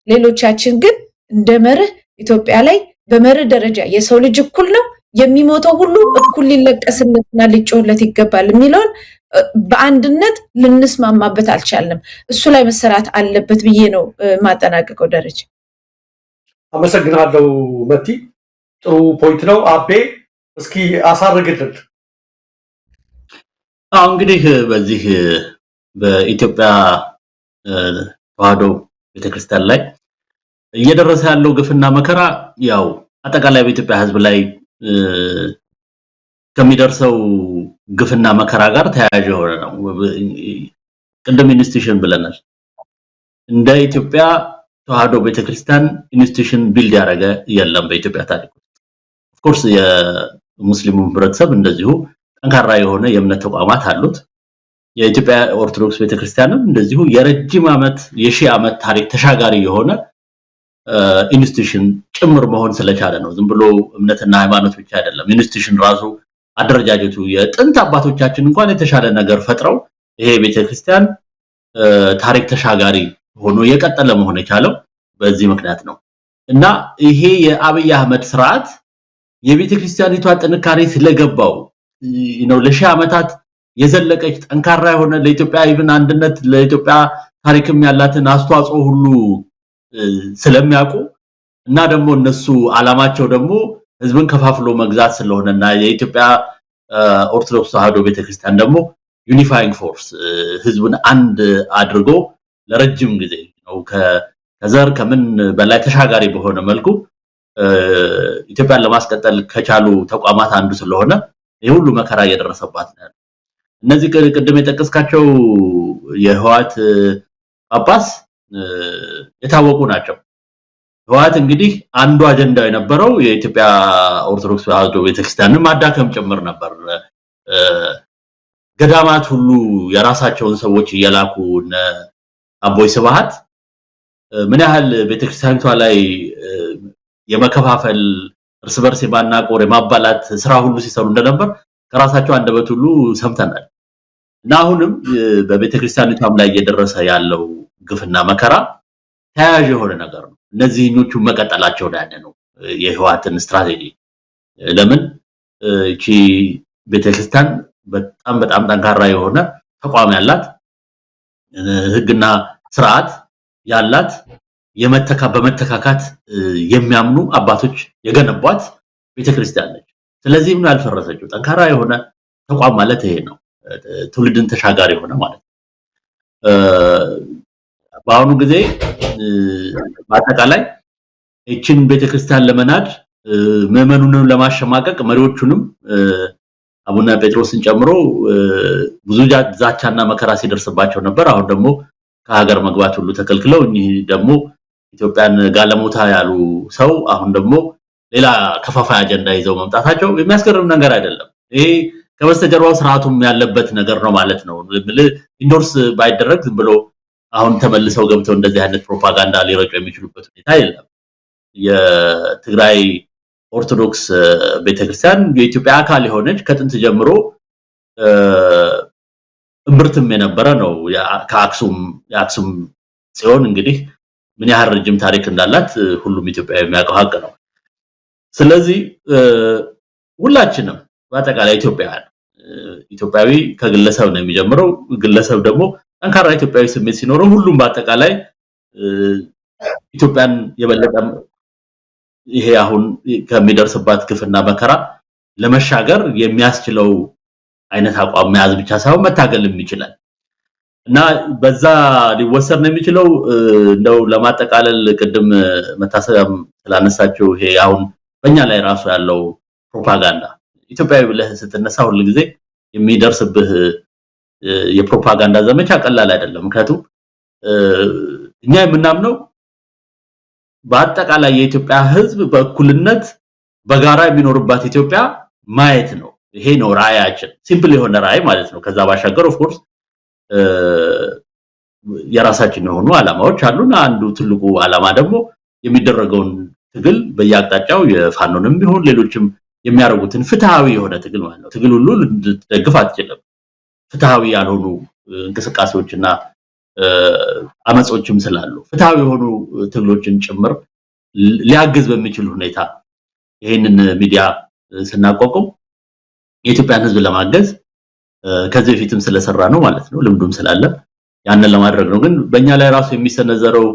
ሌሎቻችን ግን እንደ መርህ ኢትዮጵያ ላይ በመርህ ደረጃ የሰው ልጅ እኩል ነው፣ የሚሞተው ሁሉ እኩል ሊለቀስለትና ሊጮህለት ይገባል የሚለውን በአንድነት ልንስማማበት አልቻልንም። እሱ ላይ መሰራት አለበት ብዬ ነው ማጠናቀቀው። ደረጃ አመሰግናለሁ መቲ፣ ጥሩ ፖይንት ነው። አቤ እስኪ አሳርግልን። እንግዲህ በዚህ በኢትዮጵያ ተዋሕዶ ቤተክርስቲያን ላይ እየደረሰ ያለው ግፍና መከራ ያው አጠቃላይ በኢትዮጵያ ሕዝብ ላይ ከሚደርሰው ግፍና መከራ ጋር ተያያዥ የሆነ ነው። ቅድም ኢንስቲትዩሽን ብለናል። እንደ ኢትዮጵያ ተዋሕዶ ቤተክርስቲያን ኢንስቲትዩሽን ቢልድ ያደረገ የለም በኢትዮጵያ ታሪክ። ኦፍ ኮርስ የሙስሊሙ ህብረተሰብ እንደዚሁ ጠንካራ የሆነ የእምነት ተቋማት አሉት። የኢትዮጵያ ኦርቶዶክስ ቤተክርስቲያንም እንደዚሁ የረጅም ዓመት የሺህ ዓመት ታሪክ ተሻጋሪ የሆነ ኢንስቲትዩሽን ጭምር መሆን ስለቻለ ነው። ዝም ብሎ እምነትና ሃይማኖት ብቻ አይደለም። ኢንስቲትዩሽን ራሱ አደረጃጀቱ የጥንት አባቶቻችን እንኳን የተሻለ ነገር ፈጥረው ይሄ ቤተክርስቲያን ታሪክ ተሻጋሪ ሆኖ የቀጠለ መሆን የቻለው በዚህ ምክንያት ነው እና ይሄ የአብይ አህመድ ስርዓት የቤተክርስቲያኒቷ ጥንካሬ ስለገባው ነው ለሺህ ዓመታት የዘለቀች ጠንካራ የሆነ ለኢትዮጵያ ኢቭን አንድነት ለኢትዮጵያ ታሪክም ያላትን አስተዋጽኦ ሁሉ ስለሚያውቁ እና ደግሞ እነሱ አላማቸው ደግሞ ህዝብን ከፋፍሎ መግዛት ስለሆነና የኢትዮጵያ ኦርቶዶክስ ተዋሕዶ ቤተክርስቲያን ደግሞ ዩኒፋይንግ ፎርስ ህዝብን አንድ አድርጎ ለረጅም ጊዜ ነው ከዘር ከምን በላይ ተሻጋሪ በሆነ መልኩ ኢትዮጵያን ለማስቀጠል ከቻሉ ተቋማት አንዱ ስለሆነ የሁሉ መከራ እየደረሰባት ነው። እነዚህ ቅድም የጠቀስካቸው የህዋት ጳጳስ የታወቁ ናቸው። ህዋት እንግዲህ አንዱ አጀንዳው የነበረው የኢትዮጵያ ኦርቶዶክስ ተዋሕዶ ቤተክርስቲያንን ማዳከም ጭምር ነበር። ገዳማት ሁሉ የራሳቸውን ሰዎች እየላኩ አቦይ ስብሐት ምን ያህል ቤተክርስቲያኒቷ ላይ የመከፋፈል እርስ በርስ የማናቆር የማባላት ስራ ሁሉ ሲሰሩ እንደነበር ከራሳቸው አንደበት ሁሉ ሰምተናል። እና አሁንም በቤተክርስቲያኒቷም ላይ እየደረሰ ያለው ግፍና መከራ ተያያዥ የሆነ ነገር ነው። እነዚህኞቹ መቀጠላቸው ነው የህዋትን ስትራቴጂ። ለምን እቺ ቤተክርስቲያን በጣም ጠንካራ የሆነ ተቋም ያላት ህግና ስርዓት ያላት በመተካካት የሚያምኑ አባቶች የገነቧት ቤተክርስቲያን ነች። ስለዚህ ምን አልፈረሰችው ጠንካራ የሆነ ተቋም ማለት ይሄ ነው። ትውልድን ተሻጋሪ የሆነ ማለት ነው። በአሁኑ ጊዜ በአጠቃላይ እቺን ቤተክርስቲያን ለመናድ ምዕመኑንም ለማሸማቀቅ መሪዎቹንም አቡነ ጴጥሮስን ጨምሮ ብዙ ዛቻና መከራ ሲደርስባቸው ነበር። አሁን ደግሞ ከሀገር መግባት ሁሉ ተከልክለው እኚህ ደግሞ ኢትዮጵያን ጋለሞታ ያሉ ሰው አሁን ደግሞ ሌላ ከፋፋይ አጀንዳ ይዘው መምጣታቸው የሚያስገርም ነገር አይደለም። ይሄ ከበስተጀርባው ስርዓቱም ያለበት ነገር ነው ማለት ነው። ኢንዶርስ ባይደረግ ዝም ብሎ አሁን ተመልሰው ገብተው እንደዚህ አይነት ፕሮፓጋንዳ ሊረጩ የሚችሉበት ሁኔታ የለም። የትግራይ ኦርቶዶክስ ቤተክርስቲያን የኢትዮጵያ አካል የሆነች ከጥንት ጀምሮ እምብርትም የነበረ ነው። የአክሱም ጽዮን እንግዲህ ምን ያህል ረጅም ታሪክ እንዳላት ሁሉም ኢትዮጵያዊ የሚያውቀው ሀቅ ነው። ስለዚህ ሁላችንም በአጠቃላይ ኢትዮጵያዊ ከግለሰብ ነው የሚጀምረው። ግለሰብ ደግሞ ጠንካራ ኢትዮጵያዊ ስሜት ሲኖረው ሁሉም በአጠቃላይ ኢትዮጵያን የበለጠ ይሄ አሁን ከሚደርስባት ግፍና መከራ ለመሻገር የሚያስችለው አይነት አቋም መያዝ ብቻ ሳይሆን መታገልም ይችላል እና በዛ ሊወሰድ ነው የሚችለው። እንደው ለማጠቃለል ቅድም መታሰቢያም ስላነሳቸው ይሄ አሁን በእኛ ላይ ራሱ ያለው ፕሮፓጋንዳ ኢትዮጵያዊ ብለህ ስትነሳ ሁሉ ጊዜ የሚደርስብህ የፕሮፓጋንዳ ዘመቻ ቀላል አይደለም። ምክንያቱም እኛ የምናምነው በአጠቃላይ የኢትዮጵያ ሕዝብ በእኩልነት በጋራ የሚኖርባት ኢትዮጵያ ማየት ነው። ይሄ ነው ራዕያችን፣ ሲምፕል የሆነ ራዕይ ማለት ነው። ከዛ ባሻገር ኦፍ ኮርስ የራሳችን የሆኑ አላማዎች አሉና አንዱ ትልቁ አላማ ደግሞ የሚደረገውን ትግል በየአቅጣጫው የፋኖንም ቢሆን ሌሎችም የሚያደርጉትን ፍትሃዊ የሆነ ትግል ማለት ነው። ትግል ሁሉ ልትደግፍ አትችልም። ፍትሃዊ ያልሆኑ እንቅስቃሴዎችና አመጾችም ስላሉ ፍትሃዊ የሆኑ ትግሎችን ጭምር ሊያግዝ በሚችል ሁኔታ ይሄንን ሚዲያ ስናቋቁም የኢትዮጵያን ሕዝብ ለማገዝ ከዚህ በፊትም ስለሰራ ነው ማለት ነው። ልምዱም ስላለ ያንን ለማድረግ ነው። ግን በእኛ ላይ ራሱ የሚሰነዘረው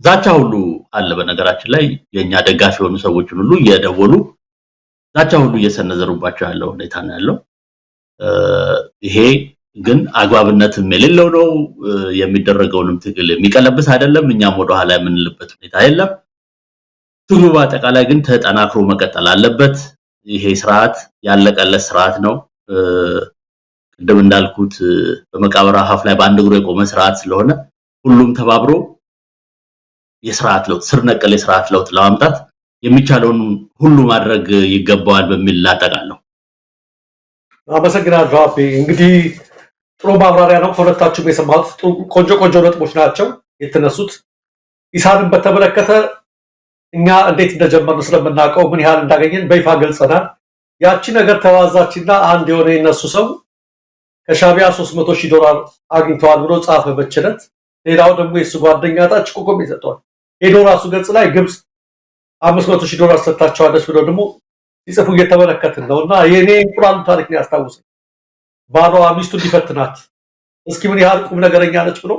ዛቻ ሁሉ አለ። በነገራችን ላይ የኛ ደጋፊ የሆኑ ሰዎችን ሁሉ እየደወሉ ዛቻ ሁሉ እየሰነዘሩባቸው ያለው ሁኔታ ነው ያለው። ይሄ ግን አግባብነትም የሌለው ነው። የሚደረገውንም ትግል የሚቀለብስ አይደለም። እኛም ወደ ኋላ የምንልበት ሁኔታ የለም። ትግሉ በአጠቃላይ ግን ተጠናክሮ መቀጠል አለበት። ይሄ ስርዓት ያለቀለት ስርዓት ነው። ቅድም እንዳልኩት በመቃብር አፋፍ ላይ በአንድ እግሩ የቆመ ስርዓት ስለሆነ ሁሉም ተባብሮ የስርዓት ለውጥ ስር ነቀል የስርዓት ለውጥ ለማምጣት የሚቻለውን ሁሉ ማድረግ ይገባዋል በሚል ላጠቃለሁ። አመሰግናለሁ አቤ። እንግዲህ ጥሩ ማብራሪያ ነው ከሁለታችሁም የሰማሁት። ቆንጆ ነጥቦች ናቸው የተነሱት። ኢሳንን በተመለከተ እኛ እንዴት እንደጀመርን ስለምናውቀው ምን ያህል እንዳገኘን በይፋ ገልጸናል። ያቺ ነገር ተዋዛችና አንድ የሆነ የነሱ ሰው ከሻቢያ $300,000 አግኝተዋል ብሎ ጻፈ በችለት። ሌላው ደግሞ የሱ ጓደኛ ታች ቆቆም ይሰጠዋል። ሄዶ ራሱ ገጽ ላይ ግብጽ $500,000 ሰጥታቸዋለች ብሎ ደግሞ ሲጽፉ እየተመለከትን ነውና የኔ እንቁላሉ ታሪክ ነው ያስታውሰኝ። ባሏ ሚስቱን ሊፈትናት እስኪ ምን ያህል ቁም ነገረኛ ነች ብሎ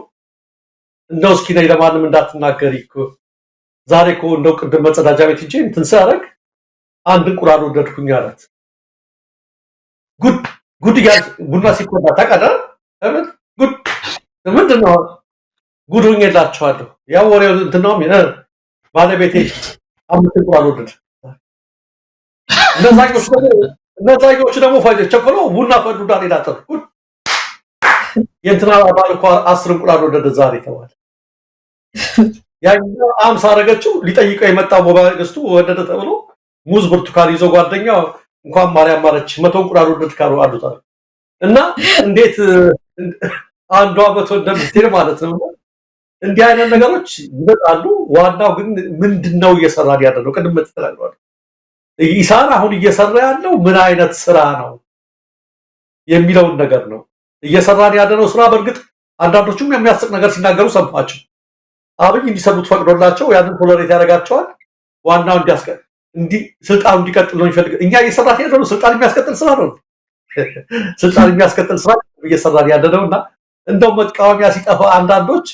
እንደው እስኪ ነይ ለማንም እንዳትናገሪ እኮ ዛሬ እኮ እንደው ቅድም መጸዳጃ ቤት ሂጄ እንትን ሳረግ አንድ እንቁላል ወደድኩኝ አላት። ጉድ ያዝ ቡና ሲቆዳ ታቀዳ ጉድ ምንድነው ጉድ ሆኜላችኋለሁ። ያው ወሬው እንትን ነው ባለቤቴ አምስት እንቁላል ወደድ እነዛኞቹ ደግሞ ቸኮለው ቡና ፈዱ ዳር ይላጠር ጉድ የእንትና ባል እኮ 10 እንቁላል ወደደ ዛሬ ተባለ። ያኛው 50 አረገችው ሊጠይቀው የመጣው ሞባይል ገዝቶ ወደደ ተብሎ ሙዝ ብርቱካን ይዞ ጓደኛው እንኳን ማርያም ማረች 100 እንቁላል ወደድ ካሉ አሉታል። እና እንዴት አንዷ መቶ እንደምትሄድ ማለት ነው። እንዲህ አይነት ነገሮች ይመጣሉ። ዋናው ግን ምንድነው እየሰራን ያለው? ቅድም ተጠቅሏል። ኢሳን አሁን እየሰራ ያለው ምን አይነት ስራ ነው የሚለውን ነገር ነው እየሰራን ያለው ስራ። በእርግጥ አንዳንዶቹም የሚያስቅ ነገር ሲናገሩ ሰማችሁ። አብይ እንዲሰሩት ፈቅዶላቸው ያንን ቶለሬት ያደርጋቸዋል። ዋናው ስልጣኑ እንዲቀጥል ነው የሚፈልግ። እኛ እየሰራን ያለው ስልጣን የሚያስቀጥል ስራ ነው። ስልጣን የሚያስቀጥል ስራ እየሰራን ያለውና እንደው መቃወሚያ ሲጠፋ አንዳንዶች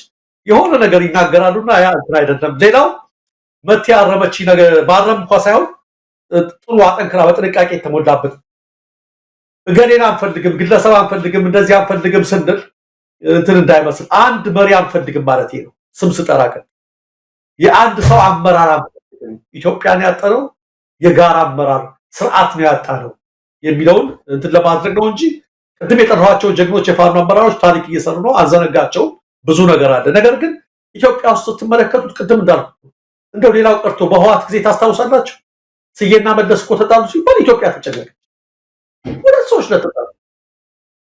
የሆነ ነገር ይናገራሉና ያ እንትን አይደለም። ሌላው መቴ አረመቺ ነገር ማረም እንኳን ሳይሆን ጥሩ አጠንክራ በጥንቃቄ የተሞላበት እገሌን አንፈልግም፣ ግለሰብ አንፈልግም፣ እንደዚህ አንፈልግም ስንል እንትን እንዳይመስል አንድ መሪ አንፈልግም ማለት ነው። ስም ስጠራ ቀን የአንድ ሰው አመራር አንፈልግም፣ ኢትዮጵያን ያጠነው የጋራ አመራር ስርዓት ነው ያጣነው የሚለውን እንትን ለማድረግ ነው እንጂ ቅድም የጠራኋቸው ጀግኖች የፋኖ አመራሮች ታሪክ እየሰሩ ነው። አዘነጋቸው ብዙ ነገር አለ። ነገር ግን ኢትዮጵያ ውስጥ ስትመለከቱት ቅድም እንዳልኩ እንደው ሌላው ቀርቶ በህዋት ጊዜ ታስታውሳላችሁ ስዬና መለስ እኮ ተጣሉ ሲባል ኢትዮጵያ ተጨነቀች። ሁለት ሰዎች ተጣሉ፣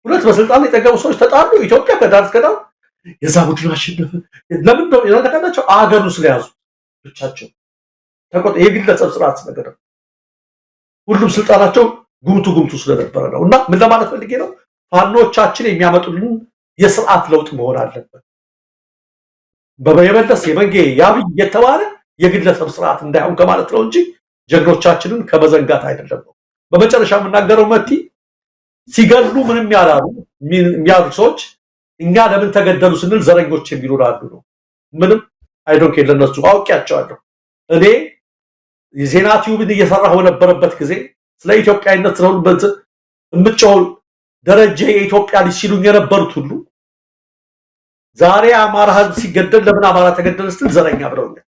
ሁለት በስልጣን የጠገቡ ሰዎች ተጣሉ። ኢትዮጵያ ከዳር እስከ ዳር የዛ ቡድን አሸነፈ። ለምን ነው የተቀናቸው? አገሩ ስለያዙ ብቻቸው ተቆጥ የግለሰብ ስርዓት ስለገደ ሁሉም ስልጣናቸው ጉምቱ ስለነበረ ነው። እና ምን ለማለት ፈልጌ ነው ፋኖቻችን የሚያመጡልን የስርዓት ለውጥ መሆን አለበት። በየመለስ የመንጌ ያብይ የተባለ የግለሰብ ስርዓት እንዳይሆን ከማለት ነው እንጂ ጀግኖቻችንን ከመዘንጋት አይደለም ነው። በመጨረሻ የምናገረው መቲ ሲገሉ ምንም ያላሉ የሚያሉ ሰዎች እኛ ለምን ተገደሉ ስንል ዘረኞች የሚሉራሉ ነው። ምንም አይዶንክ ለነሱ አውቂያቸዋለሁ። እኔ የዜና ቲዩብን እየሰራሁ በነበረበት ጊዜ ስለ ኢትዮጵያዊነት ስለሆነበት እምጮው ደረጀ የኢትዮጵያ ልጅ ሲሉኝ የነበሩት ሁሉ ዛሬ አማራ ህዝብ ሲገደል ለምን አማራ ተገደለ ስትል ዘረኛ ብለውኛል።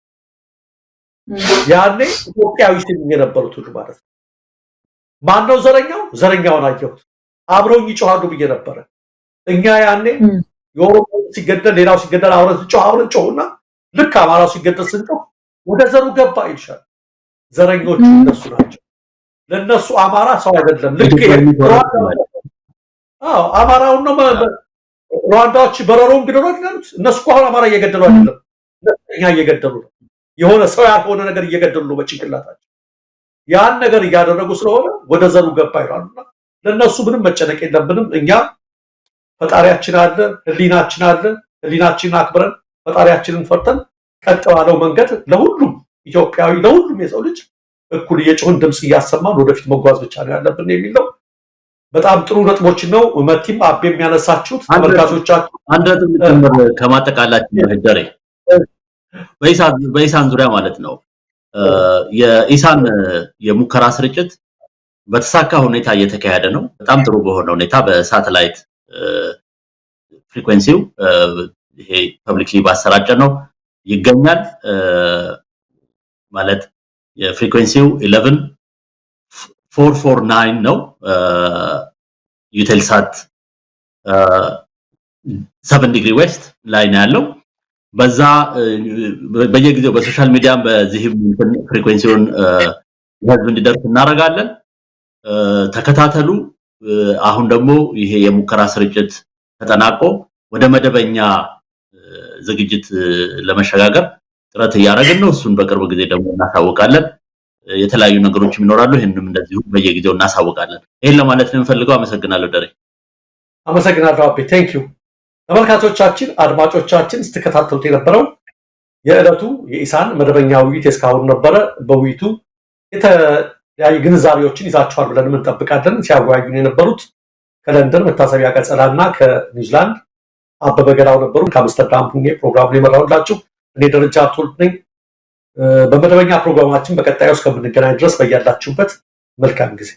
ያኔ ኢትዮጵያዊ ሲሉኝ የነበሩት ሁሉ ማለት ነው። ማነው ዘረኛው? ዘረኛውን አየሁት። አብረውኝ ይጮሃሉ ብዬ ነበረ። እኛ ያኔ የኦሮሞ ሲገደል ሌላው ሲገደል አብረን ጮህና ልክ አማራው ሲገደል ስንጮህ ወደ ዘሩ ገባ ይልሻል። ዘረኞቹ እነሱ ናቸው። ለነሱ አማራ ሰው አይደለም። ልክ አማራውን ነው ሩዋንዳዎች በረሮም ግደሏት ያሉት እነሱ እኮ አሁን አማራ እየገደሉ አይደለም፣ እኛ እየገደሉ ነው። የሆነ ሰው ያልሆነ ነገር እየገደሉ ነው በጭንቅላታቸው። ያን ነገር እያደረጉ ስለሆነ ወደ ዘሩ ገባ ይላሉና ለነሱ ምንም መጨነቅ የለብንም። እኛ ፈጣሪያችን አለ፣ ህሊናችን አለ። ህሊናችንን አክብረን ፈጣሪያችንን ፈርተን ቀጥ ባለው መንገድ ለሁሉም ኢትዮጵያዊ ለሁሉም የሰው ልጅ እኩል የጮህን ድምጽ እያሰማን ወደፊት መጓዝ ብቻ ነው ያለብን የሚለው በጣም ጥሩ ነጥቦች ነው። መቲም አብ የሚያነሳችሁት ተመልካቾቻችሁ አንድ ነጥብ ጭምር ከማጠቃላችን ህደሬ በኢሳን ዙሪያ ማለት ነው። የኢሳን የሙከራ ስርጭት በተሳካ ሁኔታ እየተካሄደ ነው። በጣም ጥሩ በሆነ ሁኔታ በሳተላይት ፍሪኩዌንሲው ይሄ ፐብሊክሊ ባሰራጨ ነው ይገኛል። ማለት የፍሪኩዌንሲው 11449 ነው። ዩቴልሳት 7 ዲግሪ ዌስት ላይ ነው ያለው። በዛ በየጊዜው በሶሻል ሚዲያም በዚህም ፍሪኩዌንሲውን ህዝብ እንዲደርስ እናደርጋለን። ተከታተሉ። አሁን ደግሞ ይሄ የሙከራ ስርጭት ተጠናቆ ወደ መደበኛ ዝግጅት ለመሸጋገር ጥረት እያደረግን ነው። እሱን በቅርብ ጊዜ ደግሞ እናሳውቃለን። የተለያዩ ነገሮች ይኖራሉ። ይሄንንም እንደዚሁ በየጊዜው እናሳውቃለን። ይሄን ለማለት ነው የምፈልገው። አመሰግናለሁ ደሬ። አመሰግናለሁ አቤ። ቴንክ ዩ። ተመልካቾቻችን፣ አድማጮቻችን ስትከታተሉት የነበረው የዕለቱ የኢሳን መደበኛ ውይይት እስካሁን ነበረ። በውይይቱ ግንዛቤዎችን ይዛችኋል ብለን እንጠብቃለን። ሲያወያዩን የነበሩት ከለንደን መታሰቢያ ቀጸላና ከኒውዚላንድ አበበ ገዳው ነበሩ። ከአምስተርዳም ሁኜ ፕሮግራሙን የመራሁላችሁ እኔ ደረጃ ቱልት ነኝ። በመደበኛ ፕሮግራማችን በቀጣዩ እስከምንገናኝ ድረስ በያላችሁበት መልካም ጊዜ